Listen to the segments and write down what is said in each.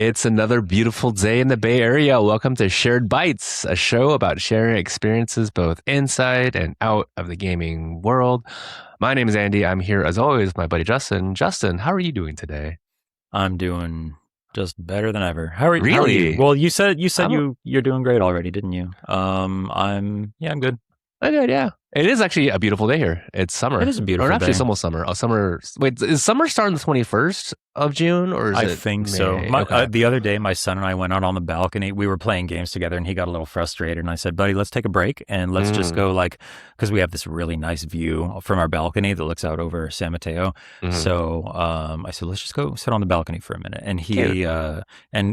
It's another beautiful day in the Bay Area. Welcome to Shared Bites, a show about sharing experiences both inside and out of the gaming world. My name is Andy. I'm here as always with my buddy Justin. Justin, how are you doing today? I'm doing just better than ever. How are you? Really? Well, you said I'm you're doing great already, didn't you? I'm good. good, yeah. It is actually a beautiful day here. It's It summer. is a Or beautiful actually, it's day. almost summer. Oh, summer. Wait, is summer starting the 21st of June or is I it think so. May? Okay. The other day, my son and I went out on the balcony. We were playing games together, and he got a little frustrated. And I said, "Buddy, let's take a break and let's just Mm, go because we have this really nice view from our balcony that looks out over San Mateo." mm. So I said, "Let's just go sit on the balcony for a minute." And Cute.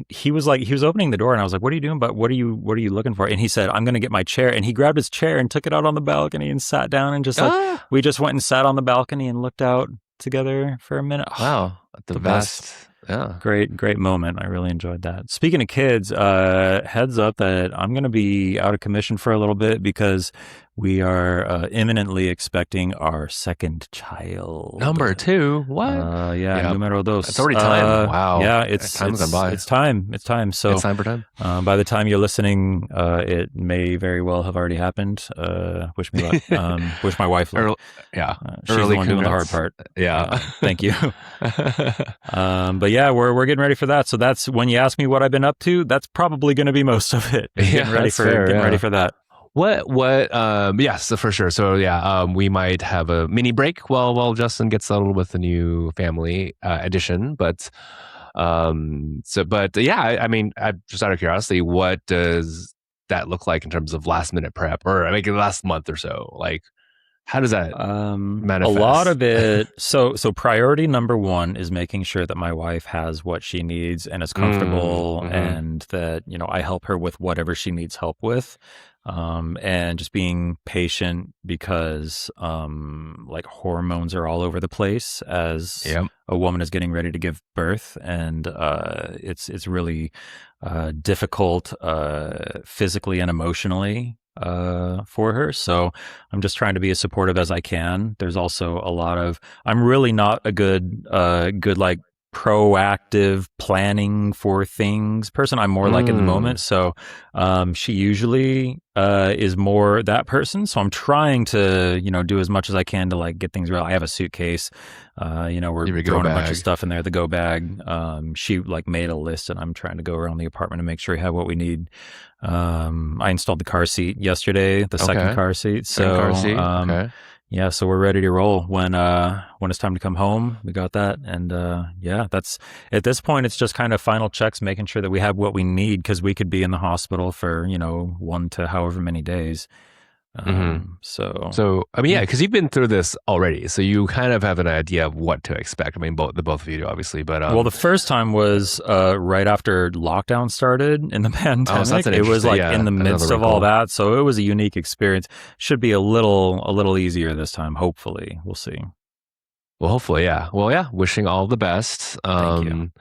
he was like, he was opening the door, and I was like, "What are you doing? But what are you looking for?" And he said, "I'm going to get my chair." And he grabbed his chair and took it out on the balcony and sat down and just Ah, we just went and sat on the balcony and looked out together for a minute. wow. The The best. best. Yeah. Great moment. I really enjoyed that. Speaking of kids, heads up that I'm going to be out of commission for a little bit because we are imminently expecting our second child. Number two. What? Yeah, Yep. numero It's dos. already time. Wow. Yeah, Time's gone by. it's time. It's time. It's So time for time. by the time you're listening, it may very well have already happened. Wish me luck. Wish my wife luck. Early, yeah. She's the Early one doing the hard congrats. part. Yeah. Thank you. But yeah, we're getting ready for that. So that's when you ask me what I've been up to. That's probably going to be most of it. Yeah, that's fair, Getting yeah. ready for that. Yes, for sure. So yeah, we might have a mini break while Justin gets settled with the new family addition. But yeah, I mean, just out of curiosity, what does that look like in terms of last minute prep or like the last month or so? Like, how does that A lot manifest? of it. So priority number one is making sure that my wife has what she needs and is comfortable, Mm-hmm. and that I help her with whatever she needs help with, and just being patient because like hormones are all over the place as Yep. a woman is getting ready to give birth, and it's really difficult physically and emotionally for her. So I'm just trying to be as supportive as I can. There's also a lot of I'm really not a good like proactive planning for things person. I'm more like in the Mm. moment. So she usually is more that person. So I'm trying to do as much as I can to like get things real. I have a suitcase. We're Give it a go throwing a bunch of bag. stuff in there. The go bag. She like made a list, and I'm trying to go around the apartment and make sure we have what we need. I installed the car seat yesterday, the second Okay. car seat. Second So car seat. Okay. yeah, so we're ready to roll when it's time to come home. We got that, and yeah, that's at this point. It's just kind of final checks, making sure that we have what we need because we could be in the hospital for 1 to however many days. Mm-hmm. So So, I mean, yeah, yeah. because you've been through this already, so you kind of have an idea of what to expect. I mean, both of you do, obviously, but Well, the first time was right after lockdown started in the oh, so that's pandemic. an It was interesting, like yeah, in the another midst of all wrinkle. that, so it was a unique experience. Should be a little easier this time. Hopefully, we'll see. Well, hopefully, yeah. Well, yeah, wishing all the best. Thank you.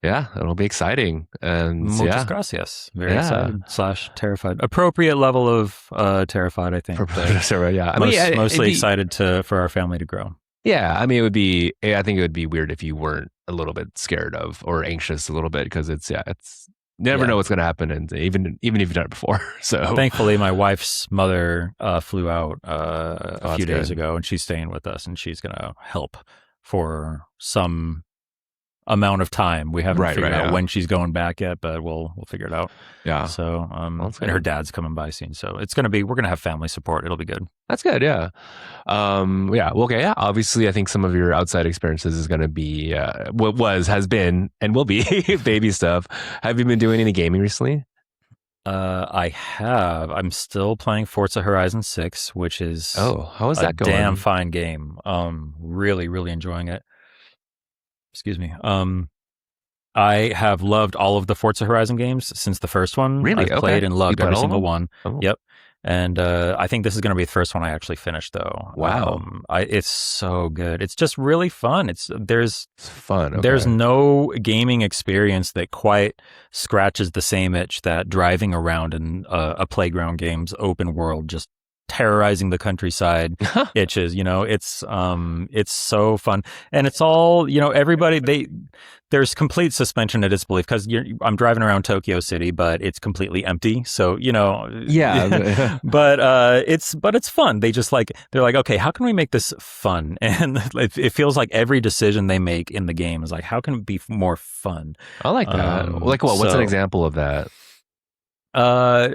Yeah, it'll be exciting, and Muchas yeah, gracias. Very yeah. excited / terrified. Appropriate level of terrified, I think, but So, yeah, I mean, yeah, it'd mostly be, excited for our family to grow. yeah, I mean, it would be. I think it would be weird if you weren't a little bit scared of or anxious a little bit because it's you never Yeah. know what's going to happen, and even if you've done it before, so Thankfully, my wife's mother flew out oh, a that's few days good. ago, and she's staying with us, and she's going to help for some amount of time. We haven't Right, figured right, out yeah, when she's going back yet, but we'll figure it out. yeah. So, Well, that's and her good. dad's coming by soon, so we're gonna have family support. It'll be good. That's good, yeah. Yeah, well, okay, yeah. Obviously, I think some of your outside experiences is going to be has been, and will be baby stuff. Have you been doing any gaming recently? I have. I'm still playing Forza Horizon 6, which is Oh, how is a that damn going? fine game. Really, really enjoying it. Excuse me. I have loved all of the Forza Horizon games since the first one. Really? I've played Okay. and You loved played every all of single them? one. Oh, Yep. And I think this is going to be the first one I actually finished, though. wow. It's so good. It's just really fun. It's fun. There's Okay. no gaming experience that quite scratches the same itch that driving around in a playground game's open world just terrorizing the countryside itches. It's so fun, and it's all everybody there's complete suspension of disbelief because I'm driving around Tokyo City, but it's completely empty. So Yeah. it's fun. They're like, okay, how can we make this fun? And it feels like every decision they make in the game is like, how can it be more fun? I like that. Like what? What's an example of that? Uh,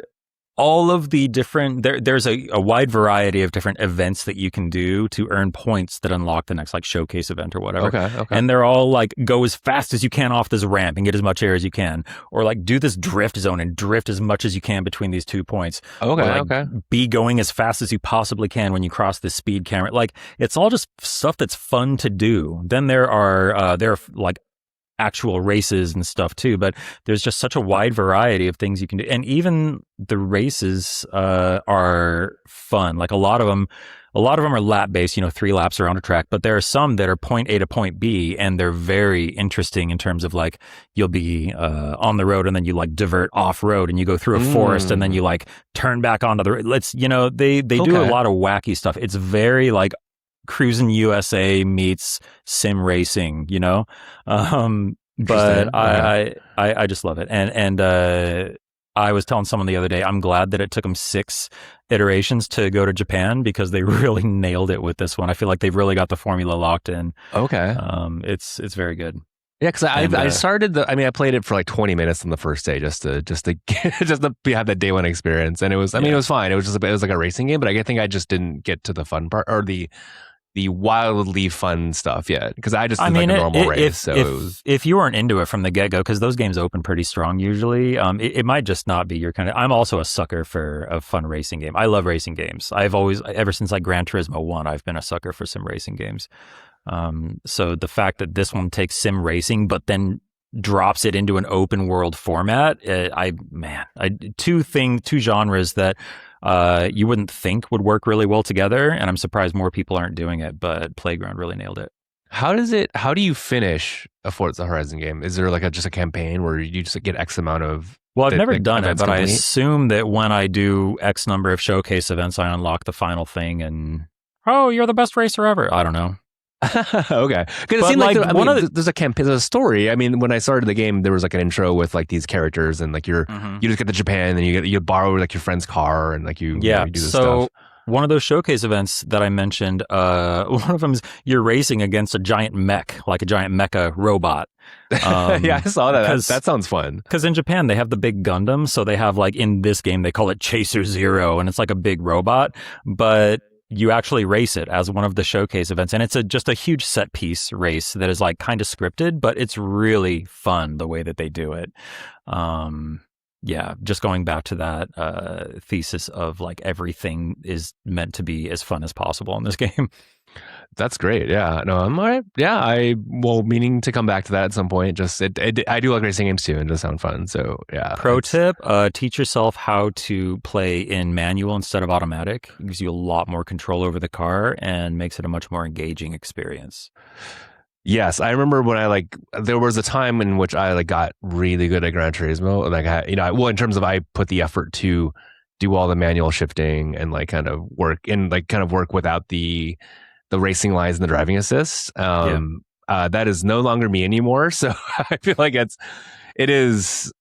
all of the different there's a wide variety of different events that you can do to earn points that unlock the next like showcase event or whatever. Okay. And they're all like, go as fast as you can off this ramp and get as much air as you can, or like do this drift zone and drift as much as you can between these 2 points. Okay. Or, like, be going as fast as you possibly can when you cross this speed camera. Like, it's all just stuff that's fun to do. Then there are like actual races and stuff too, but there's just such a wide variety of things you can do, and even the races are fun. Like a lot of them are lap based, 3 laps around a track, but there are some that are point A to point B, and they're very interesting in terms of like, you'll be on the road and then you like divert off road and you go through a forest and then you like turn back onto the they do a lot of wacky stuff. It's very like Cruising USA meets sim racing, but I just love it. And I was telling someone the other day, I'm glad that it took them 6 iterations to go to Japan, because they really nailed it with this one. I feel like they've really got the formula locked in. Okay. It's very good. Yeah, because I started I played it for like 20 minutes on the first day just to have that day one experience, and it was it was fine. It was like a racing game, but I think I just didn't get to the fun part, or the wildly fun stuff yet, because I just did like a normal race. If you weren't into it from the get go, because those games open pretty strong usually, it might just not be your kind of. I'm also a sucker for a fun racing game. I love racing games. I've always, ever since like Gran Turismo 1, I've been a sucker for sim racing games. So the fact that this one takes sim racing but then drops it into an open world format, two genres that you wouldn't think would work really well together, and I'm surprised more people aren't doing it, but Playground really nailed it. How do you finish a Forza Horizon game? Is there like just a campaign where you just get X amount of... Well, I've never done it, but complete? I assume that when I do X number of showcase events, I unlock the final thing and, oh, you're the best racer ever. I don't know. Okay, because it seemed like there's a campaign, there's a story. I mean, when I started the game, there was like an intro with like these characters, and like you just get to Japan, and you borrow like your friend's car, and like you do this stuff. One of those showcase events that I mentioned, one of them is you're racing against a giant mech, like a giant mecha robot. Yeah, I saw that. That sounds fun. Because in Japan, they have the big Gundam. So they have like, in this game, they call it Chaser Zero, and it's like a big robot. But you actually race it as one of the showcase events. And it's just a huge set piece race that is like kind of scripted, but it's really fun the way that they do it. Yeah, just going back to that thesis of like everything is meant to be as fun as possible in this game. That's great. Yeah, no, I'm all right. Yeah, meaning to come back to that at some point. I do like racing games too, and it does sound fun. So yeah. Pro tip: teach yourself how to play in manual instead of automatic. It gives you a lot more control over the car and makes it a much more engaging experience. Yes, I remember when there was a time in which I got really good at Gran Turismo, and in terms of I put the effort to do all the manual shifting and kind of work without the racing lines and the driving assist. That is no longer me anymore. So I feel like it is.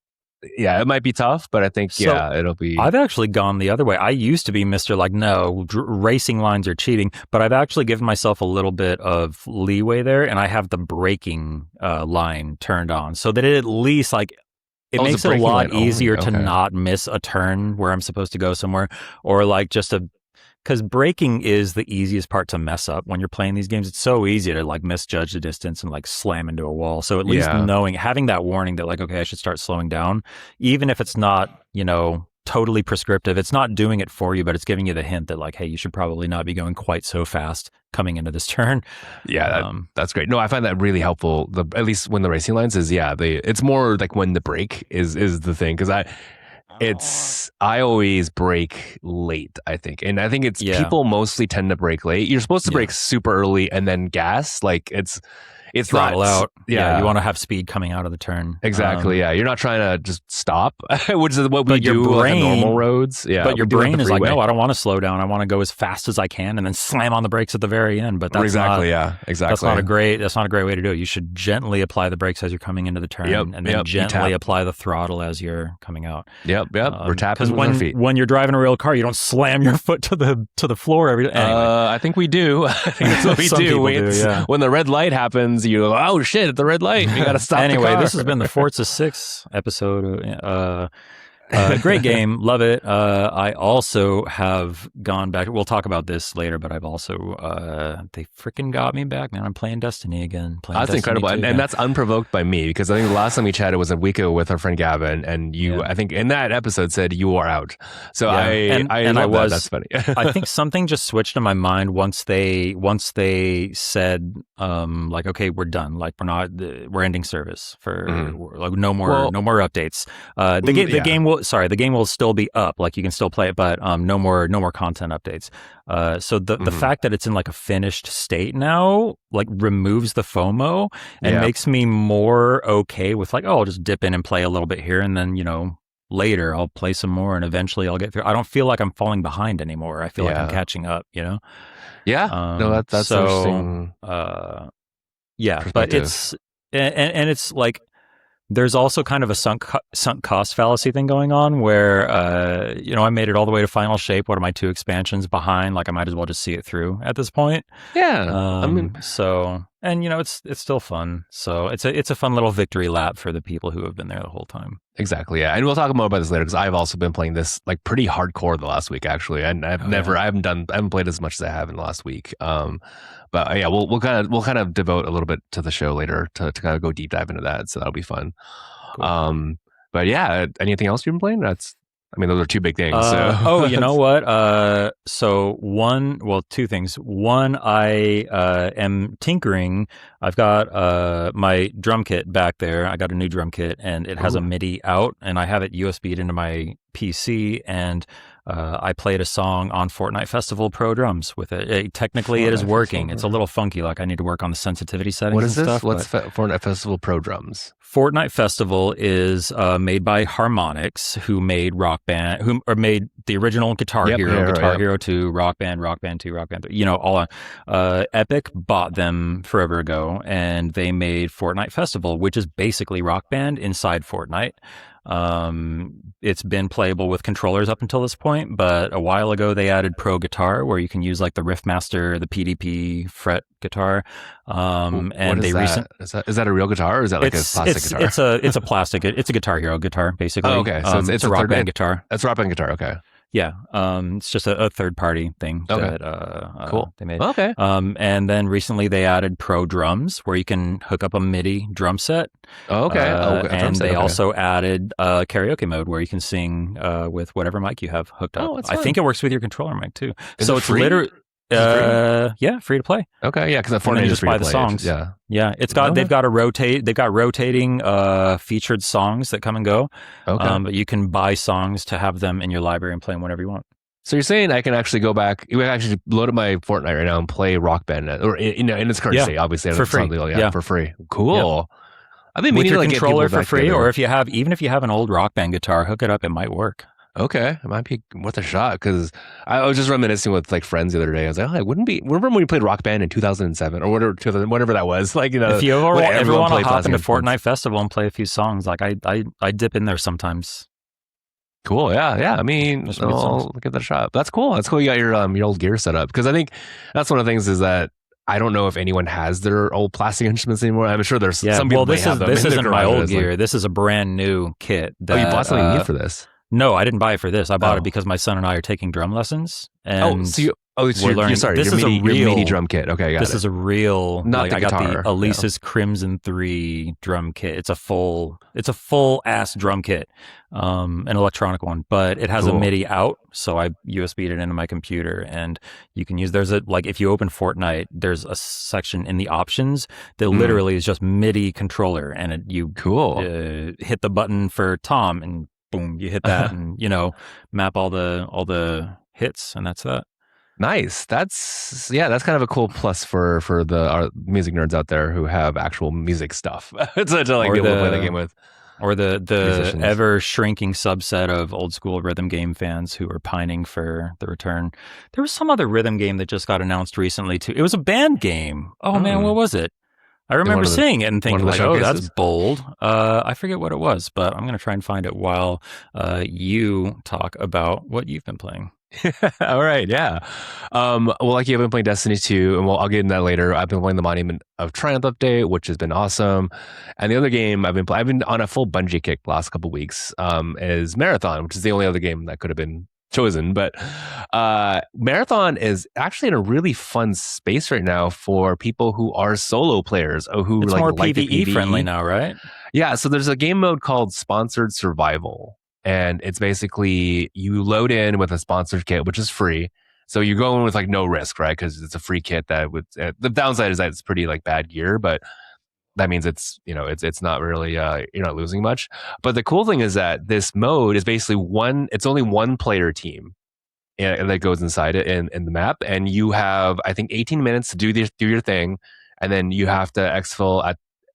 Yeah, it might be tough, but I think it'll be. I've actually gone the other way. I used to be Mr. no, racing lines are cheating, but I've actually given myself a little bit of leeway there, and I have the braking line turned on so that it at least it makes it a lot easier to not miss a turn where I'm supposed to go somewhere, or because braking is the easiest part to mess up when you're playing these games. It's so easy to misjudge the distance and slam into a wall. So at least having that warning that okay, I should start slowing down, even if it's not, totally prescriptive. It's not doing it for you, but it's giving you the hint that hey, you should probably not be going quite so fast coming into this turn. Yeah, that's great. No, I find that really helpful. At least when the racing lines is, it's more when the brake is the thing, because I always brake late, I think. And I think people mostly tend to brake late. You're supposed to brake super early and then gas. it's throttle not out. Yeah, you want to have speed coming out of the turn. exactly. Yeah, you're not trying to just stop, which is what we But your do on brain- normal roads. Yeah, But your we do it on brain the is like, freeway. no, I don't want to slow down. I want to go as fast as I can and then slam on the brakes at the very end. But that's exactly. not, Yeah, exactly. that's not a great way to do it. You should gently apply the brakes as you're coming into the turn, Yep, and then yep, you gently tap. apply the throttle as you're coming out. Yep. We're tapping Because with our feet. when you're driving a real car, you don't slam your foot to the floor every. Anyway. I think we do. I think that's what we Some do. people do, yeah. When the red light happens, you go, oh shit, at the red light, you got to stop. Anyway, the car. this has been the Forza 6 episode. Great game, love it. I also have gone back. We'll talk about this later, but I've also they freaking got me back, man. I'm playing Destiny again. That's incredible, and that's unprovoked by me, because I think the last time we chatted was a week ago with our friend Gavin, and you, I think in that episode said you are out. So I love that. That's funny. I think something just switched in my mind once they said like, okay, we're done. Like we're ending service for like no more updates. The game will still be up. Like you can still play it, but no more content updates. So the fact that it's in like a finished state now, like removes the FOMO and makes me more okay with like, oh, I'll just dip in and play a little bit here, and then later I'll play some more, and eventually I'll get through. I don't feel like I'm falling behind anymore. I feel like I'm catching up. Yeah. No, that's so, interesting. But it's and it's like. There's also kind of a sunk cost fallacy thing going on where, I made it all the way to final shape. What are my 2 expansions behind? Like I might as well just see it through at this point. Yeah. It's still fun. So it's a fun little victory lap for the people who have been there the whole time. Exactly. Yeah. And we'll talk more about this later, because I've also been playing this like pretty hardcore the last week, actually. And I haven't played as much as I have in the last week. But yeah, we'll kind of devote a little bit to the show later to kind of go deep dive into that. So that'll be fun. Cool. But yeah, anything else you've been playing? Those are 2 big things. You know what? So 2 things. One, I am tinkering. I've got my drum kit back there. I got a new drum kit, and it has a MIDI out, and I have it USB'd into my PC, and I played a song on Fortnite Festival Pro Drums with it. Technically, it is working. It's a little funky. Like I need to work on the sensitivity settings. What is and this? Stuff, What's Fortnite Festival Pro Drums? Fortnite Festival is made by Harmonix, who made made the original Guitar Hero, Guitar Hero 2, Rock Band 2, Rock Band 3, all on. Epic bought them forever ago, and they made Fortnite Festival, which is basically Rock Band inside Fortnite. It's been playable with controllers up until this point, but a while ago they added Pro Guitar, where you can use like the Riffmaster, the PDP fret guitar. And they recently is that a real guitar, or is that like a plastic guitar? It's a plastic. It's a Guitar Hero guitar, basically. Oh, okay, so it's a Rock Band guitar. It's a Rock Band guitar. Okay. Yeah, it's just a third-party thing that cool. they made. Okay. And then recently they added Pro Drums, where you can hook up a MIDI drum set. Oh, okay. And they also added karaoke mode, where you can sing with whatever mic you have hooked up. I think it works with your controller mic too. So it's literally free to play. Okay, yeah, because Fortnite you just buy the songs. Yeah. It's got they've got rotating featured songs that come and go. Okay, but you can buy songs to have them in your library and play them whenever you want. So you're saying I can actually go back? You can actually load up my Fortnite right now and play Rock Band, or in its current state, obviously for free. For free. Cool. I've been with meaning your to controller get for free, together. or if you have an old Rock Band guitar, hook it up. It might work. Okay, it might be worth a shot, because I was just reminiscing with like friends the other day. I was like, it wouldn't be. Remember when we played Rock Band in 2007 or whatever that was? Like, if you ever want to hop into Fortnite Festival and play a few songs, like I dip in there sometimes. Cool, yeah. I mean, I'll give that a shot. That's cool. That's cool. You got your old gear set up, because I think that's one of the things is that I don't know if anyone has their old plastic instruments anymore. I'm sure there's some people. This isn't my old gear. This is a brand new kit. You bought something new for this? No, I didn't buy it for this. I bought it because my son and I are taking drum lessons. And we're learning. This is a real MIDI drum kit. Okay, this is a real. Not the guitar. I got the Elisa's Crimson 3 drum kit. It's a full ass drum kit, an electronic one, but it has a MIDI out. So I USB'd it into my computer, and you can use. If you open Fortnite, there's a section in the options that literally is just MIDI controller, and you hit the button for Tom, and boom, you hit that, and map all the hits, and that's that. Nice. That's kind of a cool plus for the our music nerds out there who have actual music stuff to like Or be able to play the game the with or the musicians. ever shrinking subset of old school rhythm game fans who are pining for the return. There was some other rhythm game that just got announced recently too. It was a band game. Oh man, what Hmm. was it? I In remember seeing it and one thinking of the like, "Oh, that's showcases. bold." I forget what it was, but I'm gonna try and find it while you talk about what you've been playing. All right, yeah. Well, like you've been playing Destiny 2, and I'll get into that later. I've been playing the Monument of Triumph update, which has been awesome. And the other game I've been on a full Bungie kick the last couple weeks. Is Marathon, which is the only other game that could have been chosen. But Marathon is actually in a really fun space right now for people who are solo players, or who It's more like the PVE friendly PVE. now, right? Yeah, so there's a game mode called Sponsored Survival. And it's basically you load in with a sponsored kit, which is free. So you go in with like no risk, right? Because it's a free kit that would. The downside is that it's pretty like bad gear, but that means it's not really you're not losing much. But the cool thing is that this mode is basically one. It's only one player team that goes inside it in the map, and you have I think 18 minutes to do your thing, and then you have to exfil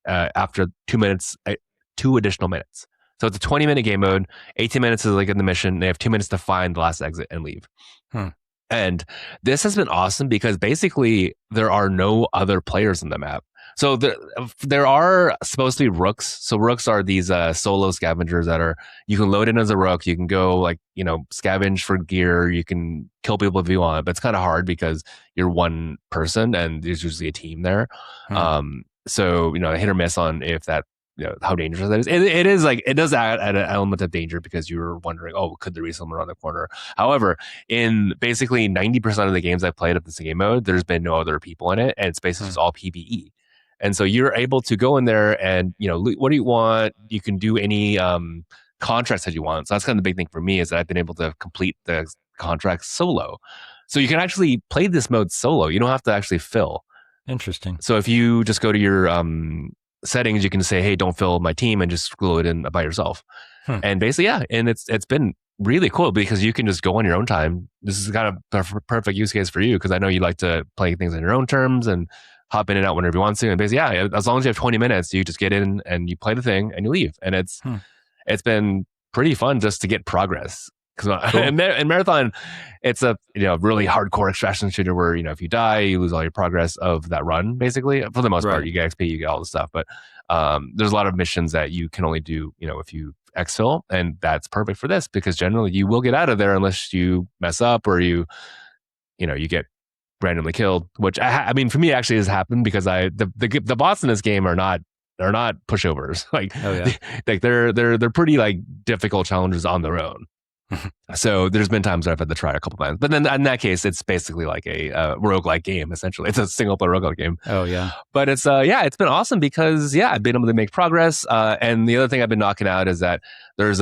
at after 2 minutes, 2 additional minutes. So it's a 20-minute game mode. 18 minutes is like in the mission. They have 2 minutes to find the last exit and leave. Hmm. And this has been awesome because basically there are no other players in the map. So there are supposed to be rooks. So rooks are these solo scavengers that are you can load in as a rook. You can go like scavenge for gear. You can kill people if you want, but it's kind of hard because you're one person and there's usually a team there. Hmm. So hit or miss on if that how dangerous that is. It is like it does add an element of danger because you're wondering, oh, could there be someone around the corner? However, in basically 90% of the games I've played of this game mode, there's been no other people in it, and it's basically just all PVE. And so you're able to go in there and what do you want? You can do any contracts that you want. So that's kind of the big thing for me is that I've been able to complete the contracts solo. So you can actually play this mode solo. You don't have to actually fill. Interesting. So if you just go to your settings, you can say, "Hey, don't fill my team," and just glue it in by yourself. Hmm. And basically, yeah, and it's been really cool because you can just go on your own time. This is kind of the perfect use case for you because I know you like to play things on your own terms and hop in and out whenever you want to. And basically, yeah, as long as you have 20 minutes, you just get in and you play the thing and you leave. And Hmm. it's been pretty fun just to get progress. Because Cool. in Marathon, it's a really hardcore extraction shooter where if you die, you lose all your progress of that run. Basically, for the most part, Right. you get XP, you get all the stuff. But there's a lot of missions that you can only do if you exfil, and that's perfect for this because generally you will get out of there unless you mess up or you get randomly killed. Which I mean, for me, actually has happened because the bots in this game are not pushovers. Like Oh yeah. like they're pretty like difficult challenges on their own. So there's been times where I've had to try it a couple times, but then in that case, it's basically like a roguelike game. Essentially, it's a single player roguelike game. Oh yeah. But it's it's been awesome because I've been able to make progress. And the other thing I've been knocking out is that there's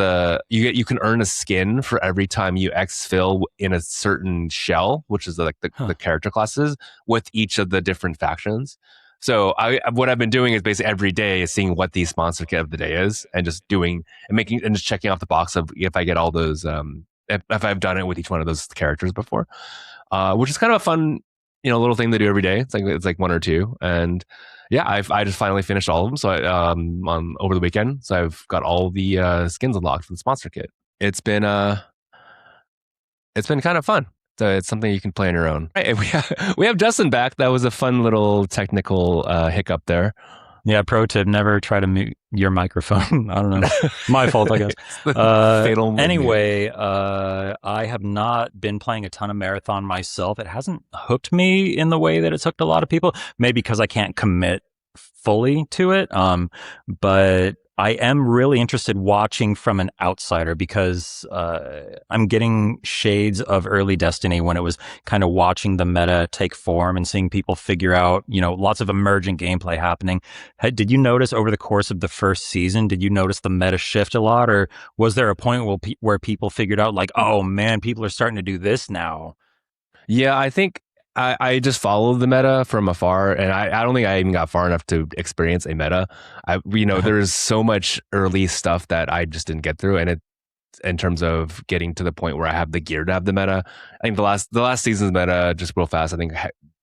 you can earn a skin for every time you exfil in a certain shell, which is like the character classes with each of the different factions. So what I've been doing is basically every day is seeing what the sponsor kit of the day is and just doing and making and just checking off the box of if I get all those if I've done it with each one of those characters before, which is kind of a fun little thing to do every day. It's like one or two, and I just finally finished all of them. So on over the weekend, so I've got all the skins unlocked for the sponsor kit. It's been kind of fun. So it's something you can play on your own. Right, we have Justin back. That was a fun little technical hiccup there. Yeah, pro tip, never try to mute your microphone. I don't know. My fault, I guess. Fatal anyway, I have not been playing a ton of Marathon myself. It hasn't hooked me in the way that it's hooked a lot of people, maybe because I can't commit fully to it. But I am really interested watching from an outsider because I'm getting shades of early Destiny when it was kind of watching the meta take form and seeing people figure out, lots of emergent gameplay happening. Did you notice over the course of the first season, did you notice the meta shift a lot? Or was there a point where people figured out like, oh man, people are starting to do this now? Yeah, I think I just followed the meta from afar, and I don't think I even got far enough to experience a meta. There's so much early stuff that I just didn't get through, and in terms of getting to the point where I have the gear to have the meta. I think the last season's meta, just real fast, I think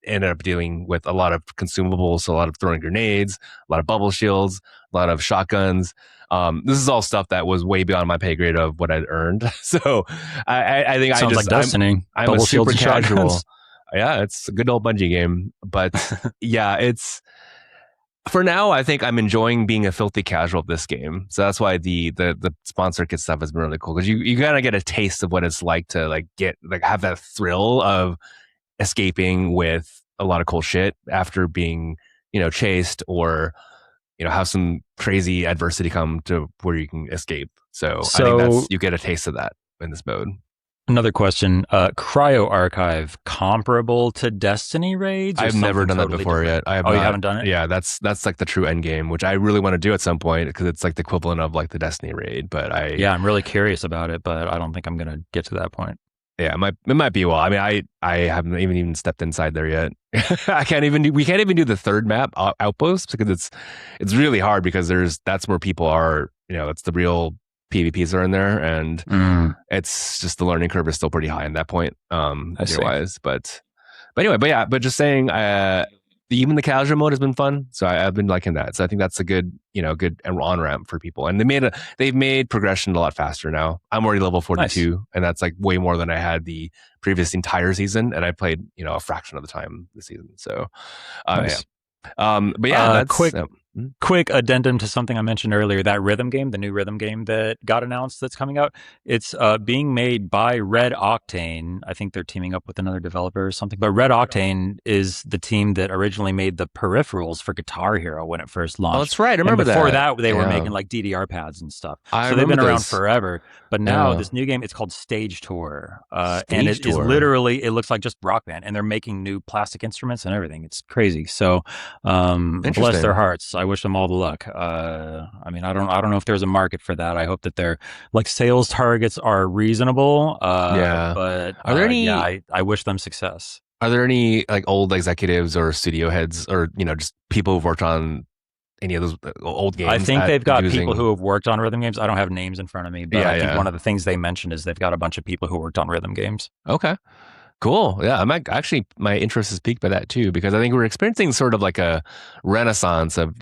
ended up dealing with a lot of consumables, so a lot of throwing grenades, a lot of bubble shields, a lot of shotguns. This is all stuff that was way beyond my pay grade of what I'd earned. So I think Sounds like Destiny. I'm a Bubble super shields and casual. shotguns. Yeah, it's a good old Bungie game. But yeah, it's for now, I think I'm enjoying being a filthy casual of this game. So that's why the sponsor kit stuff has been really cool because you gotta get a taste of what it's like to have that thrill of escaping with a lot of cool shit after being chased or have some crazy adversity come to where you can escape. So I think you get a taste of that in this mode. Another question, Cryo Archive, comparable to Destiny raids? I've never done that before yet. I have you haven't done it? Yeah, that's like the true end game, which I really want to do at some point because it's like the equivalent of like the Destiny raid. But I'm really curious about it, but I don't think I'm going to get to that point. Yeah, it might be a while. I mean, I haven't even stepped inside there yet. We can't even do the third map, Outpost, because it's really hard because that's where people are, it's the real PvPs are in there, and it's just the learning curve is still pretty high at that point, wise. But anyway, but just saying, even the casual mode has been fun, so I've been liking that. So I think that's a good on ramp for people, and they've made progression a lot faster now. I'm already level 42, nice. And that's like way more than I had the previous entire season, and I played a fraction of the time this season. So, nice. But yeah, that's quick addendum to something I mentioned earlier, that rhythm game, the new rhythm game that got announced that's coming out. It's being made by Red Octane. I think they're teaming up with another developer or something. But Red Octane is the team that originally made the peripherals for Guitar Hero when it first launched. Oh, that's right. I remember that. Before that, they were making like DDR pads and stuff. So they've been around forever. But now this new game, it's called Stage Tour. And it is literally, it looks like just Rock Band. And they're making new plastic instruments and everything. It's crazy. So bless their hearts. I wish them all the luck. I mean, I don't know if there's a market for that. I hope that their like sales targets are reasonable. But are there any? I wish them success. Are there any like old executives or studio heads or just people who've worked on any of those old games? I think they've got people who have worked on rhythm games. I don't have names in front of me, but I think one of the things they mentioned is they've got a bunch of people who worked on rhythm games. Okay. Cool. Yeah, my interest is piqued by that too, because I think we're experiencing sort of like a renaissance of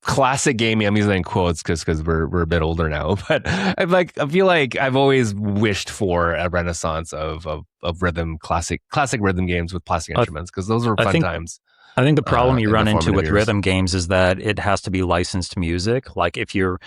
classic gaming. I'm using it in quotes because we're a bit older now, but I feel like I've always wished for a renaissance of rhythm classic rhythm games with plastic instruments, because those were fun times. I think the problem you run into with rhythm games is that it has to be licensed music. Like if you're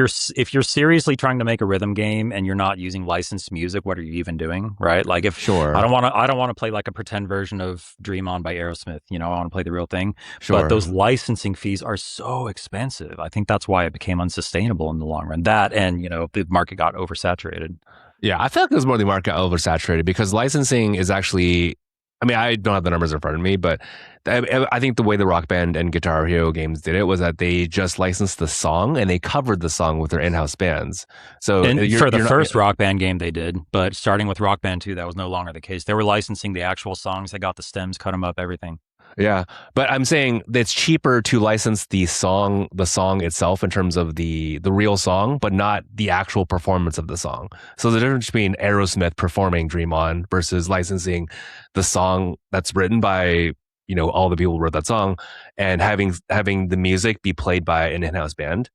seriously trying to make a rhythm game and you're not using licensed music, what are you even doing, right? Like I don't want to play like a pretend version of Dream On by Aerosmith. I want to play the real thing. Sure. But those licensing fees are so expensive. I think that's why it became unsustainable in the long run. That and the market got oversaturated. Yeah, I feel like it was more the market got oversaturated because licensing is actually. I mean, I don't have the numbers in front of me, but I think the way the Rock Band and Guitar Hero games did it was that they just licensed the song and they covered the song with their in-house bands. So for the first Rock Band game they did, but starting with Rock Band 2, that was no longer the case. They were licensing the actual songs. They got the stems, cut them up, everything. Yeah, but I'm saying it's cheaper to license the song itself in terms of the real song, but not the actual performance of the song. So the difference between Aerosmith performing Dream On versus licensing the song that's written by all the people who wrote that song and having the music be played by an in-house band.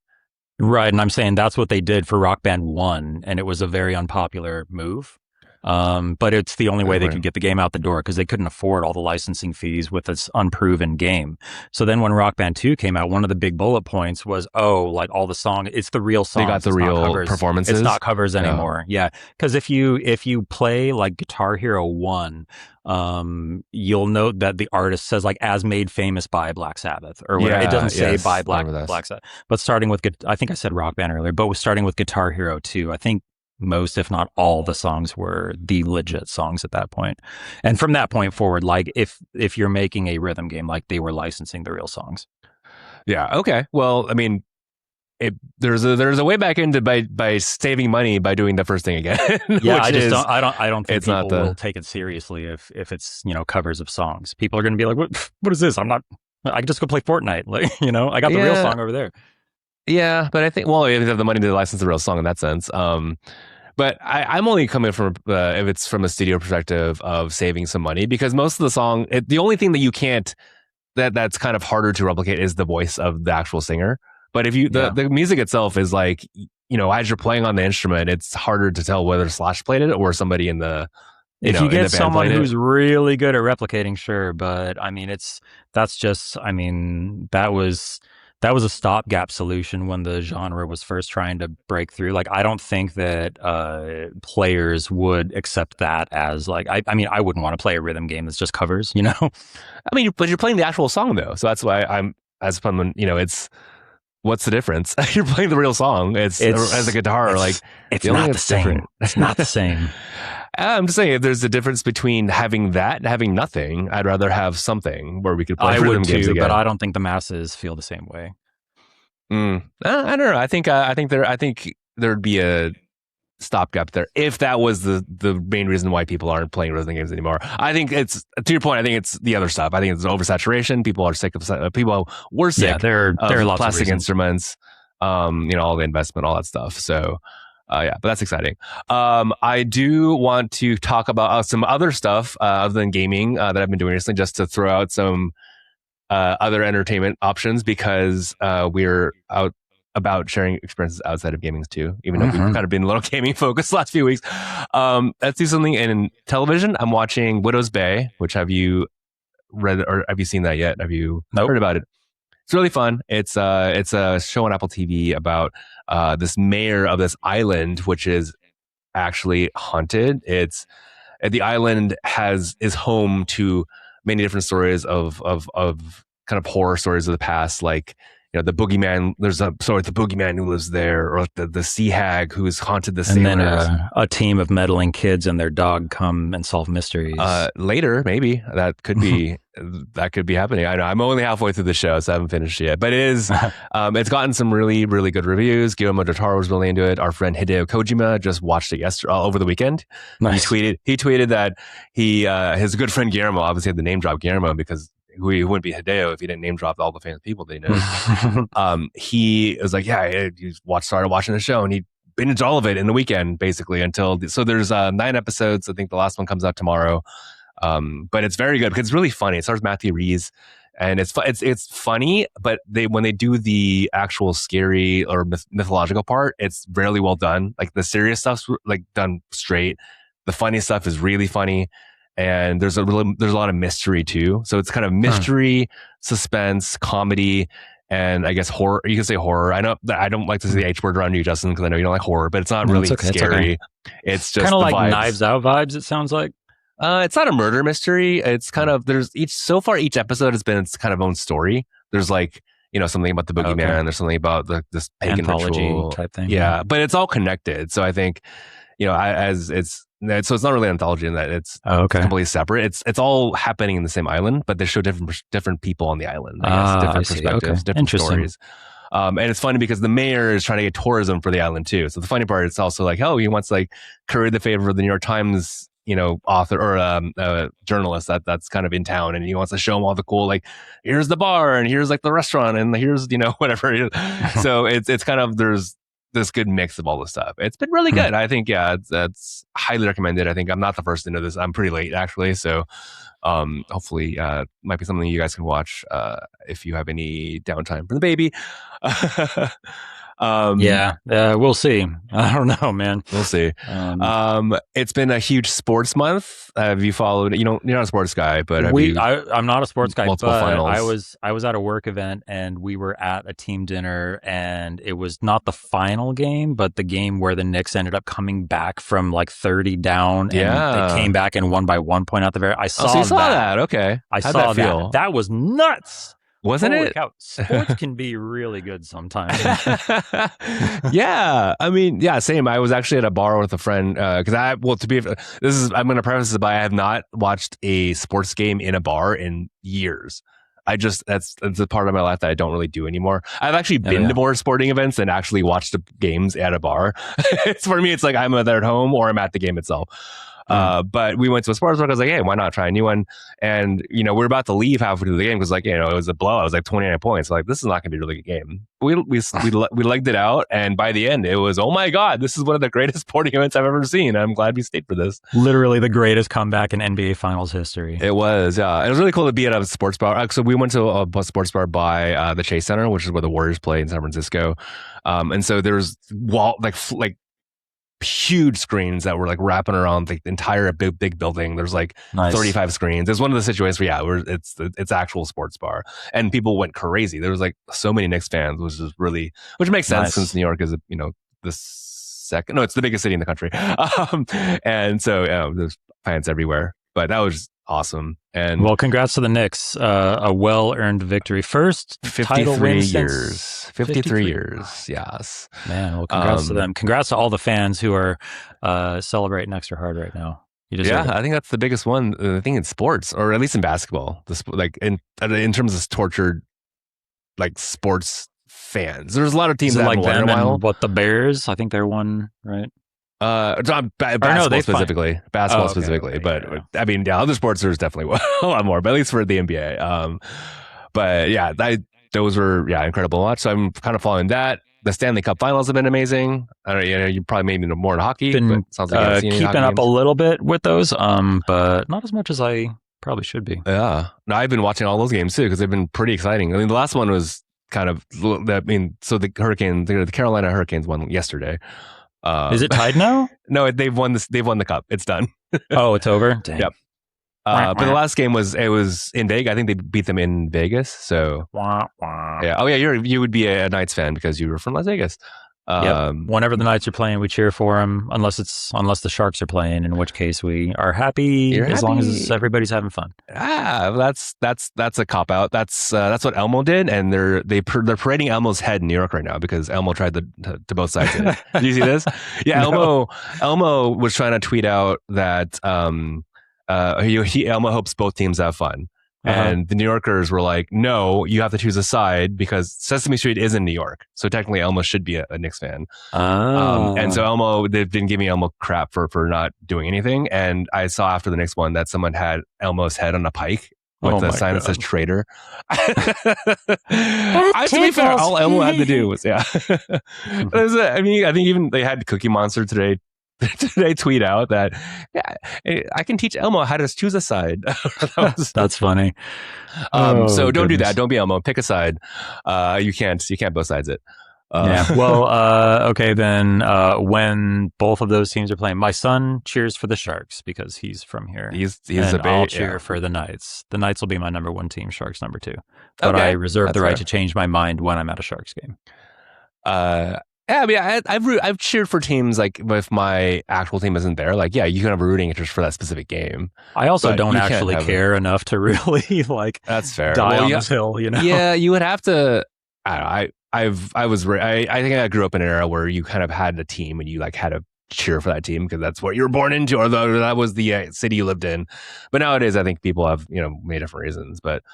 Right, and I'm saying that's what they did for Rock Band 1, and it was a very unpopular move. But it's the only way they could get the game out the door because they couldn't afford all the licensing fees with this unproven game. So then when Rock Band 2 came out, one of the big bullet points was, like all the songs, it's the real songs. They got the real performances. It's not covers anymore. Yeah. Because if you play like Guitar Hero 1, you'll note that the artist says like as made famous by Black Sabbath or whatever. It doesn't say by Black Sabbath. But starting with, I think I said Rock Band earlier, but starting with Guitar Hero 2, I think most, if not all, the songs were the legit songs at that point. And from that point forward, like if you're making a rhythm game, like they were licensing the real songs. Yeah. Okay. Well, I mean, there's a way back into by saving money by doing the first thing again. Yeah, I don't think people will take it seriously if it's covers of songs. People are going to be like, what is this? I can just go play Fortnite. Like I got the real song over there. Yeah, but I think well, if they have the money to license the real song in that sense. But I'm only coming from if it's from a studio perspective of saving some money because most of the song, the only thing that you can't that's kind of harder to replicate is the voice of the actual singer. But if you Yeah. the music itself is like as you're playing on the instrument, it's harder to tell whether Slash played it or somebody in the If you in get the band someone played it. who's really good at replicating, sure, but I mean, that's just, I mean, that was a stopgap solution when the genre was first trying to break through. Like, I don't think that players would accept that as like, I mean, I wouldn't want to play a rhythm game that's just covers, you know? I mean, but you're playing the actual song though, so that's why I'm as fun when it's what's the difference? You're playing the real song. It's as a guitar, like It's the only thing not the that's same. different. It's not the same. I'm just saying, if there's a difference between having that and having nothing, I'd rather have something where we could play I rhythm would games too, but again. I don't think the masses feel the same way. I don't know. I think there'd be a stopgap there if that was the main reason why people aren't playing rhythm games anymore. I think it's to your point. I think it's the other stuff. I think it's oversaturation. People are sick of people were sick Yeah, there are of lots of plastic reasons. instruments. All the investment, all that stuff. So. Yeah, but that's exciting. I do want to talk about some other stuff other than gaming that I've been doing recently, just to throw out some other entertainment options because we're out about sharing experiences outside of gaming too, even though we've kind of been a little gaming focused the last few weeks. Let's do something in television. I'm watching Widow's Bay, which have you read or have you seen that yet? Have you Nope. heard about it? It's really fun. It's a show on Apple TV about this mayor of this island, which is actually haunted. It's the island is home to many different stories of kind of horror stories of the past, like the boogeyman. There's a story of the boogeyman who lives there, or like the sea hag who's haunted the And then sailors. a team of meddling kids and their dog come and solve mysteries. Later, maybe that could be happening. I know I'm only halfway through the show, so I haven't finished it yet. But it is, it's gotten some really, really good reviews. Guillermo del Toro was really into it. Our friend Hideo Kojima just watched it yesterday over the weekend. Nice. He tweeted that his good friend Guillermo obviously had the name drop Guillermo because he wouldn't be Hideo if he didn't name drop all the famous people that he knows. He was like, yeah, he started watching the show and he binged all of it in the weekend basically so there's 9 episodes. I think the last one comes out tomorrow. But it's very good because it's really funny. It stars Matthew Rees, and it's funny. But when they do the actual scary or mythological part, it's really well done. Like the serious stuff's like done straight. The funny stuff is really funny, and there's a lot of mystery too. So it's kind of mystery, suspense, comedy. And I guess horror. You can say horror. I know that I don't like to say the H word around you, Justin, because I know you don't like horror. But it's not really scary. It's just kind of like vibes. Knives Out vibes. It sounds like. It's not a murder mystery. It's kind of each episode has been its kind of own story. There's like something about the boogeyman. Okay. There's something about this pagan anthology ritual type thing. Yeah, but it's all connected. So I think so it's not really an anthology in that it's completely separate. It's all happening in the same island, but they show different people on the island. I guess different perspectives, different stories. And it's funny because the mayor is trying to get tourism for the island too. So the funny part, it's also like, he wants to like curry the favor of the New York Times, author or journalist that's kind of in town, and he wants to show them all the cool, like, here's the bar and here's like the restaurant and here's whatever. So it's kind of there's this good mix of all this stuff. It's been really good. I think that's highly recommended. I think I'm not the first to know this. I'm pretty late actually, so hopefully might be something you guys can watch if you have any downtime for the baby. We'll see. I don't know, man. We'll see. It's been a huge sports month. Have you followed? You're not a sports guy, but I'm not a sports guy. Multiple but finals. I was at a work event and we were at a team dinner, and it was not the final game, but the game where the Knicks ended up coming back from like 30 down, and they came back and won by 1 point at the very. I saw so you saw that. Okay, I saw that feel? That was nuts. Wasn't Holy it? Cow. Sports can be really good sometimes. Yeah, I mean, same. I was actually at a bar with a friend because I'm going to preface this by I have not watched a sports game in a bar in years. That's the part of my life that I don't really do anymore. I've actually been to more sporting events than actually watched the games at a bar. For me, it's like I'm either at home or I'm at the game itself. Mm. But we went to a sports bar. I was like, hey, why not try a new one? And we're about to leave halfway through the game because it was a blowout. It was like 29 points. Like, this is not going to be a really good game. We legged it out, and by the end, it was, oh my god, this is one of the greatest sporting events I've ever seen. I'm glad we stayed for this. Literally the greatest comeback in NBA Finals history. It was, yeah. It was really cool to be at a sports bar. So we went to a sports bar by the Chase Center, which is where the Warriors play in San Francisco. And so there's like huge screens that were like wrapping around the entire big building. There's like Nice. 35 screens. There's one of the situations where it's actual sports bar, and people went crazy. There was like so many Knicks fans, which makes sense since New York is the second. No, it's the biggest city in the country, and so there's fans everywhere. But that was awesome. And well, congrats to the Knicks. A well-earned victory. First 53 years. 53 years. Yes. Man, well, congrats to them. Congrats to all the fans who are celebrating extra hard right now. You deserve it. I think that's the biggest one. I think in sports, or at least in basketball, like in terms of tortured like sports fans. There's a lot of teams that like them in a while. What, the Bears? I think they're one, right? Basketball specifically. Basketball specifically. But I mean, other sports there's definitely a lot more, but at least for the NBA. But yeah, those were incredible to watch. So I'm kind of following that. The Stanley Cup Finals have been amazing. I don't know, you probably maybe know more in hockey. But sounds like you keeping up a little bit with those, but not as much as I probably should be. Yeah, no, I've been watching all those games too because they've been pretty exciting. I mean, the last one was kind of. So the Carolina Hurricanes won yesterday. Is it tied now? No, they've won this. They've won the cup. It's done. Oh, it's over. Dang. Yep. But the last game was in Vegas. I think they beat them in Vegas. So yeah. Oh yeah, you would be a Knights fan because you were from Las Vegas. Whenever the Knights are playing, we cheer for them. Unless the Sharks are playing, in which case we are happy long as everybody's having fun. That's a cop out. That's what Elmo did, and they're parading Elmo's head in New York right now because Elmo tried to both sides of it. Did you see this? Yeah, no. Elmo was trying to tweet out that Elmo hopes both teams have fun. And the New Yorkers were like, no, you have to choose a side because Sesame Street is in New York. So technically Elmo should be a Knicks fan. And so they've been giving Elmo crap for not doing anything. And I saw after the Knicks one that someone had Elmo's head on a pike with a sign that says traitor. To be fair, all Elmo had to do was, I mean, I think even they had Cookie Monster today tweet out that I can teach Elmo how to choose a side. That's funny. So don't do that. Don't be Elmo. Pick a side. You can't both sides it. Well, okay then. When both of those teams are playing, my son cheers for the Sharks because he's from here. I'll cheer for the Knights. The Knights will be my number one team. Sharks number two. But I reserve the right to change my mind when I'm at a Sharks game. Yeah, I mean, I've cheered for teams like if my actual team isn't there. Like, yeah, you can have a rooting interest for that specific game. I also don't actually care enough to really that's fair. Die on this hill, Yeah, you would have to. I think I grew up in an era where you kind of had a team and you like had to cheer for that team because that's what you were born into, or that was the city you lived in. But nowadays, I think people have many different reasons. But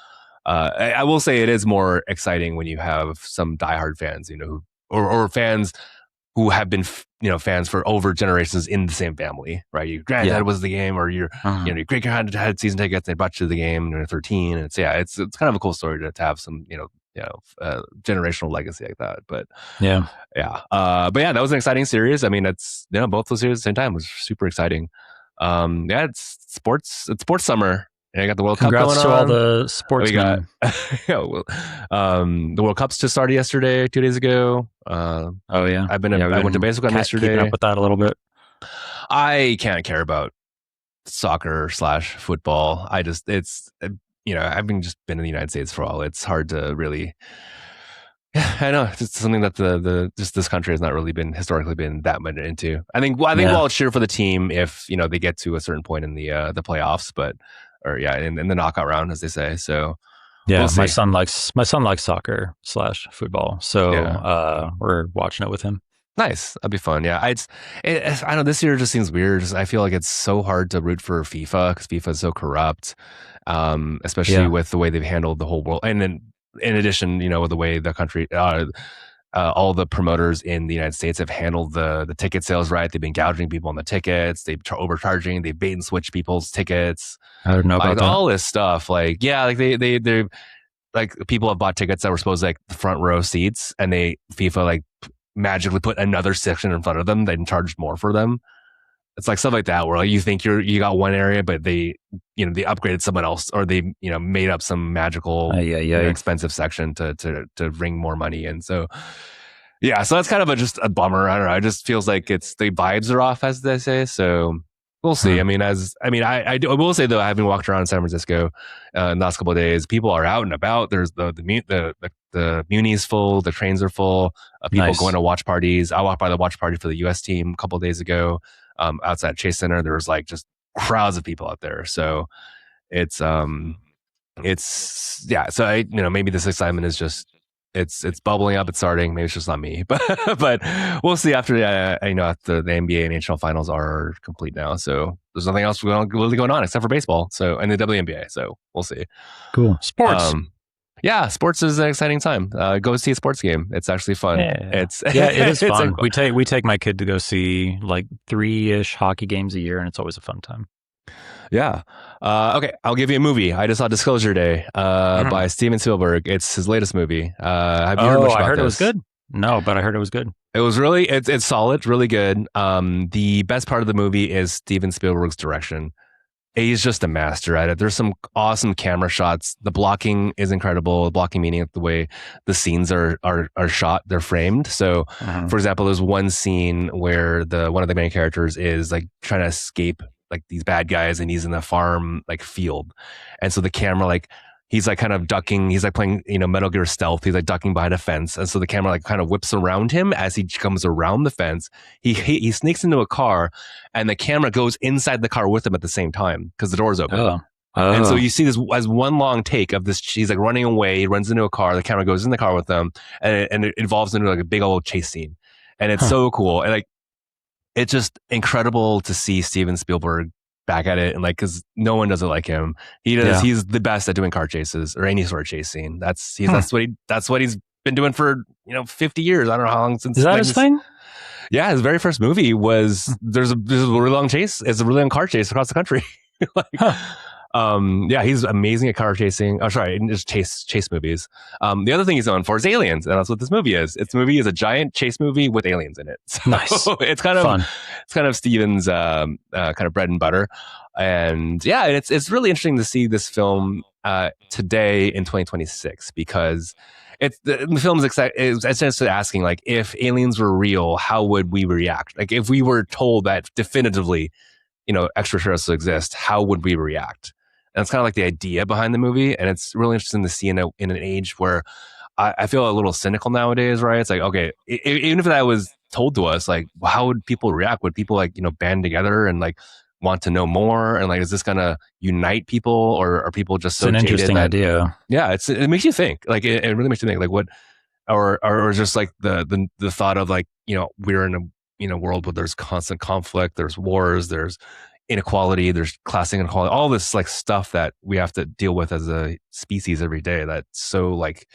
I will say it is more exciting when you have some diehard fans, or fans who have been fans for over generations in the same family, right? Your granddad was the game, or your your great granddad had season tickets. They brought you to the game when you were 13, and it's kind of a cool story to have some generational legacy like that. But but yeah, that was an exciting series. I mean, it's both those series at the same time was super exciting. It's sports summer. And I got the World Cup going on. Congrats to all the sportsmen. The World Cup's just started yesterday, 2 days ago. I went to baseball game yesterday. Keeping up with that a little bit. I can't care about soccer/football. I've been in the United States for a while. It's hard to really. Yeah, I know it's something that this country has not really historically been that much into. I think we'll cheer for the team if they get to a certain point in the playoffs, in the knockout round, as they say. So yeah, my son likes soccer/football, so we're watching it with him. Nice, that'd be fun. Yeah, I know this year just seems weird. I feel like it's so hard to root for FIFA because FIFA is so corrupt, especially with the way they've handled the whole world, and then in addition, with the way the country all the promoters in the United States have handled the ticket sales right. They've been gouging people on the tickets. They've overcharging. They bait and switch people's tickets. I don't know about Like that. all this stuff. Like yeah, like they like people have bought tickets that were supposed to like the front row seats, and FIFA like magically put another section in front of them. Then charged more for them. It's like stuff like that where like you think you got one area, but they they upgraded someone else, or they made up some magical Yeah, yeah. expensive section to bring more money in. So yeah, so that's kind of just a bummer. I don't know. It just feels like it's the vibes are off, as they say. So we'll see. Huh. I will say though, having walked around San Francisco in the last couple of days, people are out and about. There's the Muni's full, the trains are full. People Nice. going to watch parties. I walked by the watch party for the U.S. team a couple of days ago. Outside Chase Center, there was like just crowds of people out there. So it's yeah. So maybe this excitement is just it's bubbling up. It's starting. Maybe it's just not me, but we'll see after after the NBA and NHL finals are complete now. So there's nothing else really going on except for baseball. So and the WNBA. So we'll see. Cool. Sports. Yeah, sports is an exciting time. Go see a sports game. It's actually fun. Yeah, It's it is fun. like, We take my kid to go see like 3-ish hockey games a year, and it's always a fun time. yeah. Okay, I'll give you a movie. I just saw Disclosure Day by Steven Spielberg. It's his latest movie. Have you heard much about I heard this? it was good. No, but I heard it was good. It was really it's solid, really good. The best part of the movie is Steven Spielberg's direction. He's just a master at it. There's some awesome camera shots. The blocking is incredible. The blocking meaning the way the scenes are shot, they're framed. So, for example, there's one scene where one of the main characters is like trying to escape like these bad guys, and he's in the farm like field, and so the camera like he's like kind of ducking. He's like playing Metal Gear Stealth. He's like ducking behind a fence, and so the camera like kind of whips around him as he comes around the fence. He sneaks into a car, and the camera goes inside the car with him at the same time because the door's open. Oh. And so you see this as one long take of this. He's like running away. He runs into a car. The camera goes in the car with him, and it evolves into like a big old chase scene. And it's so cool. And like it's just incredible to see Steven Spielberg back at it, and like because no one does it like him. He does. Yeah. He's the best at doing car chases or any sort of chase scene. That's what he's been doing for 50 years. I don't know how long since. Is that his thing? Yeah, his very first movie was there's a really long chase. It's a really long car chase across the country. Yeah, he's amazing at car chasing. Oh, sorry, just chase movies. The other thing he's known for is aliens, and that's what this movie is. This movie is a giant chase movie with aliens in it. So nice. It's kind of fun. It's kind of Steven's kind of bread and butter. And yeah, and it's really interesting to see this film today in 2026 because the film is essentially asking like if aliens were real, how would we react? Like if we were told that definitively, extraterrestrials exist, how would we react? And it's kind of like the idea behind the movie. And it's really interesting to see in an age where I feel a little cynical nowadays, right? It's like, okay, even if that was told to us, like, how would people react? Would people like, band together and like want to know more? And like, is this going to unite people, or are people just so jaded? It's an interesting idea. Yeah, it makes you think. Like, it really makes you think. Like, what, or just like the thought of like, we're in a world where there's constant conflict, there's wars, there's inequality, there's class inequality, all this like stuff that we have to deal with as a species every day. That's so like,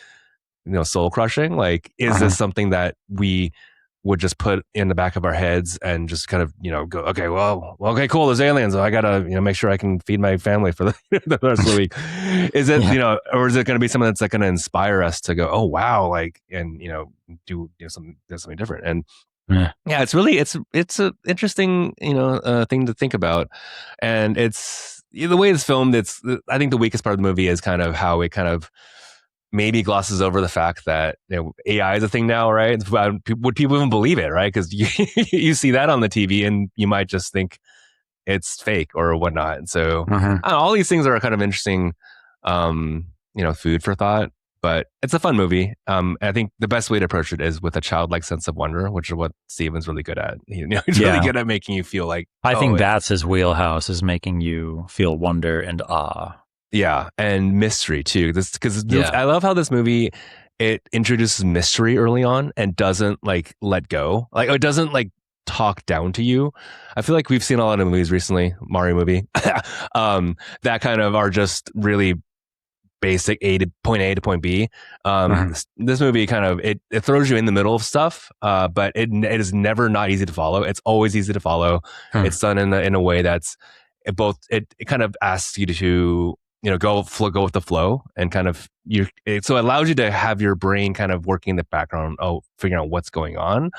soul crushing. Like, is this something that we would just put in the back of our heads and just kind of, go, okay, well, okay, cool. There's aliens. I gotta, make sure I can feed my family for the rest of the week. Is it, or is it going to be something that's like going to inspire us to go, oh, wow. Like, and, do something different. And yeah, it's really, it's an interesting, thing to think about. And it's the way it's filmed. I think the weakest part of the movie is kind of how it kind of maybe glosses over the fact that AI is a thing now, right? Would people even believe it, right? Because you see that on the TV and you might just think it's fake or whatnot. And so I don't know, all these things are kind of interesting, food for thought. But it's a fun movie. I think the best way to approach it is with a childlike sense of wonder, which is what Steven's really good at. He's really good at making you feel like. I think that's his wheelhouse, is making you feel wonder and awe. Yeah, and mystery too. Because I love how this movie, it introduces mystery early on and doesn't like let go. Like it doesn't like talk down to you. I feel like we've seen a lot of movies recently, Mario movie, that kind of are just really basic point A to point B. Mhm. This movie kind of it throws you in the middle of stuff, but it is never not easy to follow. It's always easy to follow. Hmm. It's done in a way that's it kind of asks you to go with the flow and kind of so it allows you to have your brain kind of working in the background, figuring out what's going on,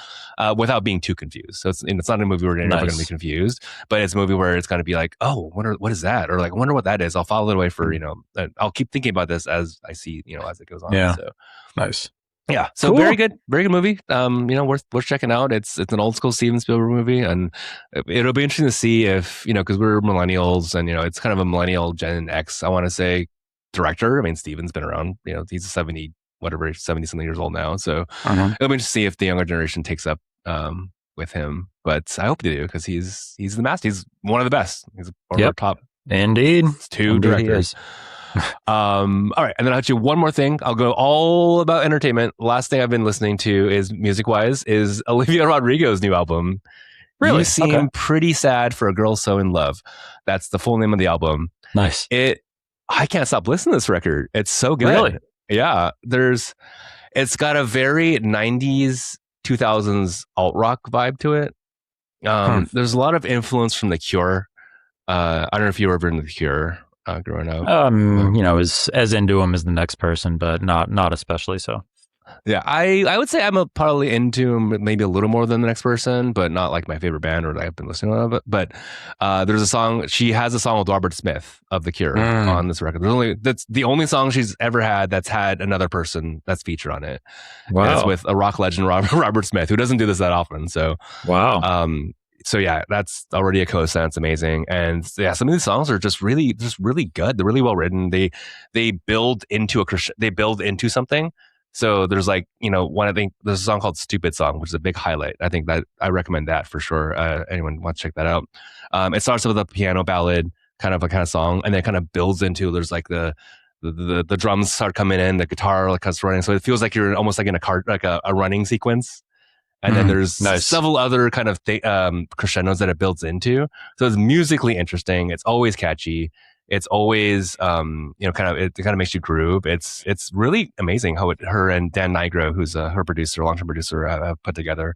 without being too confused. So it's not a movie where you're never going to be Nice. confused, but it's a movie where it's going to be like, oh, what is that, or like, I wonder what that is. I'll follow it away for Hmm. I'll keep thinking about this as I see as it goes on. Yeah. So Nice. yeah, so Cool. very good movie. Worth checking out. It's an old school Steven Spielberg movie, and it'll be interesting to see if because we're millennials, and it's kind of a millennial Gen X, I want to say, director. I mean, Steven's been around. He's 70 something years old now, so Mhm. it'll be interesting to see if the younger generation takes up with him. But I hope they do, because he's the master. He's one of the best. He's one of our Yep. top Indeed. two Indeed, he directors. is. All right, and then I'll do one more thing. I'll go all about entertainment. Last thing I've been listening to is music wise is Olivia Rodrigo's new album. You Really? Okay. Seem Pretty Sad for a Girl So in Love. That's the full name of the album. Nice. I can't stop listening to this record. It's so good. Really? Yeah. It's got a very 90s, 2000s alt rock vibe to it. There's a lot of influence from The Cure. I don't know if you were ever into The Cure growing up. As into him as the next person, but not especially so. Yeah, I would say I'm probably into him maybe a little more than the next person, but not like my favorite band or that I've been listening to. But there's a song, she has a song with Robert Smith of The Cure on this record. That's the only song she's ever had that's had another person that's featured on it. Wow. And it's with a rock legend, Robert Smith, who doesn't do this that often. So wow. So yeah, that's already a cosign. It's amazing, and yeah, some of these songs are just really good. They're really well written. They build into something. So there's like one, I think there's a song called "Stupid Song," which is a big highlight. I think that I recommend that for sure. Anyone wants to check that out? It starts with a piano ballad kind of song, and then it kind of builds into, there's like the drums start coming in, the guitar like starts running, so it feels like you're almost like in a car, like a running sequence. And then there's nice. several other kind of crescendos that it builds into. So it's musically interesting. It's always catchy. It's always, it kind of makes you groove. It's really amazing how her and Dan Nigro, who's her producer, long-term producer, have put together.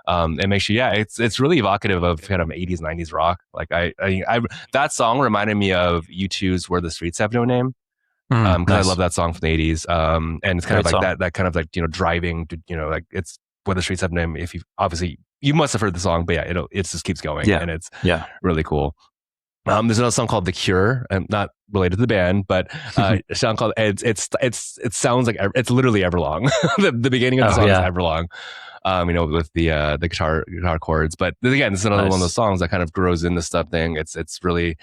It makes you, it's really evocative of kind of 80s, 90s rock. Like that song reminded me of U2's "Where the Streets Have No Name." Nice. I love that song from the 80s. And it's kind of like song. that kind of like, driving, like it's "Where the Streets Have No Name." If you must have heard the song, but yeah, it just keeps going, and it's really cool. There's another song called "The Cure," and not related to the band, but a song called it sounds like it's literally Everlong. the beginning of the song is Everlong. With the guitar chords. But again, this is another one of those songs that kind of grows into stuff thing. It's really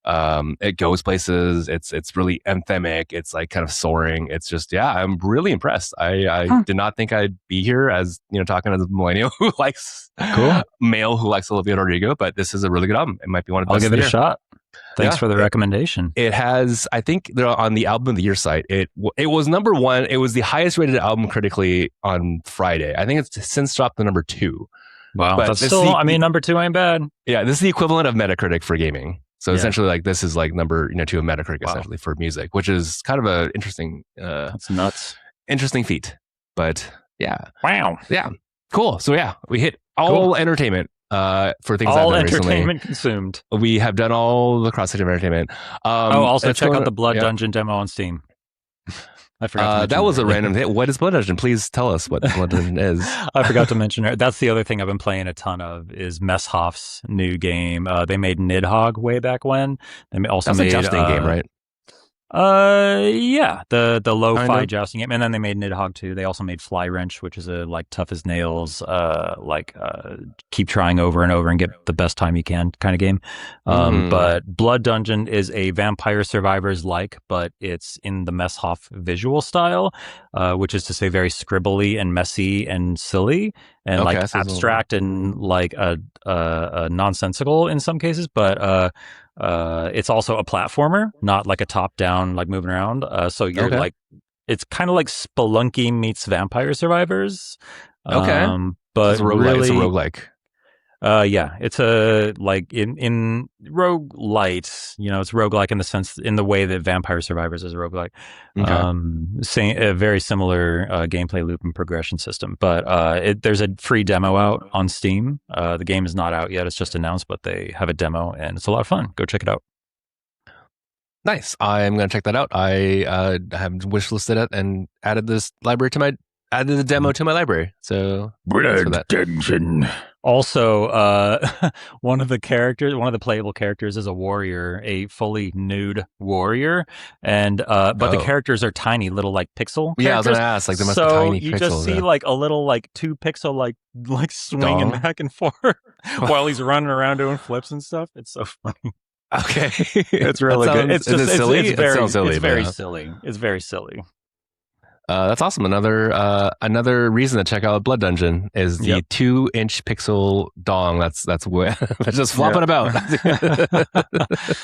it goes places. It's really anthemic. It's like kind of soaring. It's just, I'm really impressed. I did not think I'd be here as talking to the millennial who likes male who likes Olivia Rodrigo, but this is a really good album. It might be one of the best. I'll give it a shot. Thanks for the recommendation. It has, I think, on the Album of the Year site, it was number one. It was the highest rated album critically on Friday. I think it's since dropped to number 2. Wow, but that's still, number 2 ain't bad. Yeah, this is the equivalent of Metacritic for gaming. So essentially, like, this is like number 2 of Metacritic essentially for music, which is kind of a interesting. That's nuts. Interesting feat, but wow, cool. So we hit all entertainment. For things all I've done entertainment recently. Consumed. We have done all the cross-section entertainment. Also check out the Blood Dungeon demo on Steam. I forgot. That was a random hit. What is Blood Dungeon? Please tell us what Blood Dungeon is. I forgot to mention it. That's the other thing I've been playing a ton of is Messhoff's new game. They made Nidhogg way back when. They also That's made a jousting game, right? The lo-fi jousting game, and then they made Nidhogg too. They also made Fly Wrench, which is a like tough as nails, keep trying over and over and get the best time you can kind of game. But Blood Dungeon is a Vampire Survivors like, but it's in the Messhoff visual style, which is to say very scribbly and messy and silly and like abstract and like nonsensical in some cases, but it's also a platformer, not like a top-down, like moving around. So you're like, it's kind of like Spelunky meets Vampire Survivors. But it's a roguelike. Yeah, it's a like in roguelite, it's roguelike in the sense in the way that Vampire Survivors is a roguelike. Okay. Same, a very similar gameplay loop and progression system. But there's a free demo out on Steam. The game is not out yet; it's just announced, but they have a demo, and it's a lot of fun. Go check it out. Nice. I'm gonna check that out. I have wishlisted it and added the demo to my library. So thanks for Blood that. Dungeon. Also, one of the playable characters is a warrior, a fully nude warrior, and but the Oh, characters are tiny, little like pixel yeah. I was gonna characters. ask. Like, there must be So tiny you just pixels. see Yeah. like a little like 2 pixel like swinging Dong. back and forth while he's running around doing flips and stuff. It's so funny. Okay. It's That really good. sounds. It's Is just it silly? It sounds it's silly, but very yeah. silly. It's very silly. That's awesome. Another reason to check out Blood Dungeon is the Yep. 2-inch pixel dong. That's that's just flopping about.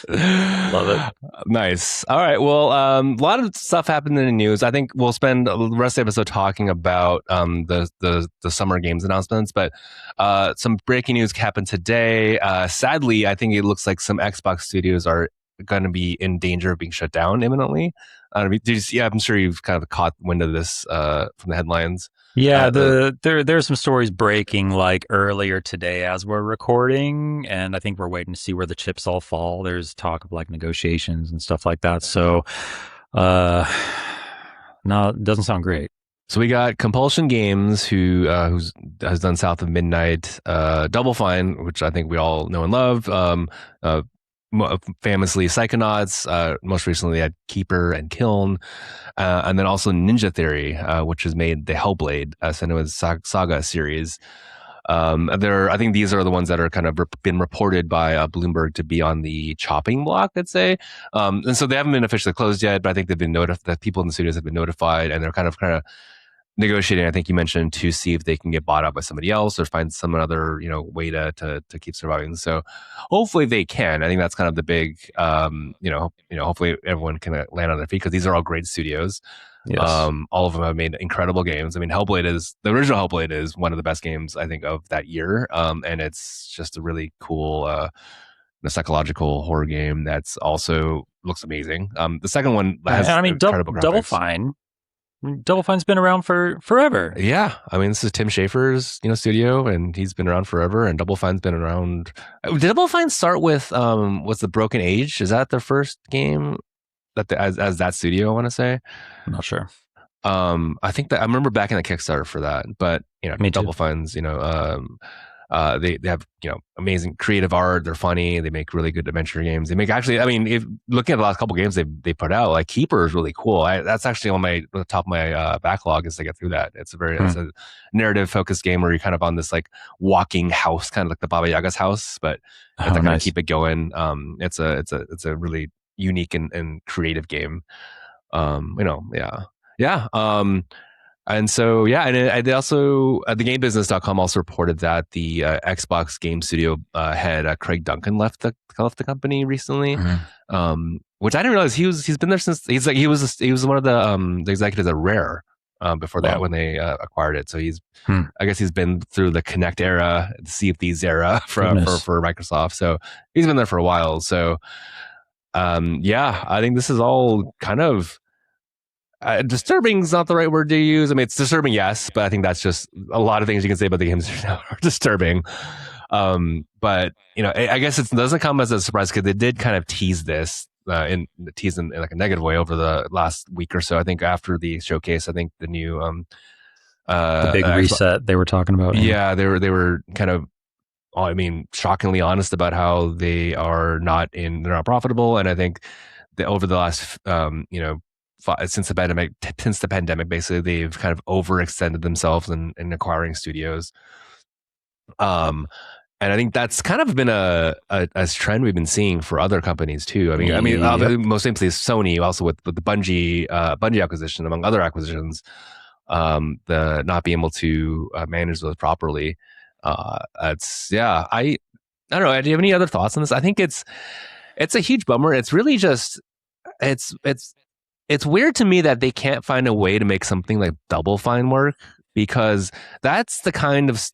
Love it. Nice. All right. Well, a lot of stuff happened in the news. I think we'll spend the rest of the episode talking about the summer games announcements. But some breaking news happened today. Sadly, I think it looks like some Xbox studios are going to be in danger of being shut down imminently. Did you see? I'm sure you've kind of caught wind of this from the headlines. Yeah, Uh, there's some stories breaking like earlier today as we're recording, and I think we're waiting to see where the chips all fall. There's talk of like negotiations and stuff like that. So, uh, no, it doesn't sound great. so we got Compulsion Games, who has done South of Midnight, Double Fine, which I think we all know and love. Uh, Famously Psychonauts. Most recently, they had Keeper and Kiln, and then also Ninja Theory, which has made the Hellblade Senua's Saga series. I think these are the ones that are kind of been reported by Bloomberg to be on the chopping block, let's say. And so they haven't been officially closed yet, but I think they've been notified. That people in the studios have been notified, and they're kind of negotiating. I think you mentioned to see if they can get bought out by somebody else or find some other way to keep surviving. So hopefully they can. I think that's kind of the big hopefully everyone can land on their feet because these are all great studios. Yes. All of them have made incredible games. I mean, the original Hellblade is one of the best games I think of that year. And it's just a really cool psychological horror game that's also looks amazing. The second one And has I mean, incredible Double graphics. Fine. Double Fine's been around for forever. Yeah, I mean, this is Tim Schafer's studio, and he's been around forever. And Double Fine's been around. Did Double Fine start with what's the Broken Age? Is that their first game as that studio? I want to say. I'm not sure. I think that I remember back in the Kickstarter for that, but Me too. Double Fine's they have amazing creative art. They're funny. They make really good adventure games. They make actually. I mean, if looking at the last couple games they put out, like Keeper is really cool. That's actually on the top of my backlog is to get through that. It's a narrative focused game where you're kind of on this like walking house, kind of like the Baba Yaga's house, but you have to kind of Nice. keep it going. It's a really unique and creative game. Yeah. And so, yeah, and they also, the GameBusiness.com also reported that the Xbox Game Studio head Craig Duncan left the company recently, which I didn't realize he's been there since he was one of the executives at Rare before that when they acquired it. So I guess he's been through the Kinect era, the Sea of Thieves era for Microsoft. So he's been there for a while. So yeah, I think this is all kind of. Disturbing is not the right word to use. I mean, it's disturbing, yes, but I think that's just a lot of things you can say about the games now are disturbing. But I guess it doesn't come as a surprise because they did kind of tease this in like a negative way over the last week or so. I think after the showcase, I think the new the big reset they were talking about. Yeah, they were kind of. I mean, shockingly honest about how they're not profitable, and I think that over the last since the pandemic, basically they've kind of overextended themselves in acquiring studios. And I think that's kind of been a trend we've been seeing for other companies too. I mean, most famously Sony, also with the Bungie acquisition, among other acquisitions, the not being able to manage those properly. I don't know. Do you have any other thoughts on this? I think it's a huge bummer. It's really just it's weird to me that they can't find a way to make something like Double Fine work because that's the kind of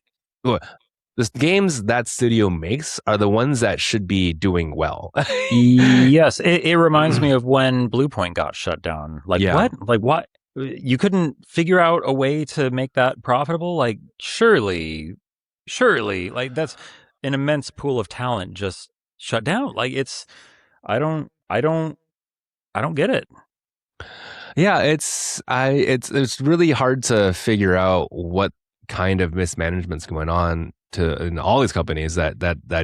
the games that studio makes are the ones that should be doing well. Yes, it reminds me of when Bluepoint got shut down. Like Yeah. what? Like what? You couldn't figure out a way to make that profitable? Like surely, like that's an immense pool of talent just shut down. Like it's, I don't get it. Yeah, it's really hard to figure out what kind of mismanagement's going on to in all these companies that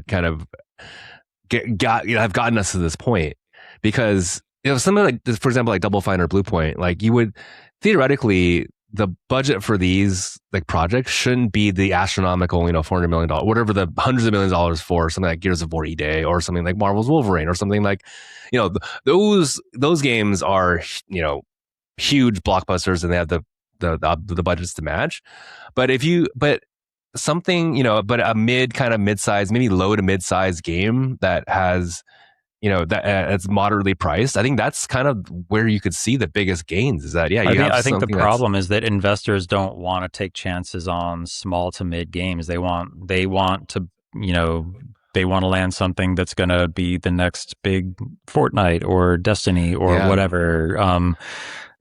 kind of have gotten us to this point. Because something like this, for example, like Double Fine or Bluepoint, like you would theoretically, the budget for these like projects shouldn't be the astronomical, $400 million, whatever the hundreds of millions of dollars for something like Gears of War E-Day or something like Marvel's Wolverine or something like, those games are, huge blockbusters and they have the budgets to match. But something, but a mid-size, maybe low to mid-size game that has, that it's moderately priced. I think that's kind of where you could see the biggest gains is that, I think the problem is that investors don't want to take chances on small to mid games. They want to, they want to land something that's going to be the next big Fortnite or Destiny or whatever.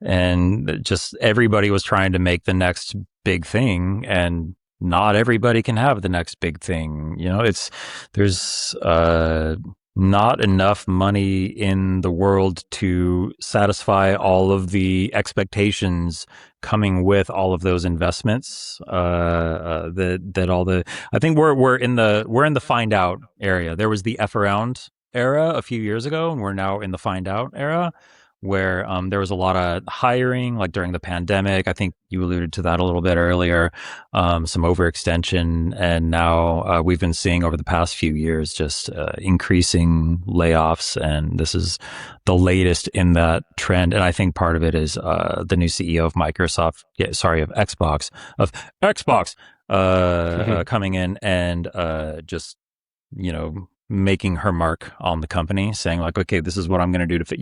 And just everybody was trying to make the next big thing, and not everybody can have the next big thing. There's not enough money in the world to satisfy all of the expectations coming with all of those investments. I think we're in the find out area. There was the F around era a few years ago, and we're now in the find out era, where there was a lot of hiring, like during the pandemic. I think you alluded to that a little bit earlier, some overextension. And now we've been seeing over the past few years just increasing layoffs. And this is the latest in that trend. And I think part of it is the new CEO of Xbox coming in and just, making her mark on the company, saying like, okay, this is what I'm going to do to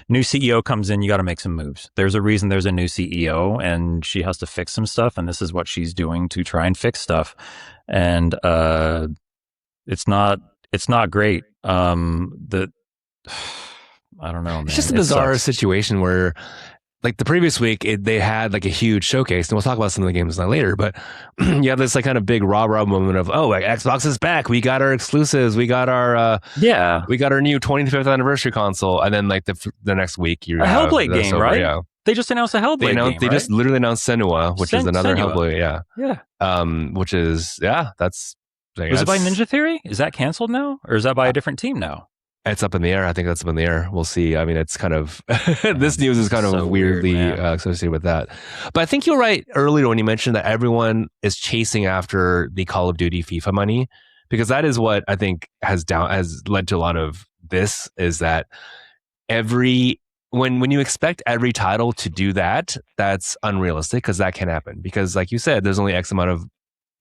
new CEO comes in, you got to make some moves. There's a reason there's a new CEO, and she has to fix some stuff, and this is what she's doing to try and fix stuff. And it's not great. I don't know, man. It's just a bizarre situation where, like the previous week, they had like a huge showcase, and we'll talk about some of the games later. But you have this like kind of big rah moment of, oh, like, Xbox is back. We got our exclusives. We got our we got our new 25th anniversary console. And then like the next week, you have Hellblade game, right? Yeah. They just announced a Hellblade game. They just literally announced Senua, which is another Hellblade. Yeah. Which is that's. Was it by Ninja Theory? Is that canceled now, or is that by a different team now? It's up in the air. I think that's up in the air. We'll see. I mean, it's kind of this news is kind of weirdly associated with that. But I think you're right earlier when you mentioned that everyone is chasing after the Call of Duty FIFA money, because that is what I think has led to a lot of this, is that when you expect every title to do that, that's unrealistic, because that can happen. Because like you said, there's only X amount of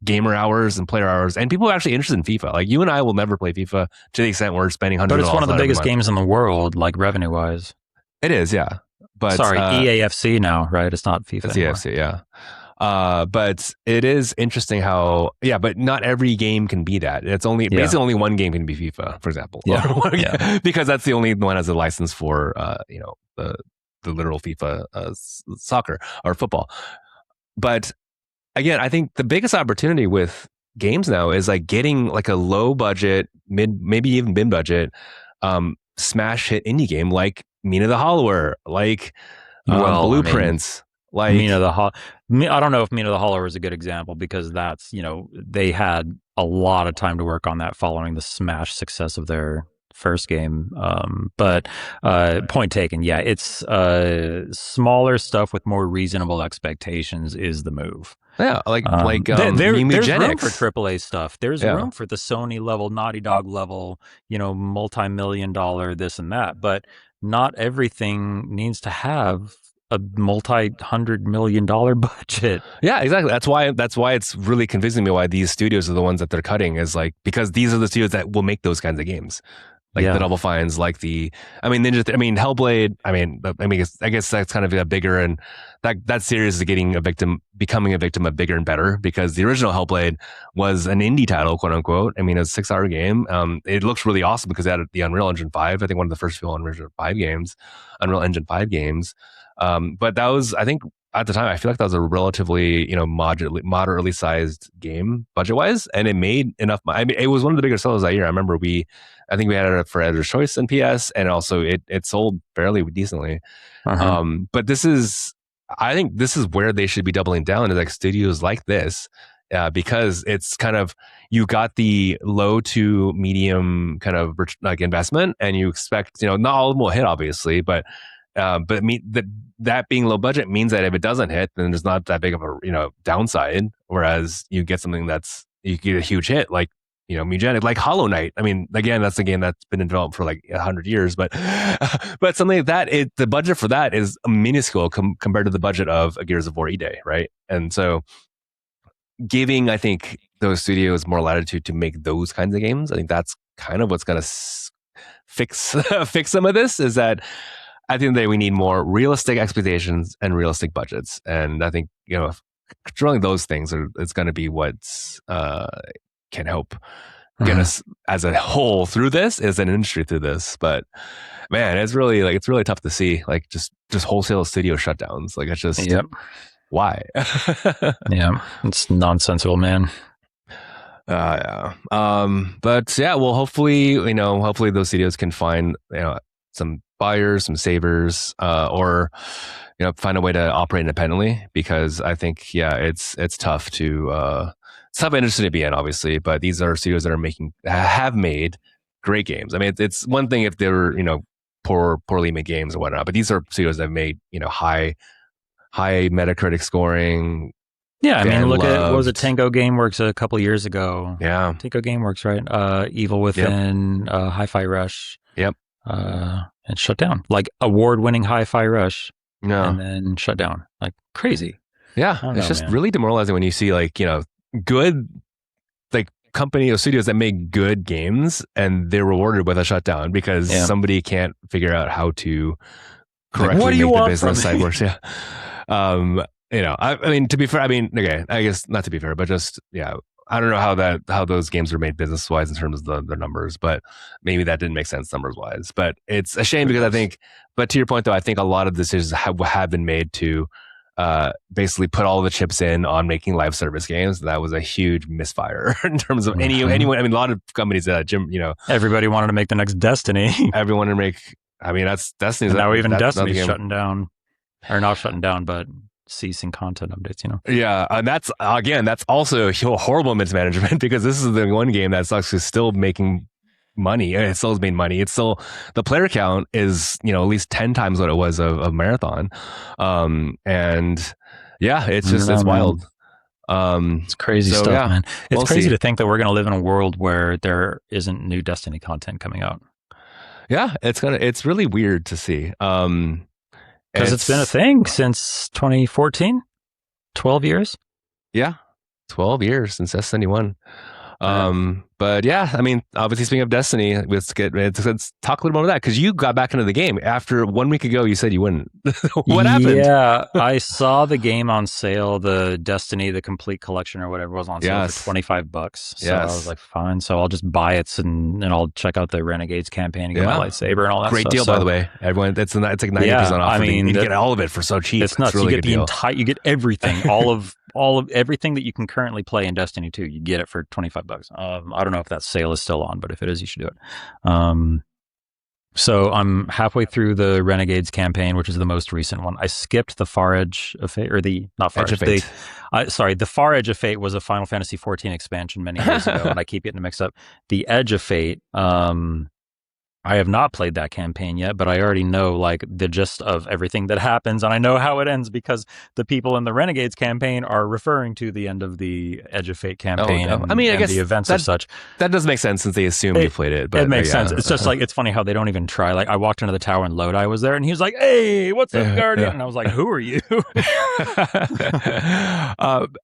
gamer hours and player hours, and people are actually interested in FIFA. Like you and I will never play FIFA to the extent we're spending $100. But it's one of the biggest games in the world, like revenue wise. It is, yeah. But sorry, EAFC now, right? It's not FIFA. It's EAFC, yeah. But it is interesting how, but not every game can be that. It's basically only one game can be FIFA, for example. Because that's the only one that has a license for, the literal FIFA soccer or football. But again, I think the biggest opportunity with games now is like getting like a low budget, maybe even mid budget, smash hit indie game like Mina the Hollower, like Blueprints. Like Mina the I don't know if Mina the Hollower is a good example, because that's, they had a lot of time to work on that following the smash success of their first game. But point taken. Yeah, it's smaller stuff with more reasonable expectations is the move. Yeah, there's room for AAA stuff. There's room for the Sony level, Naughty Dog level, multi-million-dollar this and that. But not everything needs to have a multi-$100 million budget. Yeah, exactly. That's why it's really convincing me why these studios are the ones that they're cutting, is like, because these are the studios that will make those kinds of games. like the Yeah. Double Fines, like I mean, Ninja, I mean, Hellblade. I guess that's kind of a bigger, and that series is becoming a victim of bigger and better, because the original Hellblade was an indie title, quote unquote. I mean, it was a 6 hour game. It looks really awesome because it had the Unreal Engine 5. I think one of the first few Unreal Engine 5 games. But that was, I think, at the time, I feel like that was a relatively, moderately sized game budget wise, and it made enough. I mean, it was one of the bigger sellers that year. I think we had it for Editor's Choice and PS, and also it sold fairly decently. Uh-huh. But I think this is where they should be doubling down, is like studios like this, because it's kind of, you got the low to medium kind of like investment, and you expect, not all of them will hit, obviously, but that being low budget means that if it doesn't hit, then there's not that big of a downside. Whereas you get something you get a huge hit, like Mugenic, like Hollow Knight. I mean, again, that's a game that's been in development for like 100 years, but but something like that, the budget for that is minuscule compared to the budget of a Gears of War E-Day, right? And so giving, I think, those studios more latitude to make those kinds of games, I think that's kind of what's going to fix fix some of this. Is that I think that we need more realistic expectations and realistic budgets, and I think controlling those things is going to be what's can help get Uh-huh. us as a whole through this, as an industry through this. But man, it's really tough to see, like, just wholesale studio shutdowns. Like, it's just, Yep. why? Yeah. It's nonsensical, man. Yeah. But yeah, well, hopefully, hopefully those studios can find, some buyers, some savers, or, find a way to operate independently, because I think, yeah, it's tough it's tough industry to be in, obviously, but these are studios that have made great games. I mean, it's one thing if they were, poorly made games or whatnot, but these are studios that have made, high Metacritic scoring, Yeah, I mean, fan look at, what was it, loved. Tango Gameworks a couple years ago? Yeah. Tango Gameworks, right? Evil Within, Hi-Fi Rush, Yep. and shut down. Like, award-winning Hi-Fi Rush, No. and then shut down. Like, crazy. Yeah. I don't It's know, just man. really demoralizing when you see, like, good, like, company or studios that make good games, and they're rewarded with a shutdown because Yeah. somebody can't figure out how to Like, correctly what do you make the want business from side me? work. Yeah. I mean, to be fair, I mean, okay, I guess not to be fair, but just, yeah, I don't know how those games are made business wise in terms of the numbers, but maybe that didn't make sense numbers wise. But it's a shame, because I think, but to your point though, I think a lot of decisions have been made to basically put all the chips in on making live service games. That was a huge misfire in terms of anyone. I mean, a lot of companies that Everybody wanted to make the next Destiny. everyone to make. I mean, that's Destiny's. And now even Destiny's game. shutting down, or not shutting down, but ceasing content updates, Yeah, and that's also horrible mismanagement, because this is the one game that's actually still making money. It still has made money. It's still, the player count is at least 10 times what it was of Marathon, and yeah, it's just it's wild. It's crazy stuff, yeah, man. It's we'll crazy see. to think that we're going to live in a world where there isn't new Destiny content coming out. Yeah, it's really weird to see. Because it's been a thing since 2014, 12 years. Yeah, 12 years since S91. But yeah, I mean, obviously, speaking of Destiny, let's talk a little more about that, because you got back into the game after 1 week ago. You said you wouldn't. What happened? Yeah, I saw the game on sale, the Destiny, the complete collection or whatever was on sale for $25. So I was like, fine. So I'll just buy it, and I'll check out the Renegades campaign and get my lightsaber and all that. Great stuff. deal, by the way. Everyone, it's like 90% off. I mean, you get all of it for so cheap. It's nuts. Really, you get you get everything, all of everything that you can currently play in Destiny 2. You get it for $25. I don't know if that sale is still on, but if it is, you should do it. So I'm halfway through the Renegades campaign, which is the most recent one. I skipped the Far Edge of Fate, or the Far Edge of Fate was a Final Fantasy 14 expansion many years ago, and I keep getting mixed up. The Edge of Fate, I I have not played that campaign yet, but I already know like the gist of everything that happens, and I know how it ends because the people in the Renegades campaign are referring to the end of the Edge of Fate Oh, campaign I mean, I and the guess events of that such. that does make sense since they assume you It played it. it But makes sense. yeah, It's just like it's funny how they don't even try. Like I walked into the tower and Lodi was there, and he was like, "Hey, what's up, yeah, Guardian?" yeah. And I was like, "Who are you?"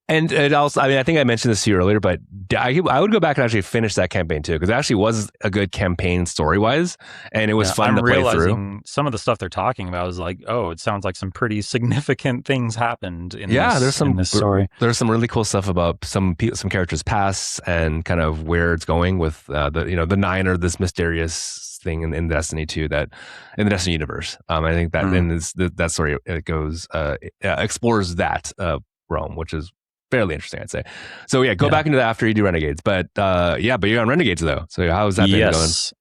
And it also, I mean, I think I mentioned this to you earlier, but I would go back and actually finish that campaign too, because it actually was a good campaign story wise, and it was Yeah, fun I'm to play through. realizing some of the stuff they're talking about is like, oh, it sounds like some pretty significant things happened Yeah, in this story. there's some really cool stuff about some characters' pasts and kind of where it's going with the nine or this mysterious thing in Destiny 2 that in the Destiny universe. I think that Mm. in that story it goes explores that realm, which is fairly interesting, I'd say. So yeah, go Yeah. back into that after you do Renegades. But but you're on Renegades though. So how's that been going? Yes.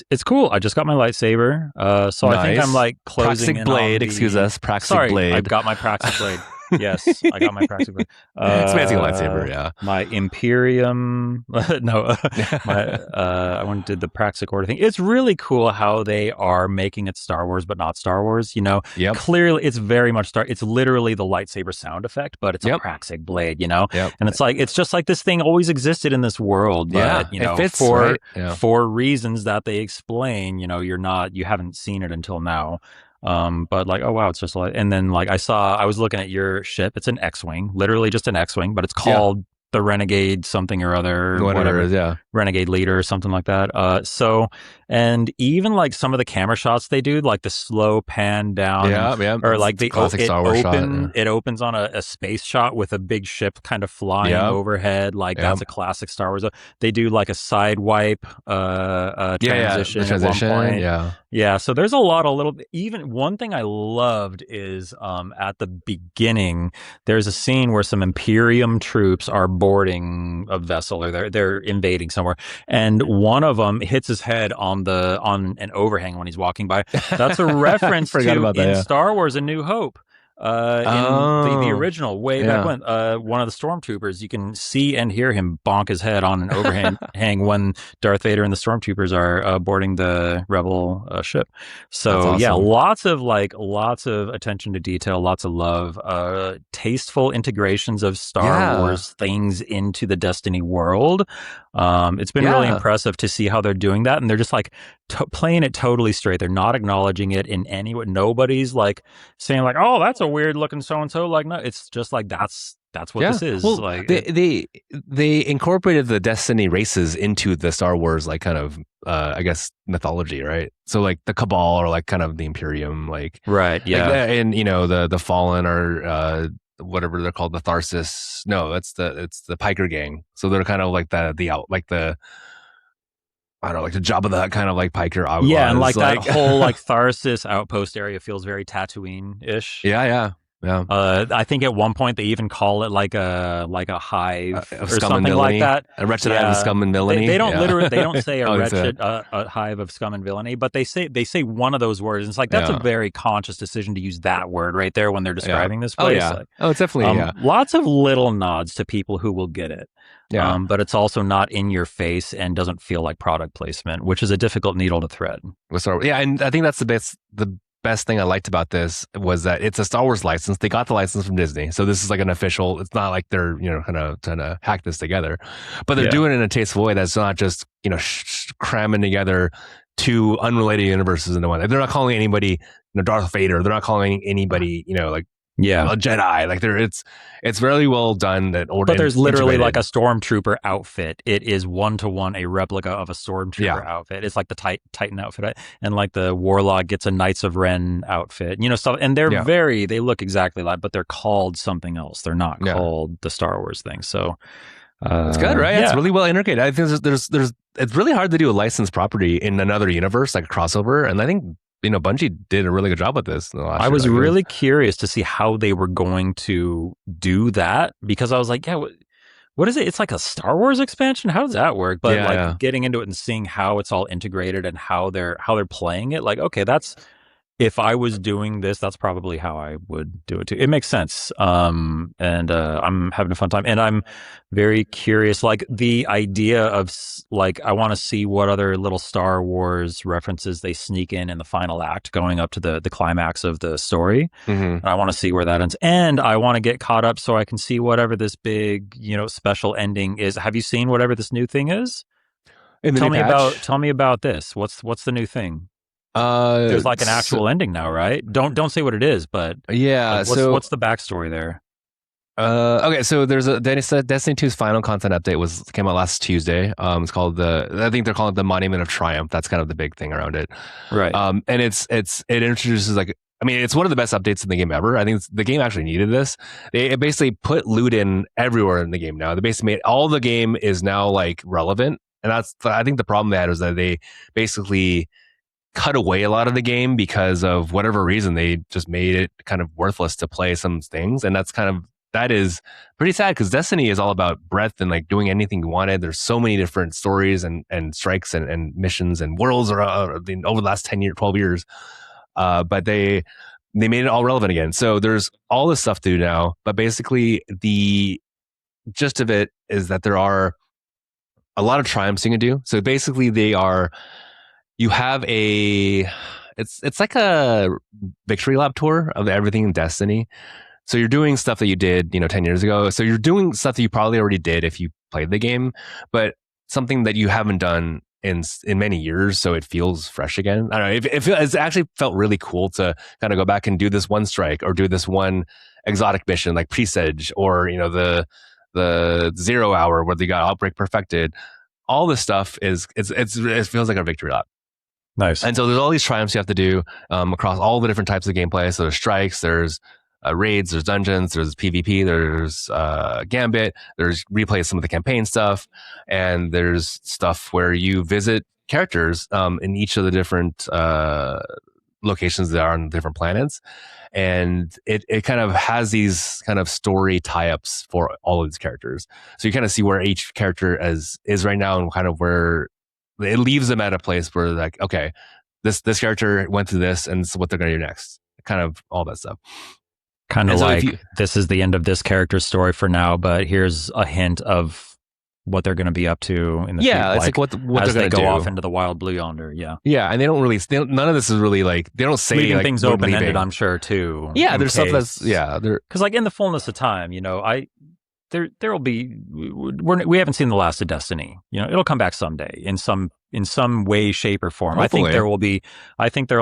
It's cool. I just got my lightsaber. So I think I'm Nice. like closing Praxic in on Blade, excuse the. us, Praxic Sorry, I've Blade. got my Praxic Blade. Yes, I got my Praxic Blade. It's fancy lightsaber, yeah. My Imperium. No, my. I went and did the Praxic Order thing. It's really cool how they are making it Star Wars, but not Star Wars. You know, Yep. clearly it's very much Star. It's literally the lightsaber sound effect, but it's a Yep. Praxic Blade. You know, Yep. and it's just like this thing always existed in this world, but Yeah. It fits, right? Yeah. for reasons that they explain, you haven't seen it until now. But like, oh wow, it's just like, and then like I was looking at your ship. It's an X-wing, literally just an X-wing, but it's Yeah. called the Renegade something or other, Whatever it whatever, is, yeah. Renegade Leader or something like that. And even like some of the camera shots they do, like the slow pan down, Yeah. or It's like classic Star Wars shot. Yeah. it opens on a space shot with a big ship kind of flying Yep. overhead. Like Yep. that's a classic Star Wars. They do like a side wipe transition The at one transition. point. Yeah. Yeah, so there's a lot of little. Even one thing I loved is at the beginning, there's a scene where some Imperium troops are boarding a vessel, or they're invading somewhere, and one of them hits his head on an overhang when he's walking by. That's a reference Forgot to about that, in yeah. Star Wars: A New Hope. In the Oh. original, way back Yeah. when, one of the stormtroopers, you can see and hear him bonk his head on an overhang when Darth Vader and the stormtroopers are boarding the rebel ship. That's So yeah, awesome. lots of attention to detail, lots of love, tasteful integrations of Star Yeah. Wars things into the Destiny world. It's been really Yeah. impressive to see how they're doing that, and they're just like playing it totally straight. They're not acknowledging it in any way. Nobody's like saying like, "Oh, that's a weird looking so and so." Like, no, it's just like that's what Yeah. this is. Well, Like, they incorporated the Destiny races into the Star Wars like kind of I guess mythology, right? So like the Cabal or like kind of the Imperium, like right? Yeah, and the Fallen are whatever they're called, the Tharsis. No, it's the Piker Gang. So they're kind of like the out like the I don't know, like the Jabba the Hutt kind of like Piker outlaws. yeah, and like that whole like Tharsis outpost area feels very Tatooine-ish. yeah. I think at one point they even call it like a hive Of or scum and something like villainy. that. A wretched hive of scum and villainy. They don't Yeah. literally they don't say a Oh, they say wretched a hive of scum and villainy, but they say one of those words. And it's like that's Yeah. a very conscious decision to use that word right there when they're describing this Oh place. yeah. Like, Oh, it's definitely yeah. lots of little nods to people who will get it. Yeah. But it's also not in your face and doesn't feel like product placement, which is a difficult needle to thread. Yeah, and I think that's the best thing I liked about this was that it's a Star Wars license. They got the license from Disney, so this is like an official. It's not like they're kind of trying to hack this together, but they're Yeah. doing it in a tasteful way that's not just cramming together two unrelated universes into one. They're not calling anybody Darth Vader. They're not calling anybody like Yeah. a Jedi. Like it's very well done. But there's literally like a stormtrooper outfit. It is 1-to-1 a replica of a stormtrooper outfit. It's like the Titan outfit, and like the Warlock gets a Knights of Ren outfit. Stuff, and they're they look exactly like, but they're called something else. They're not called the Star Wars thing. So it's good, right? Yeah. It's really well integrated. I think there's it's really hard to do a licensed property in another universe, like a crossover, and I think Bungie did a really good job with this. I was really curious to see how they were going to do that, because I was like, yeah, what is it? It's like a Star Wars expansion. How does that work? But getting into it and seeing how it's all integrated and how they're playing it, like, okay, that's if I was doing this, that's probably how I would do it too. It makes sense. And I'm having a fun time, and I'm very curious. Like the idea of like, I want to see what other little Star Wars references they sneak in the final act, going up to the climax of the story. Mm-hmm. And I want to see where that ends, and I want to get caught up so I can see whatever this big, special ending is. Have you seen whatever this new thing is? In the Tell new me about patch, tell me about this. What's the new thing? uh, There's like an so, actual ending now, right? Don't say what it is, but like yeah, so what's the backstory there? okay, so there's a Destiny 2's final content update was came out last Tuesday. It's called I think they're calling it the Monument of Triumph. That's kind of the big thing around it. Right. And it introduces like, I mean, it's one of the best updates in the game ever. I think the game actually needed this. It basically put loot in everywhere in the game now. They basically made all the game is now like relevant, and that's, I think the problem they had was that they basically cut away a lot of the game because of whatever reason. They just made it kind of worthless to play some things, and that is pretty sad because Destiny is all about breadth and like doing anything you wanted. There's so many different stories and strikes and missions and worlds over the last 10 years, 12 years. But they made it all relevant again. So there's all this stuff to do now. But basically, the gist of it is that there are a lot of triumphs you can do. So basically, you have it's like a victory lap tour of everything in Destiny. So you're doing stuff that you did, 10 years ago. So you're doing stuff that you probably already did if you played the game, but something that you haven't done in many years, so it feels fresh again. I don't know. It's actually felt really cool to kind of go back and do this one strike or do this one exotic mission like Presage, or the 0 hour where they got Outbreak perfected. All this stuff it feels like a victory lap. Nice. And so there's all these triumphs you have to do across all the different types of gameplay. So there's strikes, there's raids, there's dungeons, there's PvP, there's Gambit, there's replay of some of the campaign stuff, and there's stuff where you visit characters in each of the different locations that are on different planets. And it kind of has these kind of story tie-ups for all of these characters. So you kind of see where each character is right now and kind of where it leaves them at a place where like, okay, this character went through this and this is what they're going to do next. Kind of all that stuff. Kind of so like, this is the end of this character's story for now, but here's a hint of what they're going to be up to in the future. It's like what as they're going to do. They go off into the wild blue yonder. Yeah. Yeah. And none of this is really like, they don't say leaving like, things open-ended, I'm sure too. Yeah. There's stuff that's, because like in the fullness of time, there will be, we haven't seen the last of Destiny. It'll come back someday in some way, shape, or form. Hopefully. I think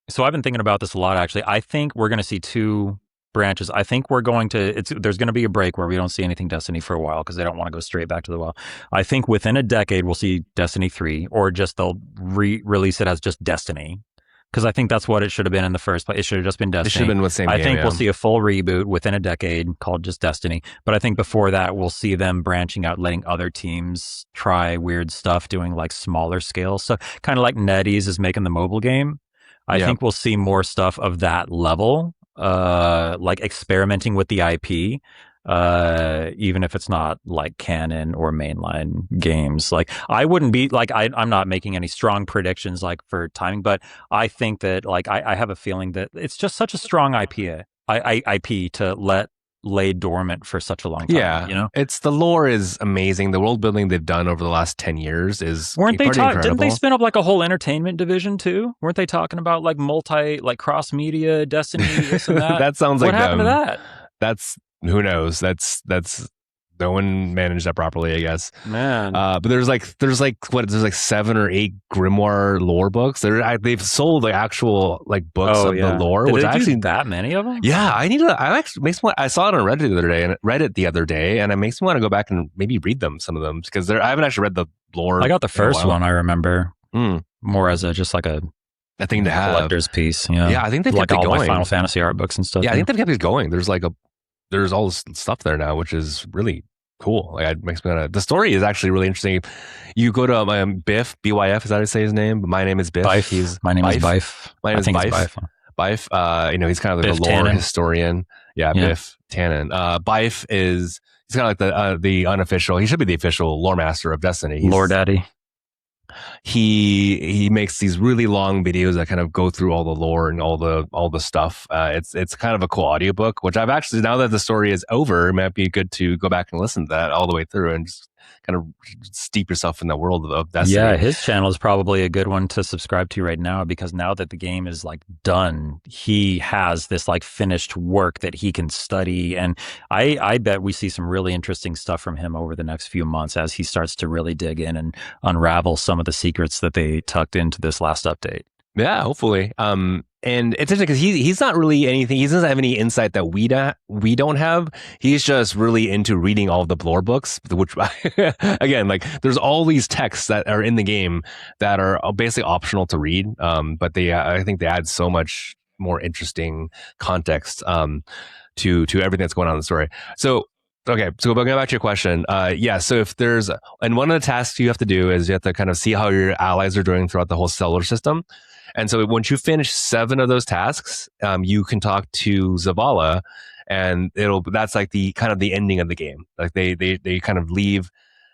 so. I've been thinking about this a lot, actually. I think we're going to see two branches. I think there's going to be a break where we don't see anything Destiny for a while because they don't want to go straight back to the well. I think within a decade we'll see Destiny 3, or just they'll release it as just Destiny. Because I think that's what it should have been in the first place. It should have just been Destiny. It should have been with the same game. I think we'll see a full reboot within a decade called just Destiny. But I think before that, we'll see them branching out, letting other teams try weird stuff, doing like smaller scale stuff. Kind of like NetEase is making the mobile game. I think we'll see more stuff of that level, like experimenting with the IP. Even if it's not like canon or mainline games. Like I wouldn't be like, I'm not making any strong predictions like for timing, but I think that like, I have a feeling that it's just such a strong IP to lay dormant for such a long time. Yeah. It's, the lore is amazing. The world building they've done over the last 10 years is incredible. Didn't they spin up like a whole entertainment division too? Weren't they talking about like cross media, Destiny, this and that? That sounds like what happened to that? That's, who knows? That's no one managed that properly, I guess. Man. But there's like 7 or 8 grimoire lore books. They've sold like actual like books of the lore, which actually that many of them. Yeah, I saw it on Reddit the other day, and it makes me want to go back and maybe read some of them because I haven't actually read the lore. I got the first one. I remember more as just like a thing to have, collector's piece. Yeah, I think they've kept kept it all going. my Final Fantasy art books and stuff. Yeah, I think they've kept it going. There's all this stuff there now, which is really cool. Like, it makes me wanna. The story is actually really interesting. You go to Biff, BYF, is that how you say his name? My name is Biff. My name is Biff. My name is Biff. Biff. He's kind of like a lore Tannen. Historian. Yeah, Biff Tannen. Biff he's kind of like the unofficial. He should be the official lore master of Destiny. Lore Daddy. he makes these really long videos that kind of go through all the lore and all the stuff. It's kind of a cool audiobook, which I've actually, now that the story is over, it might be good to go back and listen to that all the way through and just kind of steep yourself in the world of Destiny. Yeah, his channel is probably a good one to subscribe to right now, because now that the game is like done, he has this like finished work that he can study. And I bet we see some really interesting stuff from him over the next few months as he starts to really dig in and unravel some of the secrets that they tucked into this last update. Yeah, hopefully. And it's interesting because he's not really anything. He doesn't have any insight that we don't have. He's just really into reading all of the lore books, which again, like there's all these texts that are in the game that are basically optional to read. But I think they add so much more interesting context to everything that's going on in the story. So. Okay, so going back to your question, yeah. So if there's, and one of the tasks you have to do is you have to kind of see how your allies are doing throughout the whole solar system. And so once you finish 7 of those tasks, you can talk to Zavala, and that's like the kind of the ending of the game. Like they kind of leave.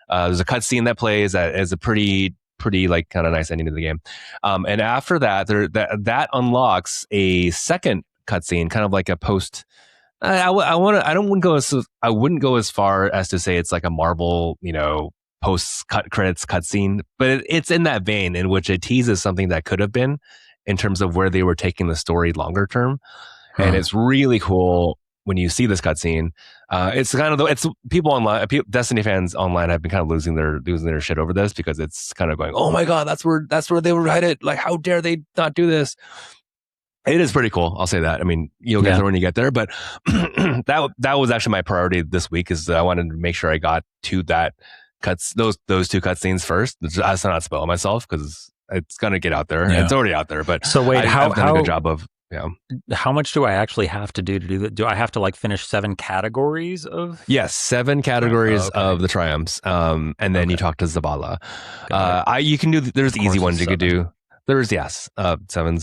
There's a cutscene that plays that is a pretty like kind of nice ending to the game. And after that, that unlocks a second cutscene, kind of like a post. I wouldn't go as far as to say it's like a Marvel, post credits cutscene, but it's in that vein in which it teases something that could have been in terms of where they were taking the story longer term. And it's really cool when you see this cutscene. It's kind of it's people online, Destiny fans online have been kind of losing their shit over this, because it's kind of going, oh my god, that's where they were headed. Like, how dare they not do this? It is pretty cool. I'll say that. I mean, you'll get there when you get there, but that was actually my priority this week, is that I wanted to make sure I got to those 2 cutscenes first. I still not spoil myself because it's gonna get out there. Yeah. It's already out there, but so wait, I've done a good job of how much do I actually have to do that? Do I have to like finish 7 categories of? Yes, 7 categories of the triumphs, and then you talk to Zavala. You can do. There's easy ones you could do. There's 7's a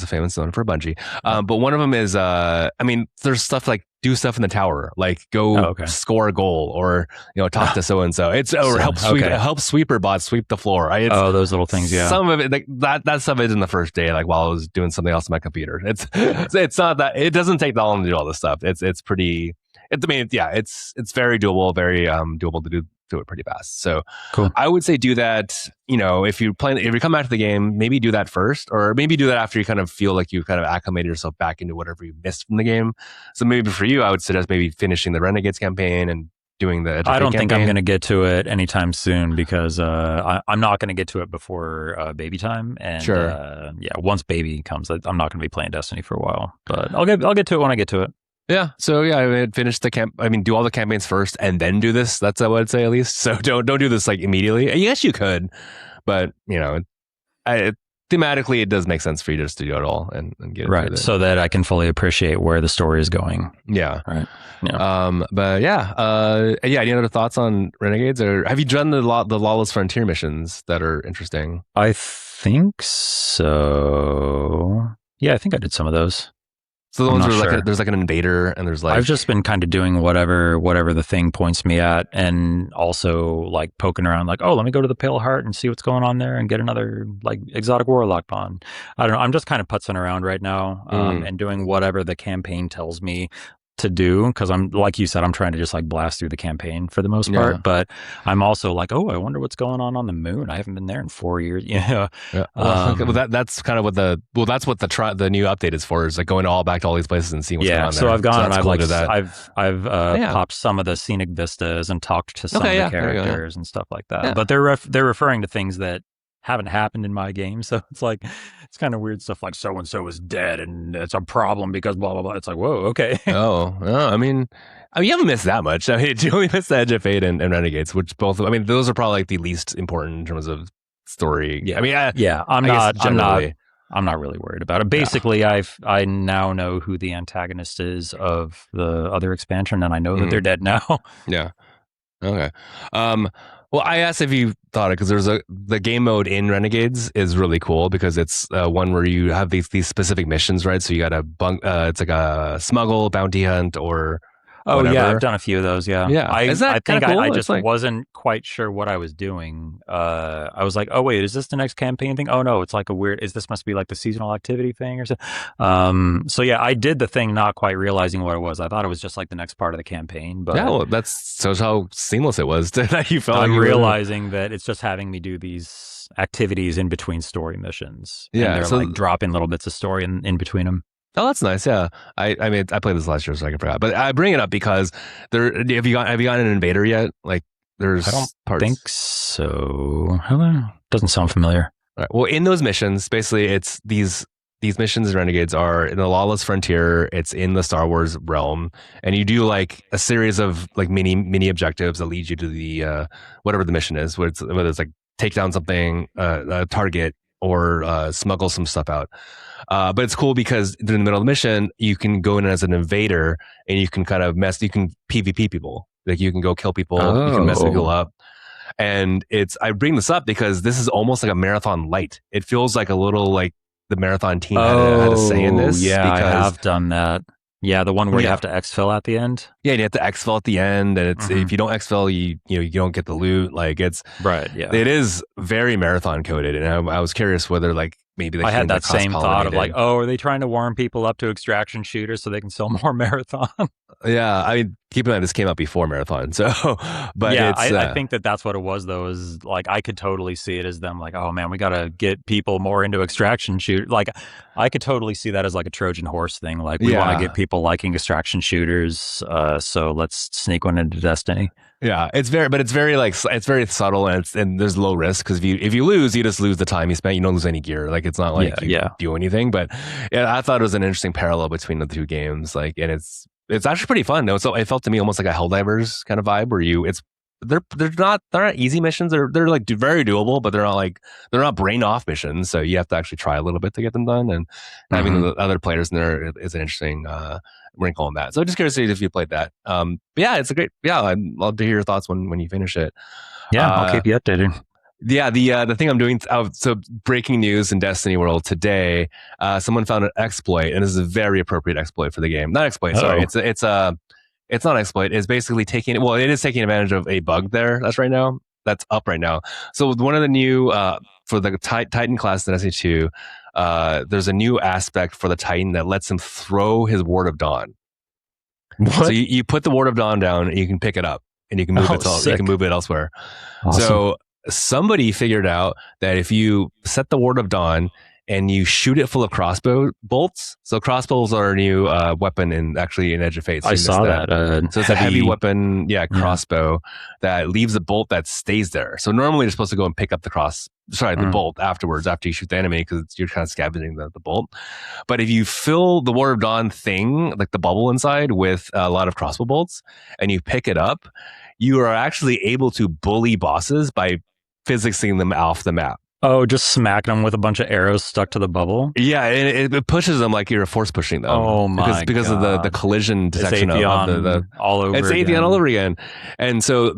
famous one for Bungie, but one of them is there's stuff like do stuff in the tower, like go score a goal, or talk to so and so. It's help sweeper bot sweep the floor. Those little things. Yeah, some of it like that stuff is in the first day, like while I was doing something else on my computer. It's not that it doesn't take that long to do all this stuff. It's pretty. It's very doable, very doable to do it pretty fast. So cool. I would say do that. If you come back to the game, maybe do that first, or maybe do that after you kind of feel like you've kind of acclimated yourself back into whatever you missed from the game. So maybe for you, I would suggest maybe finishing the Renegades campaign and doing the. I don't think I'm going to get to it anytime soon, because I'm not going to get to it before baby time. And once baby comes, I'm not going to be playing Destiny for a while. But I'll get to it when I get to it. Yeah. So I would finish do all the campaigns first and then do this. That's what I would say, at least. So don't do this like immediately. Yes, you could, but thematically, it does make sense for you just to do it all and get it right, so that I can fully appreciate where the story is going. Yeah. Right. Yeah. But any other thoughts on Renegades, or have you done the Lawless Frontier missions that are interesting? I think so. Yeah, I think I did some of those. So the ones where there's like an invader, and there's like, I've just been kind of doing whatever the thing points me at, and also like poking around, like, oh, let me go to the Pale Heart and see what's going on there and get another like exotic warlock bond. I don't know. I'm just kind of putzing around right now, and doing whatever the campaign tells me to do, because I'm, like you said, I'm trying to just like blast through the campaign for the most part, but I'm also like, oh, I wonder what's going on the moon. I haven't been there in 4 years. That's kind of what that's what the new update is for, is like going all back to all these places and seeing what's going on there. So I've gone, so I've popped some of the scenic vistas and talked to some of the characters and stuff like that. But they're referring to things that haven't happened in my game, so it's like, it's kind of weird stuff like so and so is dead and it's a problem because blah blah blah. It's like, whoa, okay. I mean you haven't missed that much. I mean, you only missed the Edge of Fate and Renegades, which both, those are probably like the least important in terms of story. I'm not really worried about it. Basically, I now know who the antagonist is of the other expansion, and I know that they're dead now. Yeah. Okay. Well, I asked if you thought it, because the game mode in Renegades is really cool, because it's one where you have these specific missions, right? So you got it's like a smuggle, bounty hunt, or Oh yeah, I've whatever. done a few of those. Yeah, Yeah, is I that kind think of I cool? It's just like, wasn't quite sure what I was doing. I was like, oh wait, is this the next campaign thing? Oh no, it's like a weird. Is this must be like the seasonal activity thing or something? So yeah, I did the thing not quite realizing what it was. I thought it was just like the next part of the campaign, yeah, but well, that's so how seamless it was that you felt like I'm you were. realizing that it's just having me do these activities in between story missions, and Yeah, they're like so dropping little bits of story in between them. oh, that's nice. Yeah, I mean, I played this last year, so I forgot. But I bring it up because there. Have you got an invader yet? Like, I don't there's think parts. so. Hello, doesn't sound familiar. Right. Well, in those missions, basically, it's these missions in Renegades are in the Lawless Frontier. It's in the Star Wars realm, and you do like a series of like mini objectives that lead you to the whatever the mission is, whether it's like take down something, a target, or smuggle some stuff out. But it's cool because during the middle of the mission, you can go in as an invader and you can kind of mess. You can PvP people. Like you can go kill people. You can mess people Oh, up. And I bring this up because this is almost like a marathon light. It feels like a little like the marathon team had a say in oh, this yeah, I because have done that. Yeah, the one where you yeah, have to exfil at the end. yeah, you have to exfil at the end, and it's Hmm. if you don't exfil, you don't get the loot. Like Right. Yeah. it is very marathon coded, and I was curious whether like maybe the I had games are that cross same thought of like, pollinated. oh, are they trying to warm people up to extraction shooters so they can sell more marathon? Yeah, I mean, keep in mind this came out before marathon, so but Yeah, it's I think that's what it was though. Is like I could totally see it as them like, oh man, we got to get people more into extraction shoot. Like I could totally see that as like a Trojan horse thing. Like we want to get yeah. people liking extraction shooters, so let's sneak one into Destiny. Yeah, but it's very like it's very subtle and there's low risk because if you lose, you just lose the time you spent. You don't lose any gear. Like it's not Yeah, like you yeah. do anything. But yeah, I thought it was an interesting parallel between the two games. Like, and it's actually pretty fun. No, so it felt to me almost like a Helldivers kind of vibe where they're not easy missions. They're like very doable, but they're not brain off missions. So you have to actually try a little bit to get them done. And having Hmm. the other players in there is an interesting wrinkle on that. So just curious if you played that. But yeah, it's a great. Yeah, I'd love to hear your thoughts when you finish it. Yeah, I'll Uh, keep you updated. yeah, the thing I'm doing. So breaking news in Destiny World today. Someone found an exploit, and this is a very appropriate exploit for the game. Not exploit, sorry. Oh, It's not an exploit. It's basically taking. Well, it is taking advantage of a bug there. That's up right now. So with one of the new for the Titan class in Destiny 2, there's a new aspect for the Titan that lets him throw his Ward of Dawn. So what? you put the Ward of Dawn down and you can pick it up and Oh, you can sick. move it elsewhere. Awesome. So somebody figured out that if you set the Ward of Dawn and you shoot it full of crossbow bolts, so crossbows are a new weapon in Edge of Fate. So I you missed saw that. that. So it's a heavy Heavy. weapon, yeah, Yeah. crossbow that leaves a bolt that stays there. So normally you're supposed to go and pick up the Mm. bolt afterwards after you shoot the enemy because you're kind of scavenging the bolt. But if you fill the Ward of Dawn thing, like the bubble inside, with a lot of crossbow bolts and you pick it up, you are actually able to bully bosses by physicsing them off the map. Oh, just smacking them with a bunch of arrows stuck to the bubble. Yeah, and it pushes them like you're force pushing them Oh my because of the god! collision It's detection of the Atheon all it's over Atheon all again. over again. And so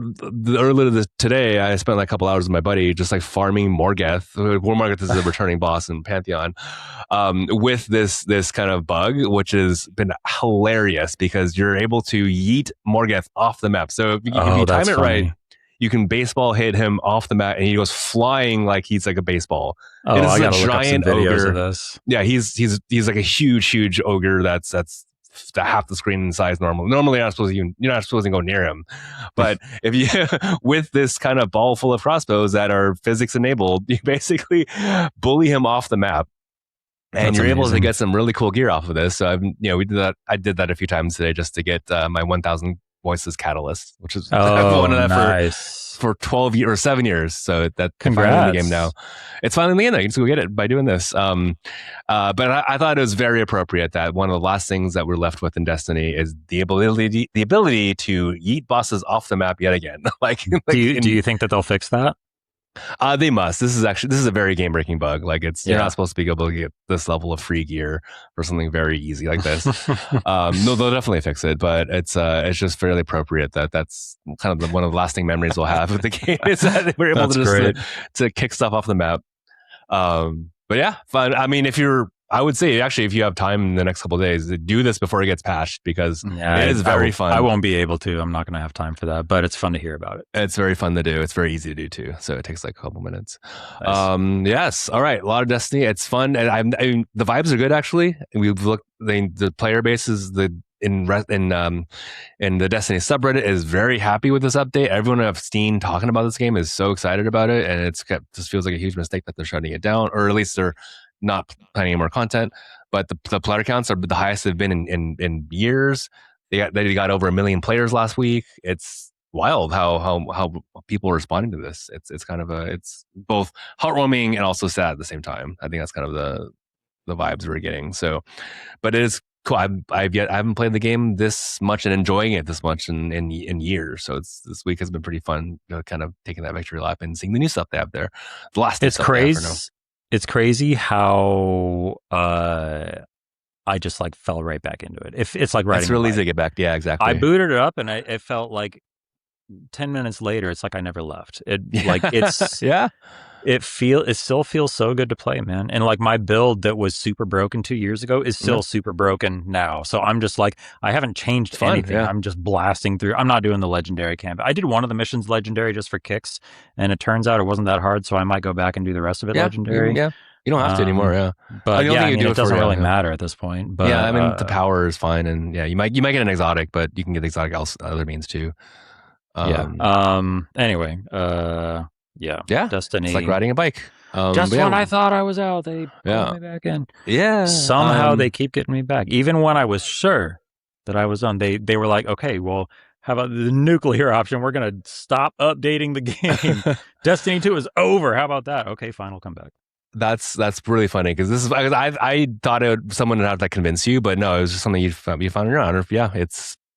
earlier today, I spent like a couple hours with my buddy just like farming Morgeth. Morgeth is a returning boss in Pantheon, with this kind of bug, which has been hilarious because you're able to yeet Morgeth off the map. So if you Oh, time that's it right, funny. you can baseball hit him off the map and he goes flying like he's like a baseball. And Oh, this I is a gotta look up some giant videos of ogre. this. Yeah, he's like a huge ogre that's half the screen in size normally. Normally you're not supposed to go near him. But if you with this kind of ball full of crossbows that are physics enabled, you basically bully him off the map. And That's you're able to amazing. get some really cool gear off of this. So we did that. I did that a few times today just to get my 1,000 voices catalyst, which is I've Oh, wanted that nice. for 12 years or 7 years. So that finally in the game now. Congrats. It's finally in the game now. You just go get it by doing this. But I thought it was very appropriate that one of the last things that we're left with in Destiny is the ability to yeet bosses off the map yet again. Do you think that they'll fix that? They must. This is a very game breaking bug. Like you're not Yeah. supposed to be able to get this level of free gear for something very easy like this. No, they'll definitely fix it, but it's just fairly appropriate that's kind of one of the lasting memories we'll have of the game is that we're able That's to just great. to kick stuff off the map. But yeah, fun. I mean, if you're I would say actually, if you have time in the next couple of days, do this before it gets patched because Yeah, it is very fun. I won't be able to. I'm not going to have time for that, but it's fun to hear about it. It's very fun to do. It's very easy to do too. So it takes like a couple minutes. Nice. Yes. All right. A lot of Destiny. It's fun, and the vibes are good actually. We've looked. The player base is in the Destiny subreddit is very happy with this update. Everyone I've seen talking about this game is so excited about it, and just feels like a huge mistake that they're shutting it down, or at least they're not planning any more content. But the player counts are the highest they've been in years. They got over 1 million players last week. It's wild how people are responding to this. It's kind of it's both heartwarming and also sad at the same time. I think that's kind of the vibes we're getting. So, but it is cool. I haven't played the game this much and enjoying it this much in years. So this week has been pretty fun, kind of taking that victory lap and seeing the new stuff they have there. The last it's crazy. It's crazy how I just like fell right back into it. If it's like riding, it's really easy to get back. Yeah, exactly. I booted it up and it felt like 10 minutes later, it's like I never left. It's yeah. It still feels so good to play, man. And like my build that was super broken 2 years ago is still super broken now. So I'm just like, I haven't changed anything. Yeah. I'm just blasting through. I'm not doing the legendary camp. I did one of the missions legendary just for kicks, and it turns out it wasn't that hard. So I might go back and do the rest of it legendary. Yeah. You don't have to anymore, yeah. But it doesn't really matter at this point. But yeah, I mean the power is fine, and yeah, you might get an exotic, but you can get the exotic other means too. Anyway, yeah. Destiny. It's like riding a bike. Just when I thought I was out, they pulled me back in. Yeah. Somehow they keep getting me back, even when I was sure that I was on. They were like, okay, well, how about the nuclear option? We're gonna stop updating the game. Destiny 2 is over. How about that? Okay, fine, I'll come back. That's really funny because this is I thought someone would have to convince you, but no, it was just something you found on your own. Yeah,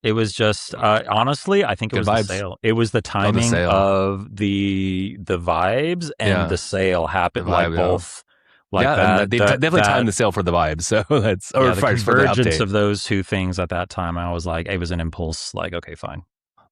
it was just honestly, I think it was vibes. The sale. It was the timing of the vibes and the sale happened both. Like that, they definitely timed the sale for the vibes. So that's the convergence of those two things at that time. I was like, it was an impulse. Like, okay, fine.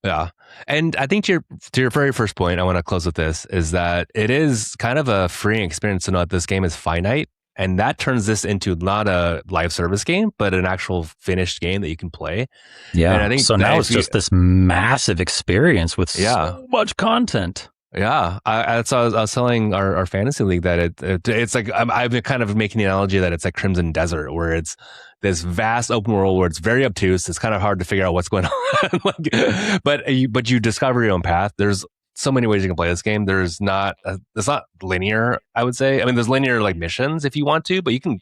Yeah. And I think to your very first point, I want to close with this, is that it is kind of a freeing experience to know that this game is finite. And that turns this into not a live service game, but an actual finished game that you can play. Yeah. And I think so now it's just this massive experience with so much content. Yeah. I was telling our fantasy league that it's like, I've been kind of making the analogy that it's like Crimson Desert, where it's this vast open world where it's very obtuse. It's kind of hard to figure out what's going on. But you discover your own path. There's so many ways you can play this game. It's not linear, I would say. I mean, there's linear like missions if you want to, but you can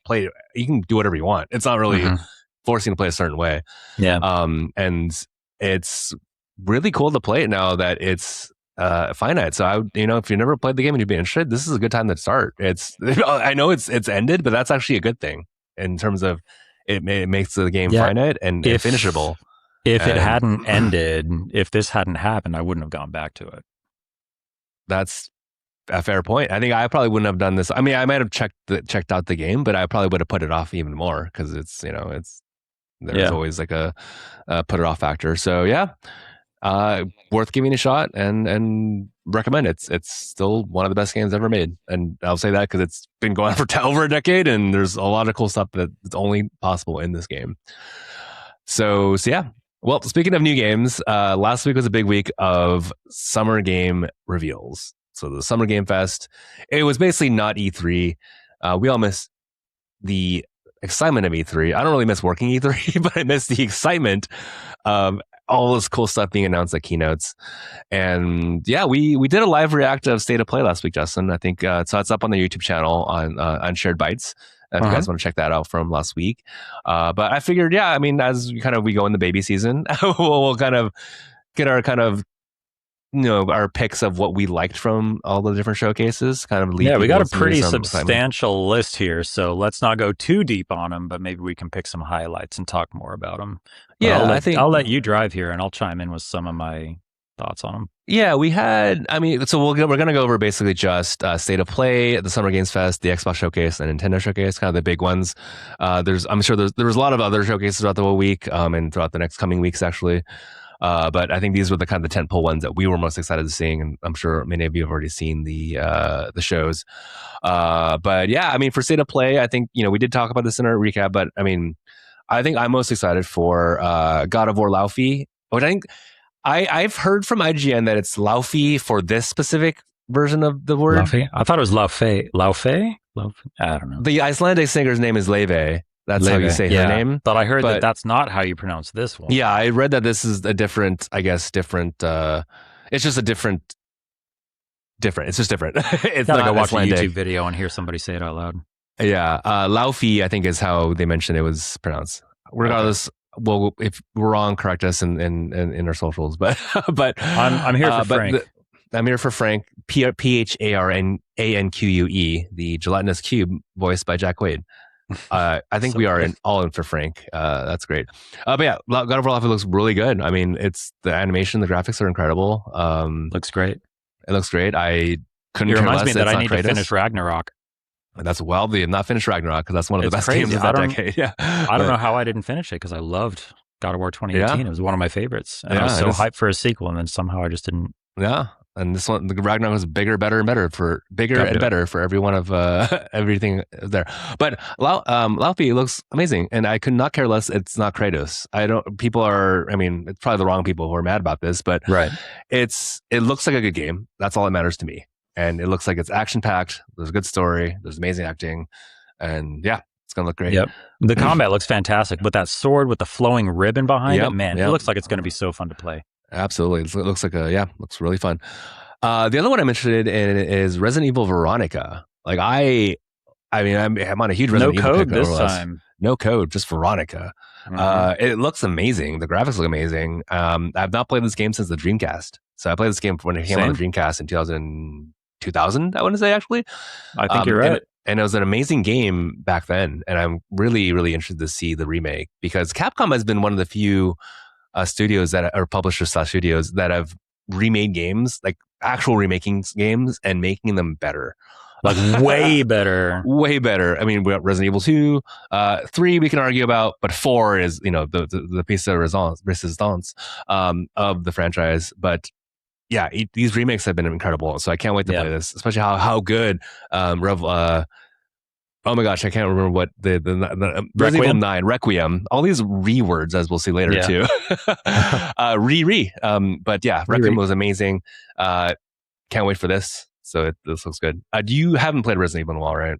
do whatever you want. It's not really forcing to play a certain way. Yeah. And it's really cool to play it now that it's finite. So if you never played the game and you'd be interested, this is a good time to start. I know it's ended, but that's actually a good thing in terms of it makes the game finite and finishable. If it hadn't ended, if this hadn't happened, I wouldn't have gone back to it. That's a fair point. I think I probably wouldn't have done this. I mean, I might have checked out the game, but I probably would have put it off even more because there's always like a put it off factor. So yeah, worth giving a shot and recommend. It's still one of the best games ever made, and I'll say that because it's been going on for over a decade, and there's a lot of cool stuff that's only possible in this game. So yeah. Well, speaking of new games, last week was a big week of summer game reveals. So the Summer Game Fest, it was basically not E3. We all miss the excitement of E3. I don't really miss working E3, but I miss the excitement of all this cool stuff being announced at keynotes. And yeah, we did a live react of State of Play last week, Justin. I think so. It's up on the YouTube channel on Shared Bytes. If you guys want to check that out from last week. But I figured, I mean, as we go in the baby season, we'll kind of get our our picks of what we liked from all the different showcases. We got a pretty substantial list here, so let's not go too deep on them, but maybe we can pick some highlights and talk more about them. I think I'll let you drive here, and I'll chime in with some of my thoughts on them. Yeah, we had. I mean, so we're going to go over basically just State of Play, the Summer Games Fest, the Xbox Showcase, and Nintendo Showcase, kind of the big ones. I'm sure there was a lot of other showcases throughout the whole week, and throughout the next coming weeks, actually. But I think these were the kind of the tentpole ones that we were most excited to seeing, and I'm sure many of you have already seen the shows. But yeah, I mean, for state of play, I think we did talk about this in our recap, but I mean, I think I'm most excited for God of War Laufey, which I think I've heard from IGN that it's Laufey for this specific version of the word. Laufey? I thought it was Laufey. Laufey? I don't know. The Icelandic singer's name is Leve. That's how you say her name. But I heard that that's not how you pronounce this one. Yeah, I read that this is a different, I guess, different. It's just a different. It's just different. It's not like go watch a YouTube video and hear somebody say it out loud. Yeah, Laufey, I think, is how they mentioned it was pronounced. Regardless, well, if we're wrong, correct us in our socials. But I'm here for Frank. I'm here for Frank. Pharnanque, the gelatinous cube, voiced by Jack Quaid. I think we are all in for Frank. That's great. But yeah, God of War Laufey looks really good. I mean, it's the animation, the graphics are incredible. Looks great. It looks great. I couldn't. It care reminds less me that I need Kratos. to finish Ragnarok. That's wildly not finished Ragnarok because that's one of the best games of that decade. Yeah, I don't know how I didn't finish it because I loved God of War 2018. Yeah. It was one of my favorites, and I was so hyped for a sequel, and then somehow I just didn't. Yeah, and this one, the Ragnarok was bigger, better, and better for every one of everything there. But Laufey looks amazing, and I could not care less. It's not Kratos. People are. I mean, it's probably the wrong people who are mad about this, but right. It looks like a good game. That's all that matters to me. And it looks like it's action packed. There's a good story. There's amazing acting, and yeah, it's gonna look great. Yep. The combat looks fantastic with that sword with the flowing ribbon behind it. Man, it looks like it's gonna be so fun to play. Absolutely, it looks like looks really fun. The other one I'm interested in is Resident Evil Veronica. Like I'm on a huge Resident Evil kick this time. No code, just Veronica. Mm-hmm. It looks amazing. The graphics look amazing. I've not played this game since the Dreamcast. So I played this game when it came on the Dreamcast in 2000, I want to say, actually. I think you're right. And it was an amazing game back then. And I'm really, really interested to see the remake because Capcom has been one of the few studios that are publishers / studios that have remade games, like actual remaking games and making them better. Like way better. Way better. I mean, we got Resident Evil 2, 3 we can argue about, but 4 is, the piece de resistance of the franchise. But yeah, these remakes have been incredible. So I can't wait to play this, especially how good oh my gosh, I can't remember what the Resident Evil 9 Requiem. All these words, as we'll see later too. But yeah, Requiem was amazing. Can't wait for this. So this looks good. You haven't played Resident Evil in a while, right?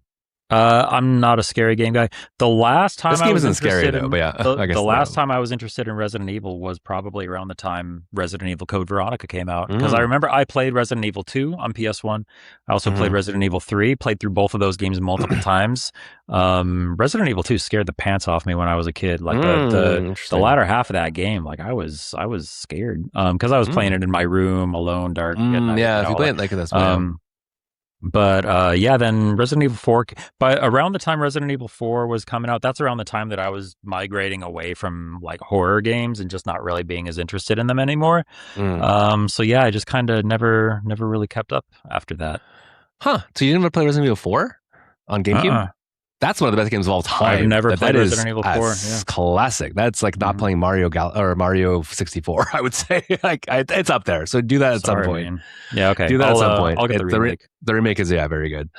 I'm not a scary game guy. The last time this game isn't scary though, but yeah, I guess the last time I was interested in Resident Evil was probably around the time Resident Evil Code Veronica came out. Because I remember I played Resident Evil 2 on PS1. I also played Resident Evil 3. Played through both of those games multiple times. Resident Evil 2 scared the pants off me when I was a kid. Like the latter half of that game, like I was scared because I was playing it in my room alone, dark. If you play it like this. But then Resident Evil 4, but around the time Resident Evil 4 was coming out, that's around the time that I was migrating away from like horror games and just not really being as interested in them anymore. So yeah, I just kind of never really kept up after that. Huh. So you didn't ever play Resident Evil 4 on GameCube? That's one of the best games of all time. I've never played Resident Evil 4. Yeah. Classic. That's like not playing Mario 64, I would say. Like it's up there. So do that at some point. Man. Yeah, okay. Do that at some point. I'll get the remake. The remake is very good.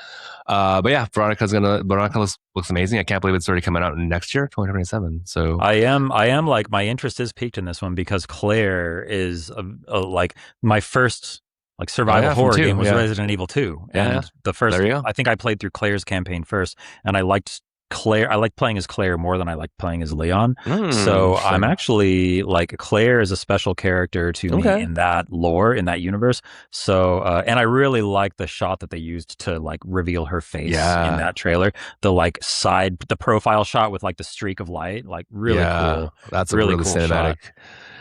But yeah, Veronica looks amazing. I can't believe it's already coming out next year, 2027. So I am like my interest is piqued in this one because Claire is like my first like survival horror game was Resident Evil 2. And the first, I think I played through Claire's campaign first, and I liked Claire. I like playing as Claire more than I like playing as Leon. So I'm actually like Claire is a special character to me in that lore, in that universe. So, and I really like the shot that they used to like reveal her face in that trailer. The profile shot with like the streak of light, like really cool. That's really cool cinematic shot.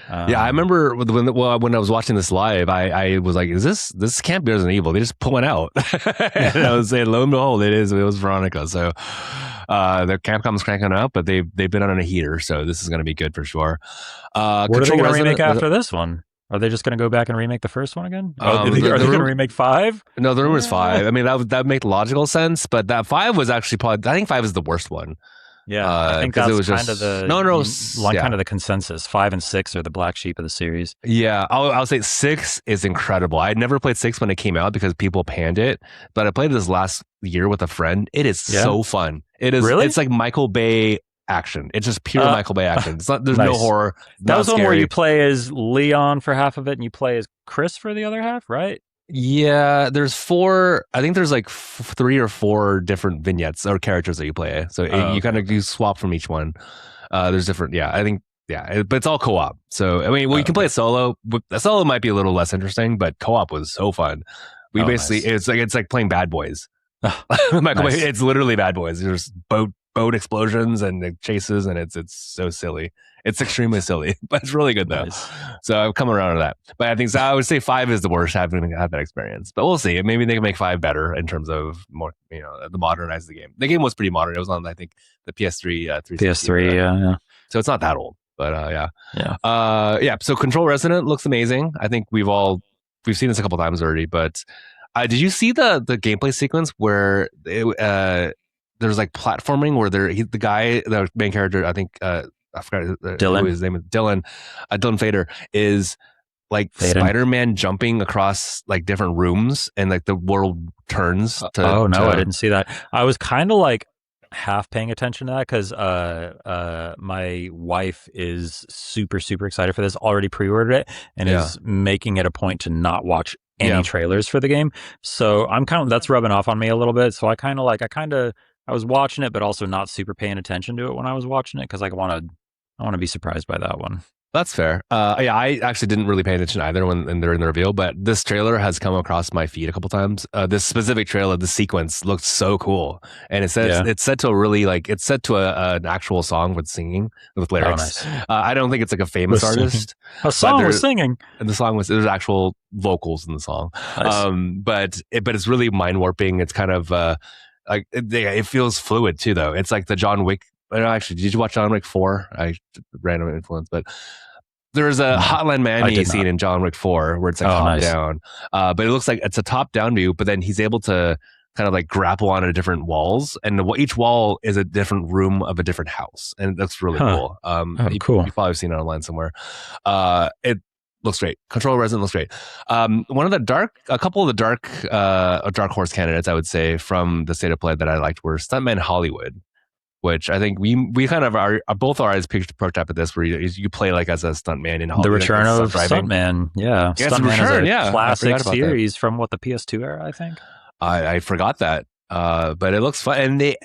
I remember when I was watching this live, I was like, this can't be Resident Evil. They just pull it out. And I was saying, lo and behold, it was Veronica. So the Capcom's cranking it out, but they've been on a heater, so this is going to be good for sure. What are they going to remake after this one? Are they just going to go back and remake the first one again? Are they going to remake 5? No, the rumor is 5. I mean, that would make logical sense, but that 5 was actually I think 5 is the worst one. Yeah, I think Because it that's was kind of just no, no, like yeah. kind of the consensus. 5 and 6 are the black sheep of the series. Yeah, I'll say six is incredible. I never played six when it came out because people panned it, but I played this last year with a friend. It is Yeah, so fun. It's really? like Michael Bay action. It's just pure Uh, Michael Bay action. It's not, there's no nice. horror, That not was the one where you scary. play as Leon for half of it, and you play as Chris for the other half, right? Yeah, there's four. I think there's like three or four different vignettes or characters that you play. So Oh, you okay, kind of okay. you swap from each one. There's different. Yeah, I think. Yeah, but it's all co-op. So I mean, well, Oh, you can play okay. it solo. A solo might be a little less interesting, but co-op was so fun. We Oh, basically nice. it's like playing Bad Boys. Oh, Michael Bay, nice. it's literally Bad Boys. There's boat explosions and chases, and it's so silly. It's extremely silly, but it's really good though. Nice. So I've come around to that. But I think so I would say five is the worst having had that experience. But we'll see. Maybe they can make five better in terms of more, the modernize the game. The game was pretty modern. It was on I think the PS3 360 or PS3. whatever. Yeah, So it's not that old. But yeah. yeah. Yeah. So Control Resonant looks amazing. I think we've seen this a couple times already, but did you see the gameplay sequence where there's like platforming where the guy, the main character, I think I forgot who Dylan. his name is, Dylan Fader is like Faden. Spider-Man jumping across like different rooms and like the world turns Oh no, I to didn't see that. I was kind of like half paying attention to that because my wife is super super excited for this. Already pre-ordered it and yeah is making it a point to not watch any yeah trailers for the game. So I'm kind of that's rubbing off on me a little bit. So I was watching it, but also not super paying attention to it when I was watching it because I want to be surprised by that one. That's fair. Yeah, I actually didn't really pay attention either when they're in the reveal, but this trailer has come across my feed a couple times. This specific trailer, the sequence looks so cool, and Yeah. it's set to a really like it's set to an actual song with singing with Oh, lyrics. nice. I don't think it's like a famous Was singing. artist, A but song was singing. the song was there's actual vocals in the song. Nice. But it's really mind warping. It's kind of like it feels fluid too, though. It's like the John Wick. Actually, did you watch John Wick 4? Random influence, but there's a No, Hotline I Miami did scene not. in John Wick 4 where it's like Oh, top nice. down, but it looks like it's a top down view. But then he's able to kind of like grapple onto different walls, and each wall is a different room of a different house, and that's really Huh. cool. Oh, cool. You've probably seen it online somewhere. It looks great. Control Resident looks great. A couple of the dark horse candidates, I would say, from the state of play that I liked were Stuntman Hollywood, which I think we kind of are both our eyes prototype at this, where you play like as a stuntman in Hollywood. The Return like, of driving. Stuntman. Yeah. Yeah, it's Stuntman is Return. a Yeah, I classic forgot about that. series from what the PS2 era, I think. I forgot that. But it looks fun, and they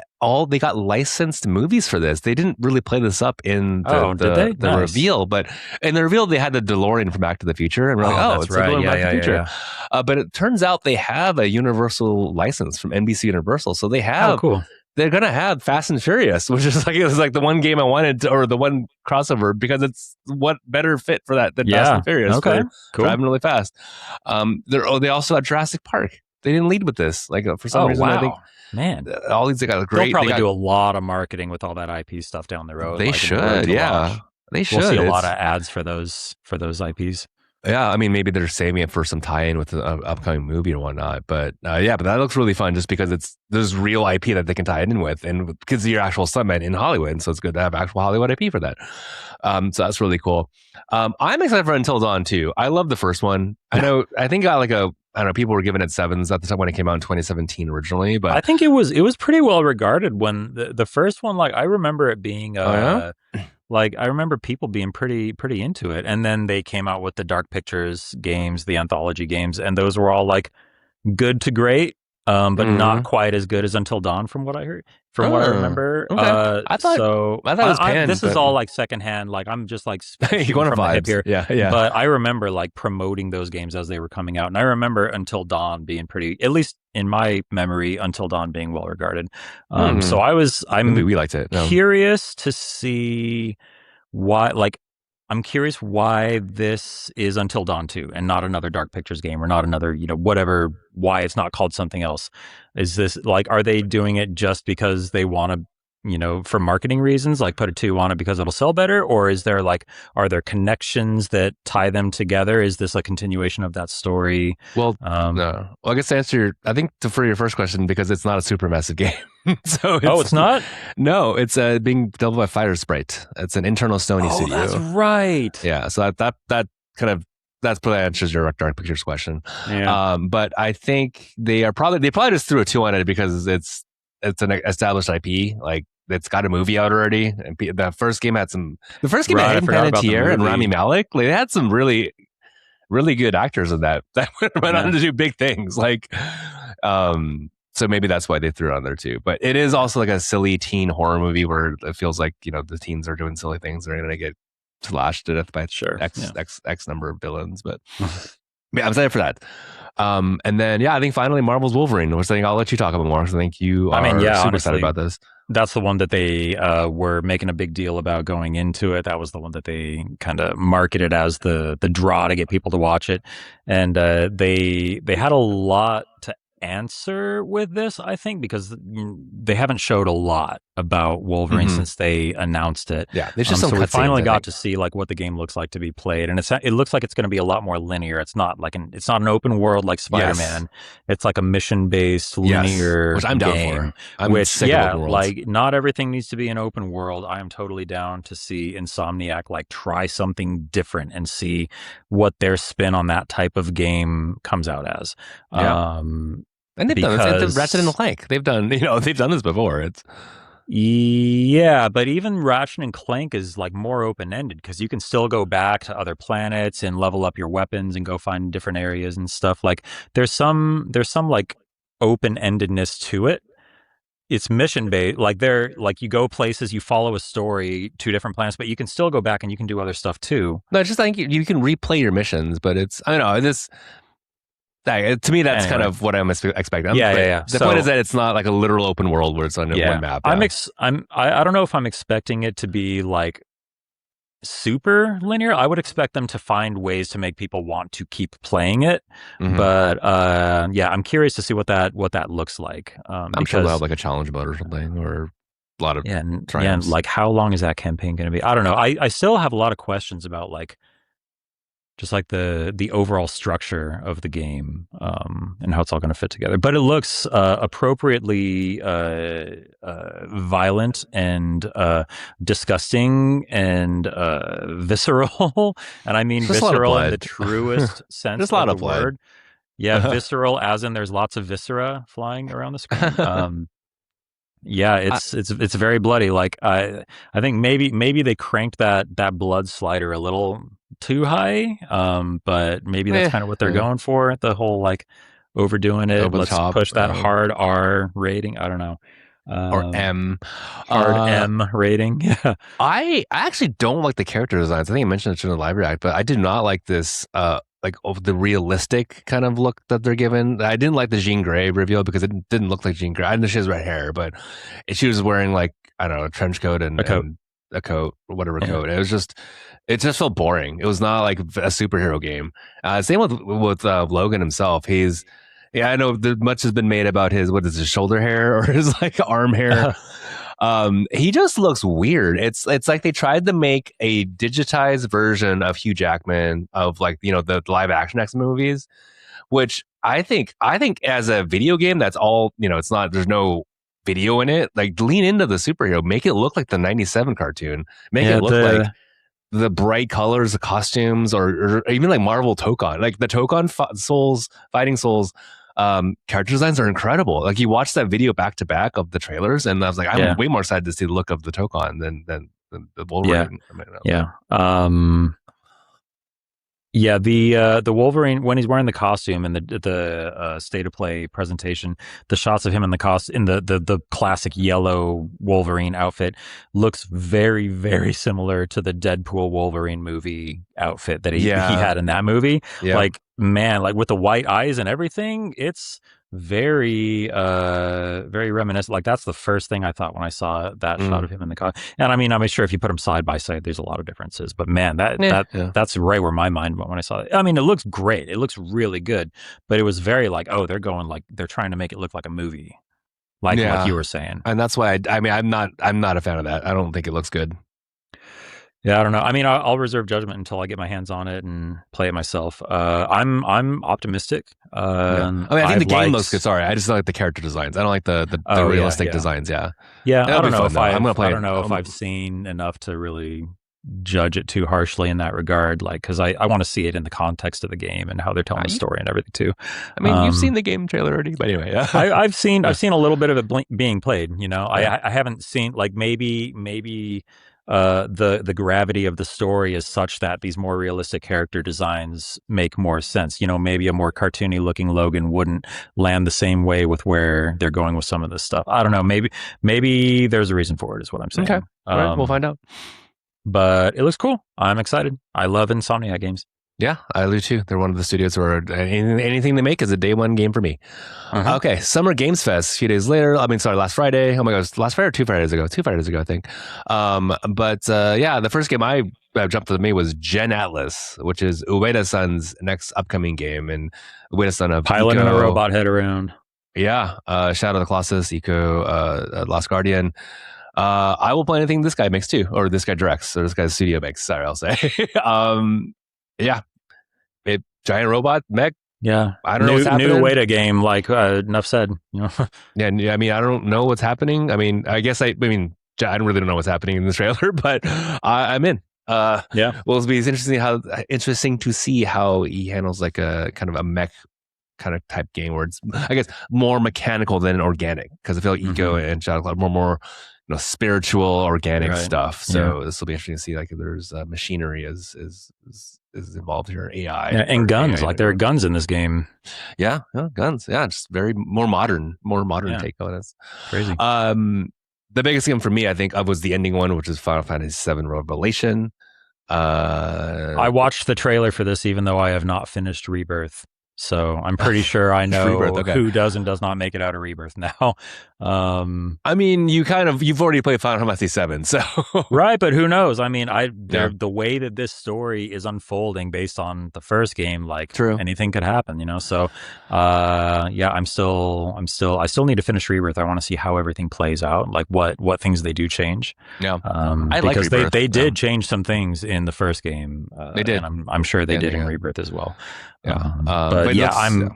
got licensed movies for this. They didn't really play this up in Did they? the Nice. reveal, but in the reveal they had the DeLorean from Back to the Future, and we're like, that's it's right. like Yeah, Back to the Future. yeah. But it turns out they have a Universal license from NBC Universal, so they Oh, have cool. they're gonna have Fast and Furious, which is like it was like the one game I wanted to, or the one crossover, because it's what better fit for that than Fast Yeah. and Furious Okay. for Cool. driving really fast. They also had Jurassic Park. They didn't lead with this, like for some Oh, reason. wow. I think Man. all these got great. They'll probably do a lot of marketing with all that IP stuff down the road. They like in the road should, to yeah, launch. they should. We'll see a lot of ads for those IPs. Yeah, I mean, maybe they're saving it for some tie-in with the upcoming movie and whatnot. But yeah, but that looks really fun just because there's real IP that they can tie it in with, and because you're actual stuntman in Hollywood, so it's good to have actual Hollywood IP for that. So that's really cool. I'm excited for Until Dawn too. I love the first one. I think got like I don't know, people were giving it sevens at the time when it came out in 2017 originally, but I think it was pretty well regarded when the first one. Like I remember it being. Like I remember people being pretty into it, and then they came out with the Dark Pictures games, the anthology games, and those were all like good to great, but not quite as good as Until Dawn, from what I heard, from what I remember. Okay. I thought it was panned. This is all like secondhand. Like I'm just like you going from the hip vibes here. Yeah. But I remember like promoting those games as they were coming out, and I remember Until Dawn being pretty, at least in my memory, Until Dawn being well regarded. So I'm maybe we liked it. No. Curious to see why. Like, I'm curious why this is Until Dawn 2 and not another Dark Pictures game or not another, whatever. Why it's not called something else? Is this like, are they doing it just because they want to for marketing reasons, like put a 2 on it because it'll sell better? Or is there are there connections that tie them together? Is this a continuation of that story? Well, no. Well, I guess to answer I think for your first question, because it's not a super massive game. So Oh, it's it's not? no, it's being developed by Fire Sprite. It's an internal Sony Oh, studio. that's right. Yeah, so that kind of that's probably answers your Dark Pictures question. Yeah. But I think they probably just threw a 2 on it because it's an established IP. Like it's got a movie out already. And the first game had Right. I Hayden forgot about the Panettiere and Rami movie. Malek. Like, they had some really really good actors in that went on Yeah. to do big things. Like, so maybe that's why they threw it on there too. But it is also like a silly teen horror movie where it feels like the teens are doing silly things. They're going to get slashed to death by Sure. X number of villains. But yeah, I'm excited for that. And then I think finally Marvel's Wolverine, which I think I'll let you talk about more. So I think you are super honestly, excited about this. That's the one that they were making a big deal about going into it. That was the one that they kind of marketed as the draw to get people to watch it. And they had a lot to answer with this, I think, because they haven't showed a lot about Wolverine since they announced it. Yeah, there's just some so we cutscenes, finally I got think. to see what the game looks like to be played, and it looks like it's going to be a lot more linear. It's not it's not an open world like Spider-Man. Yes. It's like a mission-based linear which I'm down game. for. I'm sick of open worlds. Like not everything needs to be an open world. I am totally down to see Insomniac try something different and see what their spin on that type of game comes out as. Yeah. And they've done this. Ratchet and Clank. They've done this before. It's yeah, but even Ratchet and Clank is more open-ended because you can still go back to other planets and level up your weapons and go find different areas and stuff. There's some open-endedness to it. It's mission based. You go places, you follow a story to different planets, but you can still go back and you can do other stuff too. No, it's just I think you can replay your missions, but I don't know this. To me, that's kind of what I'm expecting. Yeah. The point is that it's not like a literal open world where it's on one map. I don't know if I'm expecting it to be super linear. I would expect them to find ways to make people want to keep playing it. But I'm curious to see what that looks like. I'm sure they'll have a challenge mode or something, or a lot of and triumphs. How long is that campaign going to be? I don't know. I still have a lot of questions about just the overall structure of the game and how it's all going to fit together. But it looks appropriately violent and disgusting and visceral. And I mean visceral in the truest sense There's a lot of of the blood. word. Yeah, visceral as in there's lots of viscera flying around the screen. Yeah, it's very bloody. I think maybe they cranked that blood slider a little too high. But maybe that's kind of what they're going for. The whole overdoing it. Let's push that hard R rating. I don't know. Or M. Hard M rating. Yeah. I actually don't like the character designs. I think I mentioned it in the library act, but I did not like this of the realistic kind of look that they're given. I didn't like the Jean Grey reveal because it didn't look like Jean Grey. I know she has red hair, but she was wearing I don't know, a trench coat and a coat or whatever coat. It just felt boring. It was not like a superhero game. Same with Logan himself. I know much has been made about his shoulder hair or his arm hair. He just looks weird. It's like they tried to make a digitized version of Hugh Jackman of the live action X-Men movies, which I think as a video game, that's all, it's not, there's no video in it. Lean into the superhero, make it look like the 97 cartoon, make it look like the bright colors, the costumes, or even Marvel Tokon, the Tokon Fighting Souls character designs are incredible. You watch that video back to back of the trailers, and I was I'm way more excited to see the look of the Tokon than the Wolverine. The Wolverine, when he's wearing the costume in the state of play presentation, the shots of him in the the classic yellow Wolverine outfit looks very, very similar to the Deadpool Wolverine movie outfit that he had in that movie. Yeah. With the white eyes and everything, it's very very reminiscent. That's the first thing I thought when I saw that shot of him in the car. And I'm sure if you put them side by side, there's a lot of differences, but man, that's right where my mind went when I saw it. It looks great, it looks really good, but it was very they're going they're trying to make it look like a movie. like Yeah, you were saying. and that's why I mean, I'm not a fan of that. I don't think it looks good. Yeah, I don't know. I mean, I'll reserve judgment until I get my hands on it and play it myself. I'm optimistic. Yeah, I mean, I think the I've game looks good. liked. Sorry, I just don't like the character designs. I don't like the Oh yeah, realistic yeah, designs. Yeah, yeah. it'll be fun though. I'm gonna I play it. don't know if I've seen enough to really judge it too harshly in that regard. Like, because I want to see it in the context of the game and how they're telling the story and everything too. I mean, you've seen the game trailer already, but anyway, yeah. I've seen a little bit of it being played. You know, Yeah. I haven't seen, like, maybe the gravity of the story is such that these more realistic character designs make more sense. You know, maybe a more cartoony looking Logan wouldn't land the same way with where they're going with some of this stuff. I don't know. Maybe there's a reason for it. Is what I'm saying. Okay. All right, we'll find out. But it looks cool. I'm excited. I love Insomniac games. Yeah, I do too. They're one of the studios where anything they make is a day one game for me. Okay, Summer Games Fest. A few days later, I mean, sorry, last Friday. Oh my gosh, last Friday or 2 Fridays ago? 2 Fridays ago, I think. But yeah, the first game I jumped to me was Gen Atlas, which is Ueda-san's next upcoming game, and Ueda-san of Piloting a robot head around. Yeah, Shadow of the Colossus, Eco, Lost Guardian. I will play anything this guy makes too, or this guy directs, or this guy's studio makes. Sorry, I'll say. Yeah, giant robot mech. Yeah, I don't know what's happening. New Ueda game. Like, enough said. You know. Yeah, I mean, I don't know what's happening. I mean, I guess I mean, I don't really know what's happening in this trailer, but I'm in. Yeah. Well, it'll be interesting to see how he handles like a kind of a mech kind of type game where it's, I guess, more mechanical than organic, because I feel like Eco and Shadow Cloud more spiritual, organic stuff. So this will be interesting to see, like, if there's machinery is involved here, AI, and guns. Like, there are guns in this game. Yeah, guns. Yeah, just very more modern take on it. Crazy. The biggest game for me, I think, was the ending one, which is Final Fantasy VII Revelation. I watched the trailer for this, even though I have not finished Rebirth. So I'm pretty sure I know who does and does not make it out of Rebirth now. I mean, you've already played Final Fantasy VII, so right, but who knows? I mean, the way that this story is unfolding based on the first game, like, anything could happen, you know. So, yeah, I still need to finish Rebirth. I want to see how everything plays out, like what things they do change. Yeah, I like Rebirth. They did change some things in the first game. They did, and I'm sure they did in Rebirth as well. Yeah, but yeah,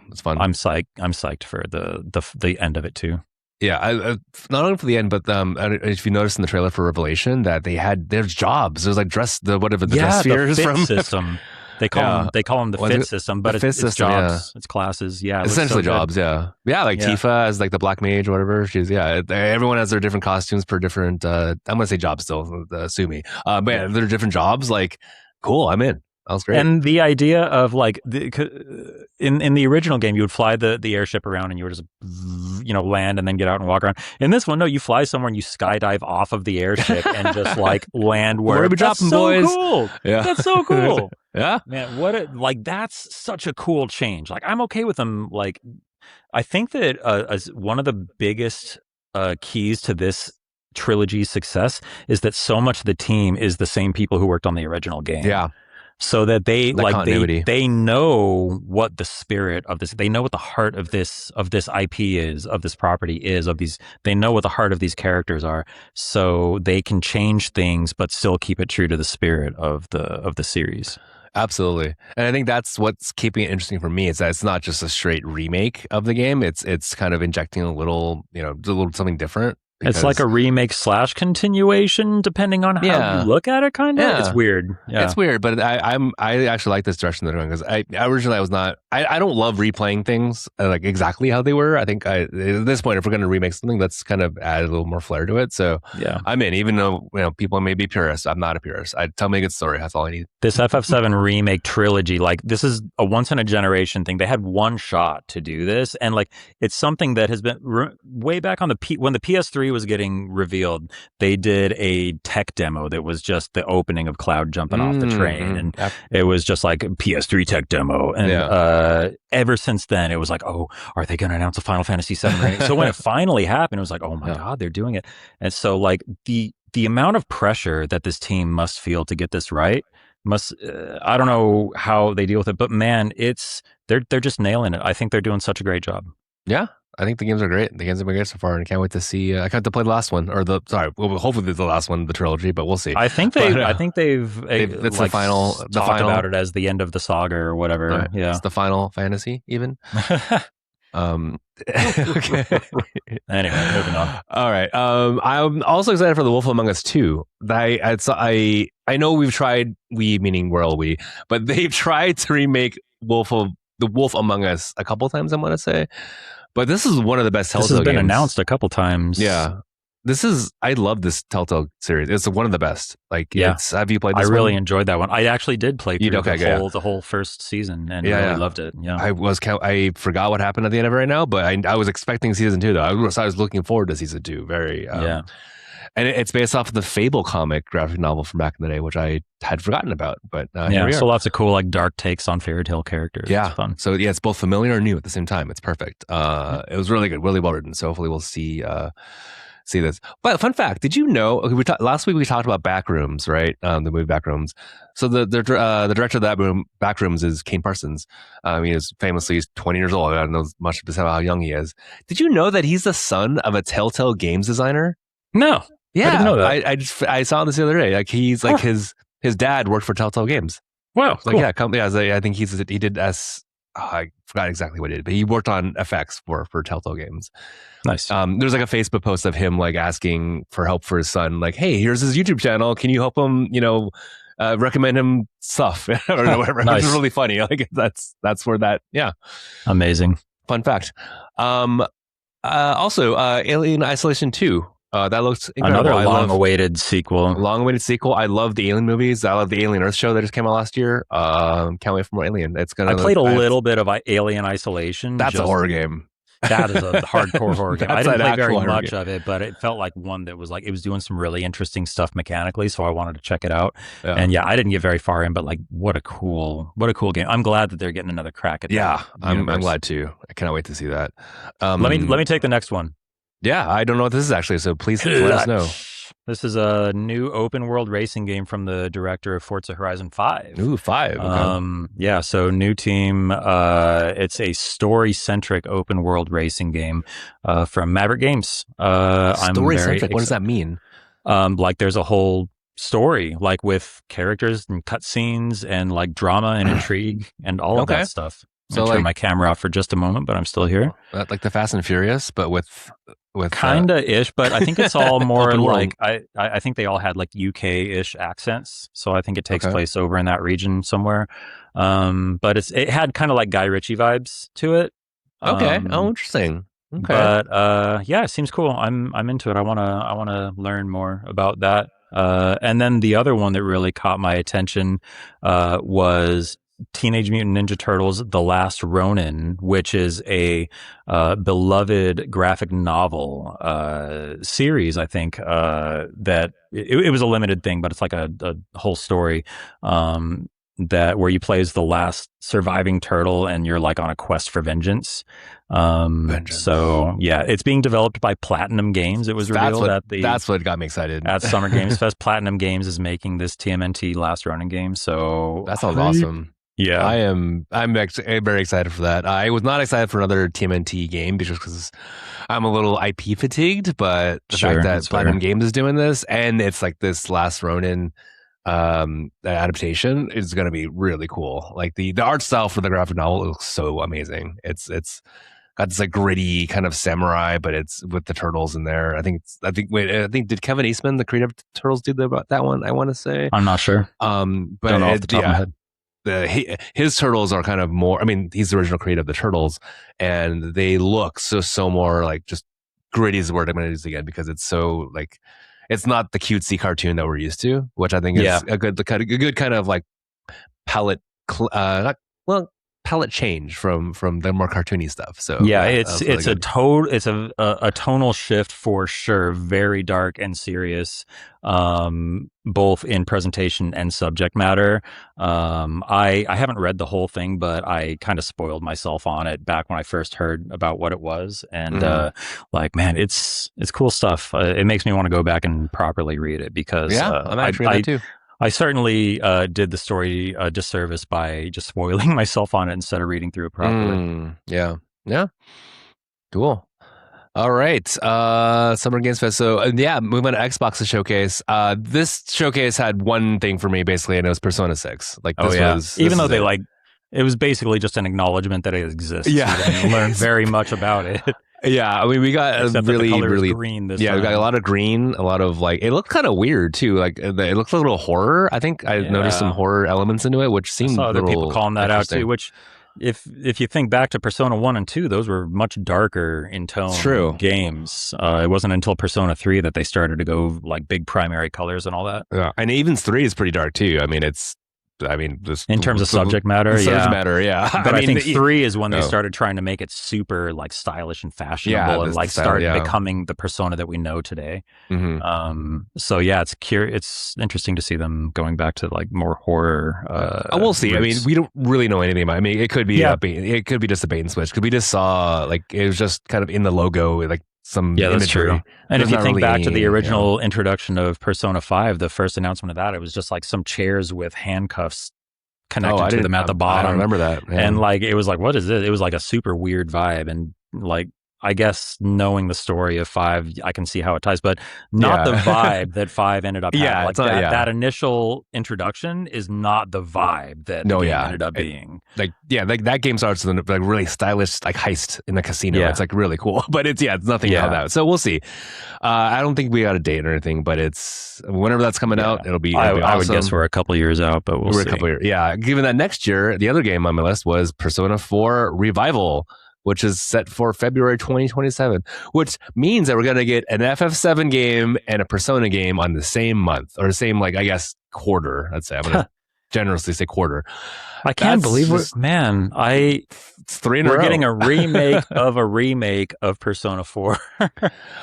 it's fun. I'm psyched for the end of it too. Yeah, not only for the end, but if you notice in the trailer for Revelation that there's jobs. There's like dress spheres the fit from system. They call them the fit system, but it's system, jobs, it's classes. Yeah, essentially jobs. Yeah, like Tifa as like the black mage or whatever. Everyone has their different costumes per different. I'm gonna say jobs still. Sue me. But yeah, they're different jobs. Like, cool. I'm in. That was great. And the idea of, like, in the original game, you would fly the airship around and you would just, land and then get out and walk around. In this one, no, you fly somewhere and you skydive off of the airship and just, like, land where we dropping, boys. Cool. Yeah, that's so cool. Yeah, man, that's such a cool change. Like, I'm okay with them. Like, I think that as one of the biggest keys to this trilogy's success is that so much of the team is the same people who worked on the original game. Yeah. So that they know what the spirit of this, they know what the heart of this IP is, of this property is, they know what the heart of these characters are, so they can change things but still keep it true to the spirit of the series. Absolutely. And I think that's what's keeping it interesting for me, is that it's not just a straight remake of the game. It's kind of injecting a little something different. It's like a remake / continuation, depending on how you look at it. Kind of, it's weird. Yeah. It's weird, but I actually like this direction they're going, because I originally was not. I don't love replaying things like exactly how they were. I think at this point, if we're going to remake something, let's kind of add a little more flair to it. So yeah, I'm in. Even though people may be purists, I'm not a purist. Tell me a good story. That's all I need. This FF7 remake trilogy, like, this is a once in a generation thing. They had one shot to do this, and like, it's something that has been way back on when the PS3 was getting revealed. They did a tech demo that was just the opening of Cloud jumping off the train, and it was just like PS3 tech demo. And ever since then, it was like, oh, are they going to announce a Final Fantasy VII remake? So when it finally happened, it was like, oh my god, they're doing it. And so, like, the amount of pressure that this team must feel to get this right I don't know how they deal with it, but man, they're just nailing it. I think they're doing such a great job. Yeah. I think the games are great. The games have been great so far, and I can't wait to see. I can't wait to play the last one, or the sorry, well, hopefully it's the last one of the trilogy, but we'll see. But I think they've it's like the talked about final. it as the end of the saga or whatever. It's Yeah. the Final Fantasy, even. Um, okay. Anyway, moving on. All right. I'm also excited for The Wolf Among Us 2. I know we've tried, we meaning Royal We, but they've tried to remake The Wolf Among Us a couple times, I want to say. But this is one of the best This has Telltale been games. announced a couple times. Yeah. I love this Telltale series. It's one of the best. Like, Yeah. have you played this I really one? enjoyed that one. I actually did play through the whole first season and really loved it. Yeah. I forgot what happened at the end of it right now, but I was expecting season 2 though. I was looking forward to season 2. Very Yeah. And it's based off of the Fable comic graphic novel from back in the day, which I had forgotten about. But here we are. So lots of cool like dark takes on fairy tale characters. Yeah, it's fun. So it's both familiar and new at the same time. It's perfect. It was really good, really well written. So hopefully we'll see this. But fun fact: did you know? Last week we talked about Backrooms, right? The movie Backrooms. So the director of that Backrooms is Kane Parsons. He is famously 20 years old. I don't know much about how young he is. Did you know that he's the son of a Telltale games designer? No. Yeah, I didn't know that. I saw this the other day. Like he's like his dad worked for Telltale Games. Wow, cool. Like I think he did I forgot exactly what he did, but he worked on effects for Telltale Games. Nice. There's like a Facebook post of him like asking for help for his son. Like, hey, here's his YouTube channel. Can you help him? Recommend him stuff or whatever. Nice. It's really funny. Like that's where that. Yeah. Amazing. Fun fact. Also, Alien Isolation 2. That looks incredible. Another long-awaited sequel. Long-awaited sequel. I love the Alien movies. I love the Alien Earth show that just came out last year. Can't wait for more Alien. I played a little bit of Alien Isolation. That's a horror game. That is a hardcore horror game. I didn't play very much of it, but it felt like one that was like it was doing some really interesting stuff mechanically. So I wanted to check it out. Yeah. And I didn't get very far in, but like what a cool game. I'm glad that they're getting another crack at that. Yeah, I'm glad too. I cannot wait to see that. Let me take the next one. Yeah, I don't know what this is actually, so please let us know. This is a new open world racing game from the director of Forza Horizon 5. Ooh, 5. Okay. So new team. It's a story-centric open world racing game from Maverick Games. Story-centric? What does that mean? Like there's a whole story, like with characters and cutscenes and like drama and intrigue and all of that stuff. So turn my camera off for just a moment, but I'm still here. Like the Fast and Furious, but with kinda ish, but I think it's all more like I think they all had like UK-ish accents, so I think it takes place over in that region somewhere. But it had kind of like Guy Ritchie vibes to it. Okay. Interesting. Okay. But it seems cool. I'm into it. I wanna learn more about that. And then the other one that really caught my attention was Teenage Mutant Ninja Turtles: The Last Ronin, which is a beloved graphic novel series. I think that it was a limited thing, but it's like a whole story that where you play as the last surviving turtle and you're like on a quest for vengeance. So it's being developed by Platinum Games. It was revealed that's what got me excited at Summer Games Fest. Platinum Games is making this TMNT Last Ronin game. So that sounds awesome. Yeah, I'm very excited for that. I was not excited for another TMNT game because I'm a little IP fatigued, but the fact that Platinum Games is doing this and it's like this Last Ronin adaptation is going to be really cool. Like the art style for the graphic novel looks so amazing. It's got this like gritty kind of samurai, but it's with the turtles in there. I think did Kevin Eastman, the creator of Turtles, do that one? I want to say. I'm not sure. But don't know off the top of my head. His turtles are kind of more. I mean, he's the original creator of the turtles, and they look so more like just gritty is the word I'm going to use again because it's so like it's not the cutesy cartoon that we're used to, which I think is a good kind of like palette change from the more cartoony stuff. So it's a tonal shift for sure. Very dark and serious, both in presentation and subject matter. I haven't read the whole thing, but I kind of spoiled myself on it back when I first heard about what it was, and like man, it's cool stuff. It makes me want to go back and properly read it because I'm actually that too. I certainly did the story a disservice by just spoiling myself on it instead of reading through it properly. Yeah. Cool. All right. Summer Games Fest. So yeah, moving on to Xbox's showcase. This showcase had one thing for me basically, and it was Persona 6. Like Oh yeah. this Even though is they it. like, it was basically just an acknowledgement that it exists. Yeah. We didn't learn very much about it, Yeah, I mean, we got a except that the really, color is really, green this yeah, we got a time. lot of green, a lot of like, it looked kind of weird too. Like, it looked a little horror. I think I noticed some Yeah. horror elements into it, which I saw seemed a other people little calling that out too, interesting. which if you think back to Persona 1 and 2, those were much darker in It's tone true. games. It wasn't until Persona 3 that they started to go like big primary colors and all that. Yeah. And Evens 3 is pretty dark too. I mean, this In terms of subject the matter, subject yeah. matter. Yeah. But I think 3 is when they oh, started trying to make it super like stylish and yeah, fashionable and this the like style. start Yeah. becoming the Persona that we know today. hmm So yeah, it's interesting to see them going back to like more horror we'll see. I mean, roots. we don't really know anything about it. I mean, it could be Yeah, it could be just a bait and switch because we just saw like it was just kind of in the logo, like some yeah, that's true. imagery. And if There's you not think really back to the any, original introduction of Persona 5, the first announcement of that, it was just like some chairs with handcuffs Oh, connected to them at the I don't bottom. remember that. And Yeah. like, it was like, what is it? It was like a super weird vibe. And like, I guess knowing the story of 5, I can see how it ties, but not the Yeah. vibe that 5 ended up having. Yeah. Like It's not, that yeah. initial introduction is not the vibe that the No, game yeah. ended up being. Like that game starts with like really stylish, like heist in the casino. Yeah. It's like really cool, but it's nothing Yeah. about that. So we'll see. I don't think we got a date or anything, but it's whenever that's coming Yeah. out, it'll be I would guess awesome. we're a couple years out, but we'll We're a see. couple years. Yeah. Given that next year, the other game on my list was Persona 4 Revival, which is set for February 2027, which means that we're going to get an FF7 game and a Persona game on the same month or the same, like, I guess, quarter. Let's say I'm going to generously say quarter. I can't That's believe just, it's three in a we're row. getting a remake of Persona 4.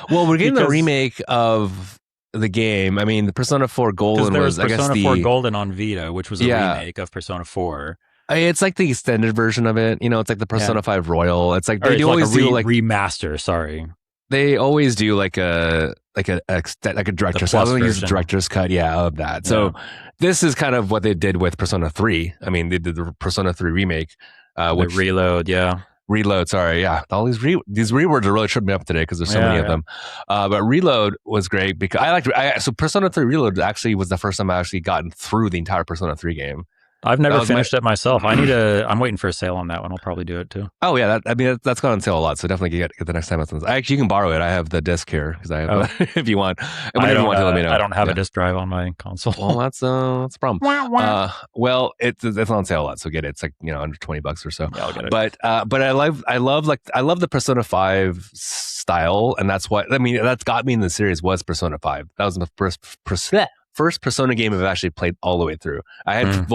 Well, we're getting the Because- remake of the game. I mean, the Persona 4 Because Golden there was was, I guess, Persona 4 Golden on Vita, which was a Yeah. remake of Persona 4. It's like the extended version of it. You know, it's like the Persona 5 Royal. It's like Or they it's always like a do like remaster. Sorry, they always do like a director's. So plus I'm gonna use version. director's cut, yeah, of that. So this is kind of what they did with Persona 3. I mean, they did the Persona 3 remake, which Reload. Yeah, Reload. Sorry, yeah, all these rewords are really tripping me up today because there's so many of them. But Reload was great because so Persona 3 Reload actually was the first time I actually gotten through the entire Persona 3 game. I've never was my- finished it myself. I'm waiting for a sale on that one. I'll probably do it too. Oh yeah, that's gone on sale a lot. So definitely get the next time it's on. Actually, you can borrow it. I have the disc here because I have if you want. And whenever you want to let me know. I don't have Yeah. a disc drive on my console. Well, that's a problem. Well, it's on sale a lot, so get it. It's like under $20 or so. Yeah, I'll get it. But I love the Persona 5 style, and that's what that's got me in the series was Persona 5. That was the first Persona game I've actually played all the way through. I had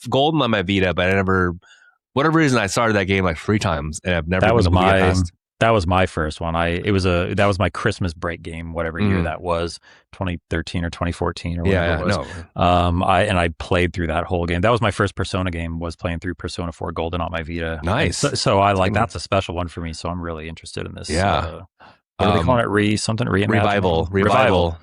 Golden on my Vita, but I never, whatever reason, I started that game like 3 times, and I've never been able to get past. That was my first one. That was my Christmas break game, whatever year that was, 2013 or 2014 or whatever it was. No. I played through that whole game. That was my first Persona game. Was playing through Persona 4 Golden on my Vita. Nice. So I like that's a special one for me. So I'm really interested in this. Yeah. What are they calling it? Revival.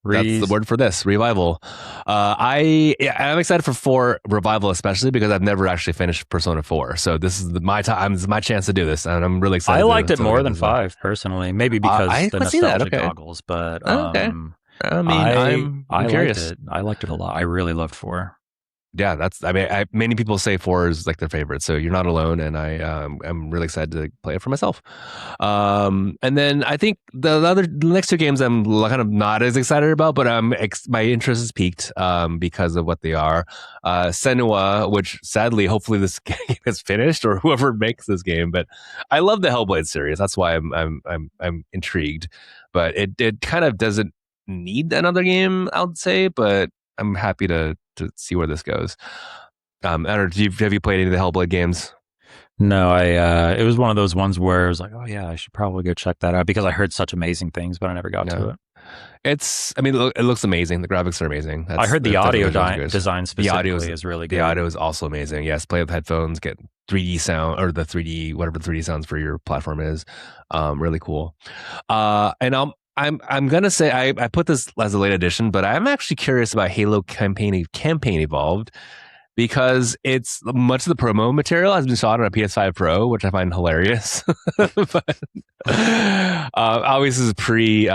That's the word for this, Revival. I'm excited for 4 Revival, especially because I've never actually finished Persona 4. So this is my time. This is my chance to do this, and I'm really excited. I liked it more than 5 personally. Maybe because the nostalgia goggles, but okay. I'm curious. Liked it. I liked it a lot. I really loved 4. Yeah, many people say 4 is like their favorite, so you're not alone, and I'm really excited to play it for myself. And then I think the next 2 games I'm kind of not as excited about, but my interest is piqued because of what they are. Senua, which sadly, hopefully this game is finished or whoever makes this game, but I love the Hellblade series. That's why I'm intrigued, but it kind of doesn't need another game, I would say, but I'm happy to see where this goes. I don't know. Have you played any of the Hellblade games? No, it was one of those ones where I was like, oh yeah, I should probably go check that out because I heard such amazing things, but I never got to it. It looks amazing. The graphics are amazing. I heard the audio design specifically is really good. The audio is also amazing. Yes, play with headphones, get 3D sound or the 3D, whatever 3D sounds for your platform is. Really cool. And I'm gonna say I put this as a late edition, but I'm actually curious about Halo campaign Evolved. because it's much of the promo material has been shot on a PS5 Pro, which I find hilarious. But obviously, this is pre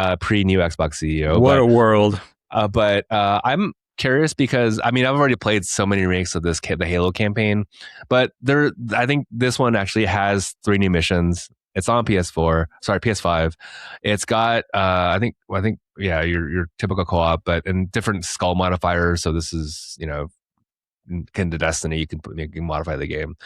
new Xbox CEO. What But a world. I'm curious because I mean I've already played so many remakes of the Halo campaign, but I think this one actually has 3 new missions. It's on PS4, sorry PS5. It's got I think yeah your typical co-op, but in different skull modifiers. So this is akin to Destiny. You can modify the game.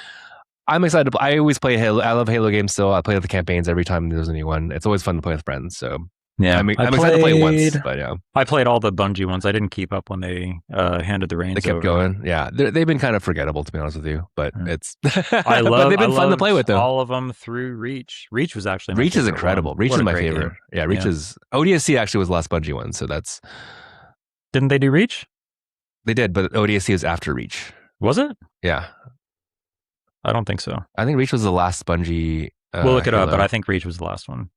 I'm excited. I always play Halo. I love Halo games still. I play the campaigns every time there's a new one. It's always fun to play with friends. So Yeah, I'm excited to play it once. But yeah, I played all the Bungie ones. I didn't keep up when they handed the reins they kept over. going. Yeah, they've been kind of forgettable to be honest with you. But it's I love. but they've been fun to play with though. All of them through Reach. Reach was actually my Reach is favorite incredible. one. Reach What is a my great favorite. game. Yeah, Reach is ODST actually was the last Bungie one. So that's Didn't they do Reach? they did, but ODST is after Reach. Was it? Yeah, I don't think so. I think Reach was the last Bungie. We'll look it Halo. up, but I think Reach was the last one.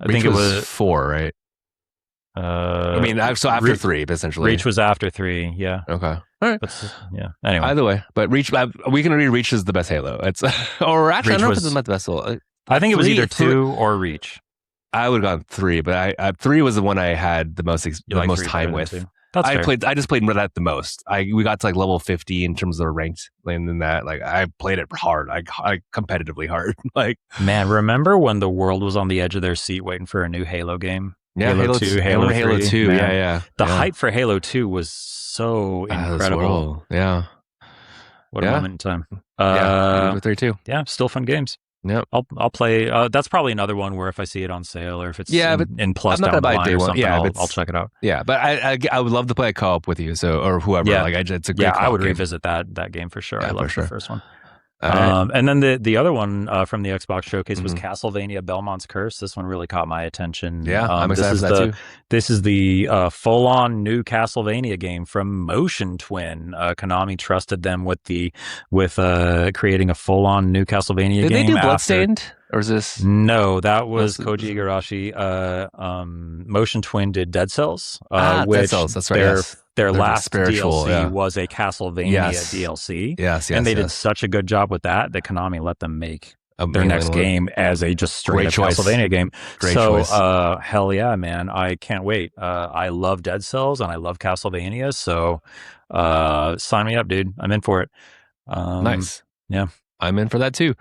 I Reach think it was was 4, right? I mean, so after 3, essentially. Reach was after 3. Yeah. Okay. All right. Yeah. Anyway, Either way, but Reach, we can agree Reach is the best Halo. It's or actually, Reach I don't know if was- it's not the best Halo. I think it was 3 either 2 or Reach. I would have gone 3, but 3 was the one I had the most You the like most 3 time better with. than 2. That's fair. I just played with that the most. We got to like level 50 in terms of ranked, and then that like I played it hard, I competitively hard. Like Man, remember when the world was on the edge of their seat waiting for a new Halo game? yeah, Halo 2, Halo 3. Halo 2, Man. yeah. The hype for Halo 2 was so incredible. Yeah. What a moment in time. Yeah, 3 too. Yeah, still fun games. Yep. I'll play. That's probably another one where if I see it on sale or if it's but in plus I'm not down gonna the buy line day or one. something, Yeah, I'll check it out. Yeah, but I would love to play a co-op with you, so or whoever. Yeah. Like it's a great. Yeah, I would game. revisit that game for sure. Yeah, I loved for sure. the first one. Right. And then the other one from the Xbox showcase was Mhm. Castlevania Belmont's Curse. This one really caught my attention. Yeah, I'm excited for that too. This is the full-on new Castlevania game from Motion Twin. Konami trusted them with creating a full-on new Castlevania Did game. they do Bloodstained? Or is this? No, that was Koji Igarashi. Motion Twin did Dead Cells, which Dead Cells. That's right. Their last spiritual, DLC was a Castlevania DLC. Yes, and they did such a good job with that Konami let them make their next one. game as a just straight up Castlevania game. Great choice. Hell yeah, man. I can't wait. I love Dead Cells and I love Castlevania. So sign me up, dude. I'm in for it. Nice. Yeah. I'm in for that too.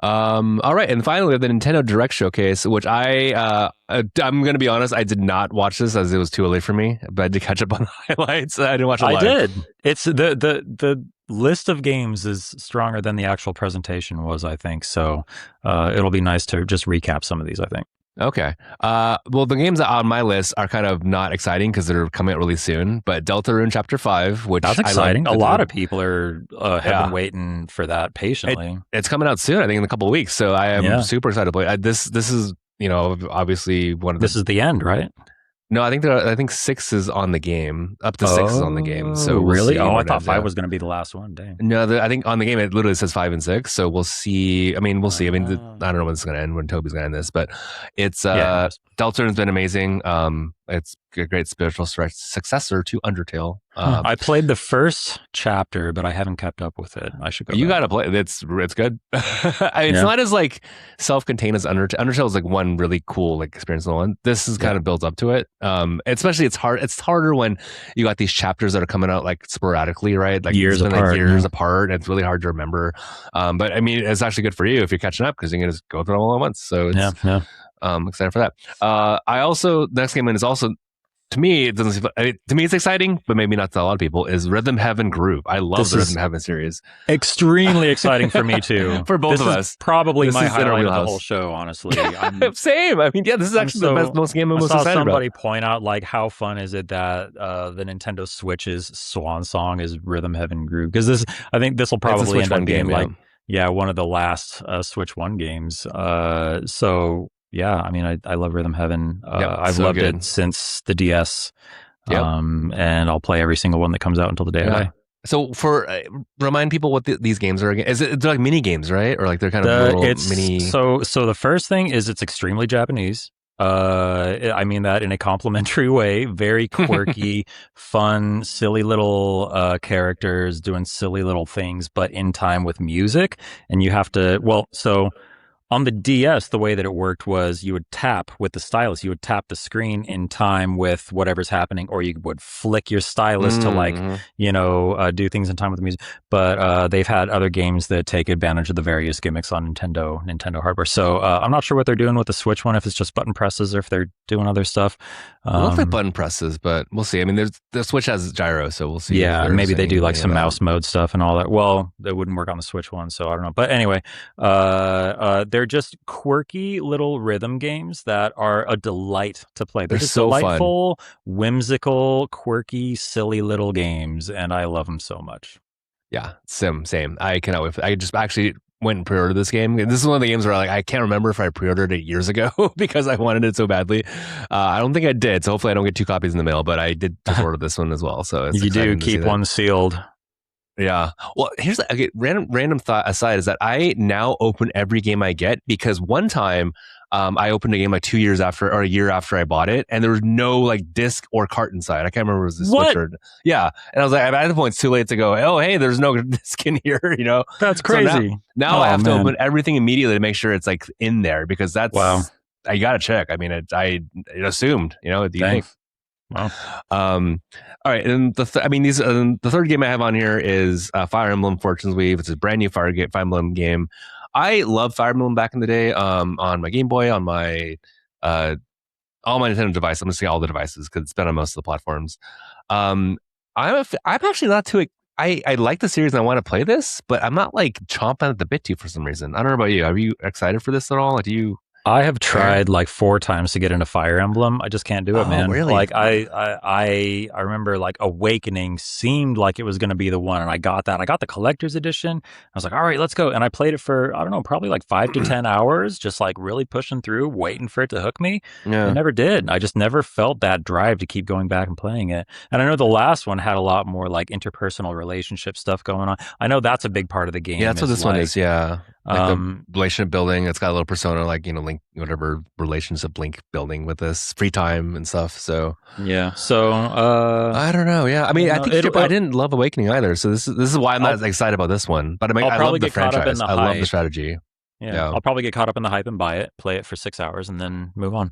All right, and finally we have the Nintendo Direct showcase, which I'm gonna be honest, I did not watch this as it was too early for me, but I did catch up on the highlights. I didn't watch it live. I did. It's the list of games is stronger than the actual presentation was, I think. So it'll be nice to just recap some of these, I think. Okay. Well, the games on my list are kind of not exciting because they're coming out really soon. But Deltarune Chapter 5, which that's exciting. I like, a lot of people have been waiting for that patiently. It's coming out soon, I think, in a couple of weeks. So I am super excited to play. This is obviously one of the. This is the end, right? No, I think 6 is on the game. Up to 6 is on the game. So we'll really? see I thought 5 was going to be the last one. Dang. No, I think on the game it literally says 5 and 6. So we'll see. I mean, we'll see. I mean, I don't know when it's going to end, when Toby's going to end this, but it's Deltarune's been amazing. It's a great spiritual successor to Undertale. I played the first chapter, but I haven't kept up with it. I should go. You got to play. It's good. It's not as like self-contained as Undertale. Undertale is like one really cool like experience. One. This is kind of builds up to it. Especially it's hard. It's harder when you got these chapters that are coming out like sporadically, right? Like years apart. Like years apart. And it's really hard to remember. But I mean, it's actually good for you if you're catching up because you can just go through them all at once. So it's, excited for that. I also next game is also. To me, it doesn't. To me, it's exciting, but maybe not to a lot of people. Is Rhythm Heaven Groove? I love the Rhythm Heaven series. Extremely exciting for me too. For both of us, probably my highlight of the whole show. Honestly, same. I mean, this is actually the most game I'm most excited about. I saw somebody point out like how fun is it that the Nintendo Switch's swan song is Rhythm Heaven Groove, because I think this will probably end up being one of the last Switch 1 games. So. Yeah, I mean, I love Rhythm Heaven. I've loved it since the DS, and I'll play every single one that comes out until the day I die. So, remind people what these games are again. They're like mini games, right? Or like they're kind of little mini. So the first thing is it's extremely Japanese. I mean that in a complimentary way. Very quirky, fun, silly little characters doing silly little things, but in time with music. And you have to, well, so on the DS, the way that it worked was you would tap with the stylus. You would tap the screen in time with whatever's happening, or you would flick your stylus to like, Mm-hmm. do things in time with the music. But they've had other games that take advantage of the various gimmicks on Nintendo hardware. So I'm not sure what they're doing with the Switch one, if it's just button presses or if they're doing other stuff. It looks like button presses, but we'll see. I mean, the Switch has gyro, so we'll see. Yeah, if maybe they do like some that. mouse mode stuff and all that. Well, that wouldn't work on the Switch one, so I don't know. But anyway, they're just quirky little rhythm games that are a delight to play. They're just so delightful, whimsical, quirky, silly little games, and I love them so much. Yeah, same. I cannot wait. I just actually went and pre-ordered this game. This is one of the games where like I can't remember if I pre-ordered it years ago because I wanted it so badly. I don't think I did, so hopefully I don't get 2 copies in the mail. But I did just order this one as well. So it's You do exciting to see keep that. one sealed. Yeah. Well, here's okay, random thought aside is that I now open every game I get because one time I opened a game like 2 years after or a year after I bought it, and there was no like disc or cart inside. I can't remember if it was the Switch or yeah. And I was like, at the point, it's too late to go. Oh, hey, there's no disc in here. That's crazy. So now I have to open everything immediately to make sure it's like in there because that's I gotta check. I mean, it assumed. Do you think? Wow. All right, and the third game I have on here is Fire Emblem Fortunes Weave. It's a brand new Fire Emblem game. I loved Fire Emblem back in the day on my Game Boy, on my all my Nintendo devices. I'm going to say all the devices because it's been on most of the platforms. I'm actually not too. I like the series and I want to play this, but I'm not like chomping at the bit to for some reason. I don't know about you. Are you excited for this at all? Do you? I have tried like 4 times to get into Fire Emblem. I just can't do it, man. Really? Like I remember like Awakening seemed like it was going to be the one, and I got that. I got the collector's edition. I was like, all right, let's go. And I played it for I don't know, probably like 5 to 10 hours, just like really pushing through, waiting for it to hook me. Yeah. It never did. I just never felt that drive to keep going back and playing it. And I know the last one had a lot more like interpersonal relationship stuff going on. I know that's a big part of the game. Yeah, that's what this one is. Yeah. Like the relationship building, it's got a little persona, like Link, whatever relationship Link building with this free time and stuff. So yeah, so I don't know. Yeah, I mean, I think I didn't love Awakening either. So this is why I'm not excited about this one. But I mean, I love the franchise. I love the strategy. Yeah, I'll probably get caught up in the hype and buy it, play it for 6 hours, and then move on.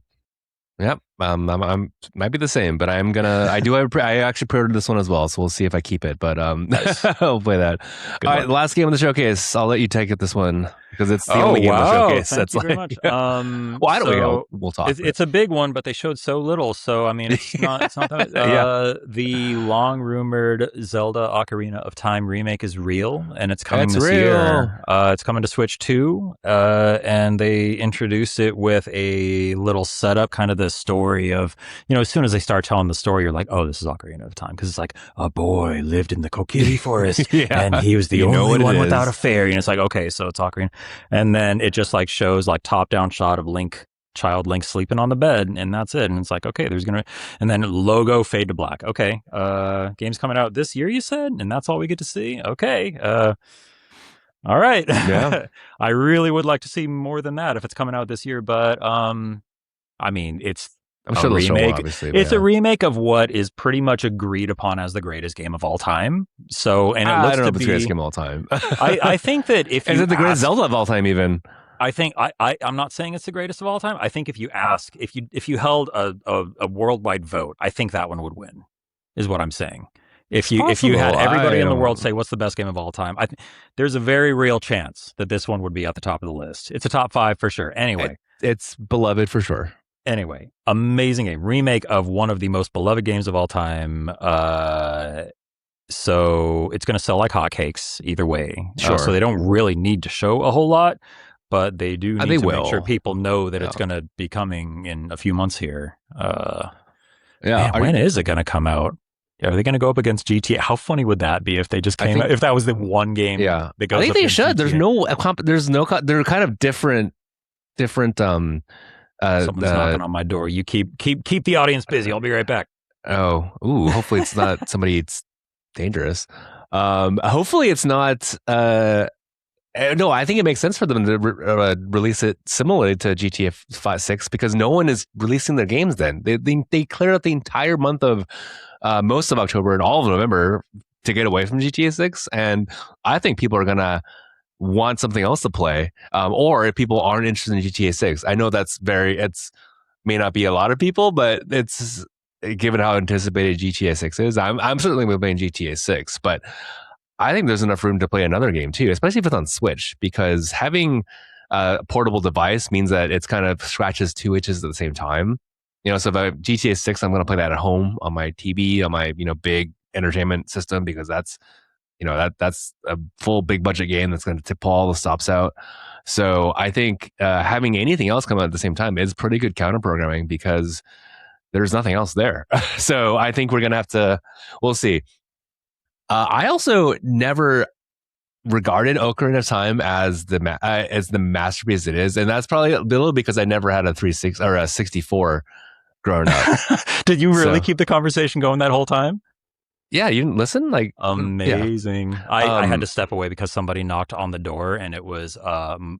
Yep. I'm might be the same, but I actually pre-ordered this one as well, so we'll see if I keep it. But nice. I'll play that. Good All luck. right, last game of the showcase. I'll let you take it this one because it's the only game of the showcase. Thank you very much. Well, I don't know. We'll talk. It's a big one, but they showed so little. So I mean, it's not that. The long rumored Zelda Ocarina of Time remake is real, and it's coming this year. It's coming to Switch 2, and they introduce it with a little setup, kind of the story of, as soon as they start telling the story, you're like, oh, this is Ocarina of Time, because it's like a boy lived in the Kokiri forest, and he was the only one without a fairy, and it's like, okay, so it's Ocarina. And then it just like shows like top down shot of child Link sleeping on the bed, and that's it. And it's like, okay, and then logo fade to black. Okay, game's coming out this year, you said, and that's all we get to see. Okay, all right. Yeah. I really would like to see more than that if it's coming out this year, but I mean, it's I'm sure remake. Show, obviously, it's a remake of what is pretty much agreed upon as the greatest game of all time. So, and it looks I don't know to if it's the greatest game of all time. I think that if is it the greatest Zelda of all time, even? I think I'm not saying it's the greatest of all time. I think if you ask, if you held a worldwide vote, I think that one would win. Is what I'm saying. If you had everybody in the world say what's the best game of all time, there's a very real chance that this one would be at the top of the list. It's a top 5 for sure. Anyway, it's beloved for sure. Anyway, amazing game. Remake of one of the most beloved games of all time. So it's going to sell like hotcakes either way. Sure. So they don't really need to show a whole lot, but they do need to make sure people know that it's going to be coming in a few months here. When is it going to come out? Are they going to go up against GTA? How funny would that be if they just came out? If that was the one game that goes I think up they should. GTA? They're kind of different Someone's knocking on my door. You keep the audience busy. I'll be right back. Hopefully it's not somebody it's dangerous. Hopefully it's not No, I think it makes sense for them to release it similarly to GTA 5, 6 because no one is releasing their games then. They cleared out the entire month of most of October and all of November to get away from GTA 6. And I think people are going to want something else to play. Or if people aren't interested in GTA 6, I know it's may not be a lot of people, but it's given how anticipated GTA 6 is. I'm certainly going to be playing GTA 6, but I think there's enough room to play another game too, especially if it's on Switch, because having a portable device means that it's kind of scratches two itches at the same time. So if I GTA 6, I'm going to play that at home on my TV, on my, big entertainment system, because that's a full big budget game that's going to pull all the stops out. So I think having anything else come out at the same time is pretty good counter programming because there's nothing else there. So I think we're going to we'll see. I also never regarded Ocarina of Time as the masterpiece it is, and that's probably a little because I never had a 360 or a 64 growing up. Did you really keep the conversation going that whole time? Yeah, you didn't listen? Like amazing. Yeah. I had to step away because somebody knocked on the door, and it was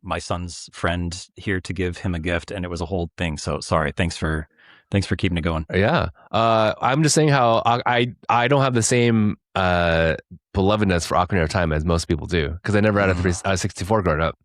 my son's friend here to give him a gift, and it was a whole thing. So sorry. Thanks for keeping it going. Yeah. I'm just saying how I don't have the same belovedness for Ocarina of Time as most people do because I never had a 64 growing up.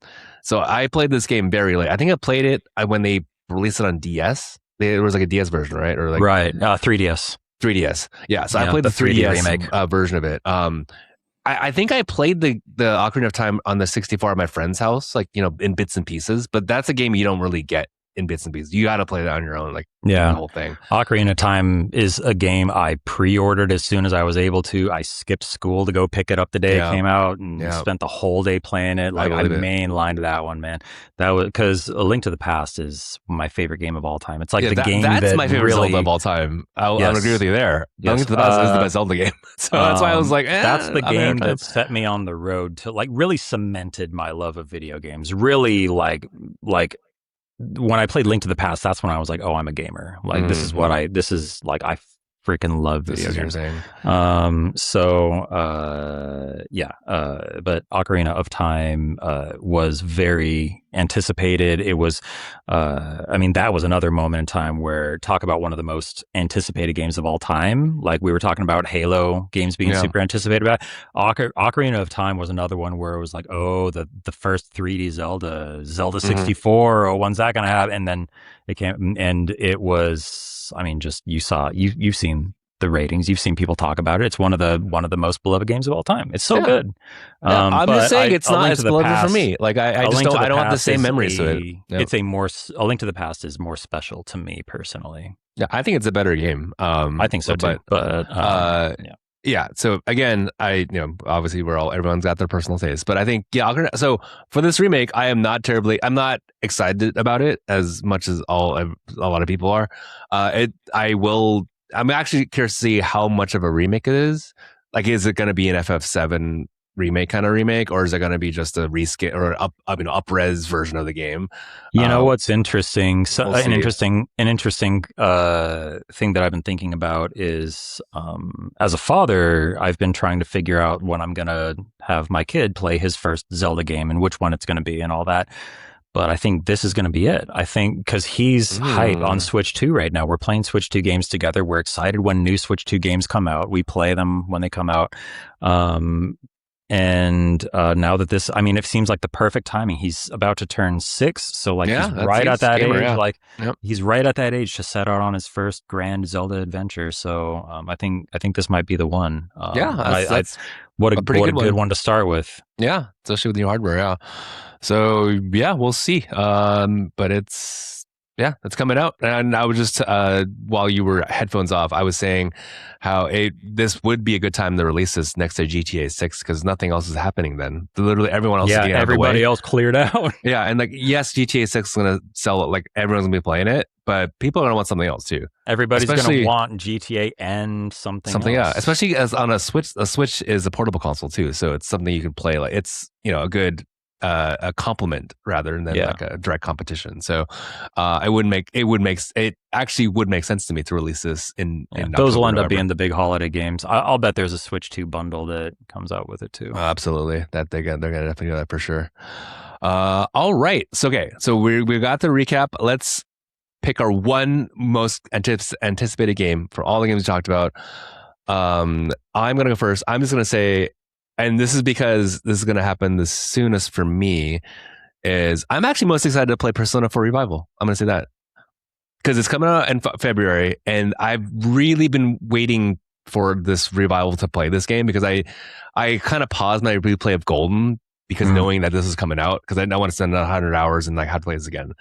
So I played this game very late. I think I played it when they released it on DS. There was like a DS version, right? Or like 3DS. 3DS. Yeah. So I played the 3DS remake version of it. I think I played the Ocarina of Time on the 64 at my friend's house, like, in bits and pieces, but that's a game you don't really get in bits and pieces. You got to play that on your own, like the whole thing. Ocarina of Time is a game I pre-ordered as soon as I was able to. I skipped school to go pick it up the day it came out and spent the whole day playing it. Like I mainlined that one, man. That was because A Link to the Past is my favorite game of all time. It's like that's my favorite Zelda of all time. I'll agree with you there. A Link to the Past is the best Zelda game. So that's why I was like, that's the game that set me on the road to really cemented my love of video games. Really like when I played Link to the Past, that's when I was like, oh, I'm a gamer. Like this is I freaking love video games. But Ocarina of Time was very anticipated. It was, that was another moment in time where talk about one of the most anticipated games of all time. Like we were talking about Halo games being super anticipated about. Ocarina of Time was another one where it was like, oh, the first 3D Zelda 64, or when's that going to happen? And then it came, and it was, you've seen the ratings, you've seen people talk about it. It's one of the most beloved games of all time. It's so good. I'm just saying it's not as beloved for me. Like I don't have the same memories to it. It's A Link to the Past is more special to me personally. Yeah, I think it's a better game. I think so too. Yeah. So again, obviously everyone's got their personal taste, but I think, so for this remake, I'm not excited about it as much as a lot of people are. I'm actually curious to see how much of a remake it is. Like, is it going to be an FF7 remake kind of remake, or is it going to be just a reskin or up-res version of the game? What's interesting? So, an interesting thing that I've been thinking about is, as a father, I've been trying to figure out when I'm going to have my kid play his first Zelda game and which one it's going to be and all that. But I think this is going to be it. I think because he's hype on Switch 2 right now. We're playing Switch 2 games together. We're excited when new Switch 2 games come out. We play them when they come out. And now that it seems like the perfect timing. He's about to turn 6, so he's right at that age. He's right at that age to set out on his first grand Zelda adventure. So I think this might be the one. That's what a good one to start with. Yeah, especially with new hardware. Yeah. So yeah, we'll see. But it's coming out. And I was just while you were headphones off, I was saying how this would be a good time to release this next to GTA 6 because nothing else is happening then. Literally everyone else is getting out of the way. Everybody else cleared out. Yeah, and yes, GTA 6 is going to sell it. Like everyone's going to be playing it, but people are going to want something else too. Everybody's going to want GTA and something else. Yeah, especially as on a Switch. A Switch is a portable console too, so it's something you can play. Like it's a good a compliment rather than Yeah. like a direct competition. So it actually would make sense to me to release this in Those October, will end up November. being the big holiday games. I'll bet there's a Switch 2 bundle that comes out with it too. Absolutely, that they're gonna definitely do that for sure. All right, so okay, so we got the recap. Let's pick our one most anticipated game for all the games we talked about. I'm gonna go first. I'm just gonna say, and this is because this is gonna happen the soonest for me. Is I'm actually most excited to play Persona 4 Revival. I'm gonna say that because it's coming out in February, and I've really been waiting for this revival to play this game because I kind of paused my replay of Golden because knowing that this is coming out because I don't want to spend 100 hours and like how to play this again.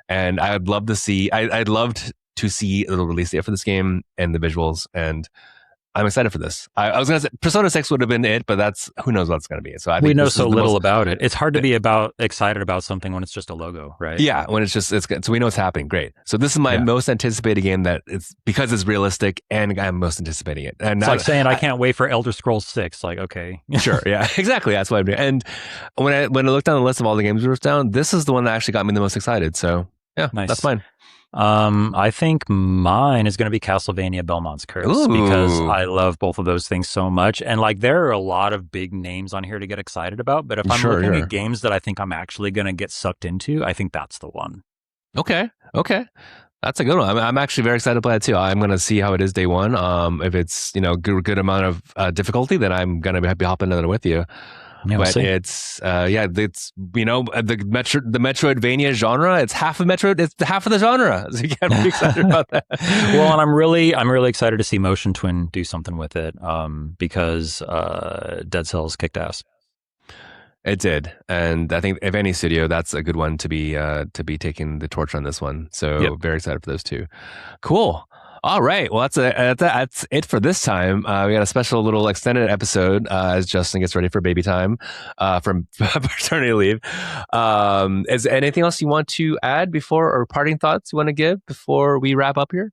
And I'd love to see. I'd love to see a little release date for this game and the visuals, and I'm excited for this. I was gonna say Persona 6 would have been it, but that's who knows what it's gonna be. So I think we know so little about it. It's hard to be excited about something when it's just a logo, right? Yeah, when it's good. So we know it's happening. Great. So this is my most anticipated game that it's because it's realistic and I'm most anticipating it. And it's like saying I can't wait for Elder Scrolls 6. Like, okay. Sure. Yeah, exactly. That's what I'm doing. And when I looked down the list of all the games we wrote down, this is the one that actually got me the most excited. So yeah, nice. That's mine. I think mine is going to be Castlevania Belmont's Curse because I love both of those things so much. And like, there are a lot of big names on here to get excited about. But if I'm looking at games that I think I'm actually going to get sucked into, I think that's the one. Okay. That's a good one. I'm actually very excited to play it too. I'm going to see how it is day one. If it's, good amount of difficulty, then I'm going to be hopping in it with you. Yeah, but it's it's the Metroidvania genre. It's half of Metroid. It's half of the genre. So you can't be excited about that. Well, and I'm really excited to see Motion Twin do something with it. Because Dead Cells kicked ass. It did, and I think if any studio, that's a good one to be taking the torch on this one. So very excited for those two. Cool. All right. Well, that's it for this time. We got a special little extended episode as Justin gets ready for baby time from paternity leave. Is there anything else you want to add or parting thoughts you want to give before we wrap up here?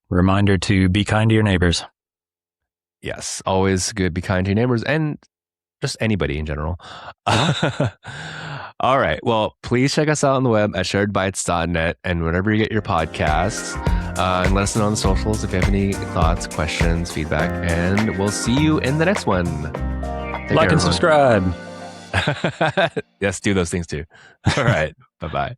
Reminder to be kind to your neighbors. Yes, always good. Be kind to your neighbors and just anybody in general. All right. Well, please check us out on the web at sharedbytes.net and wherever you get your podcasts. And let us know on the socials if you have any thoughts, questions, feedback. And we'll see you in the next one. Like and subscribe. Yes, do those things too. All right. Bye-bye.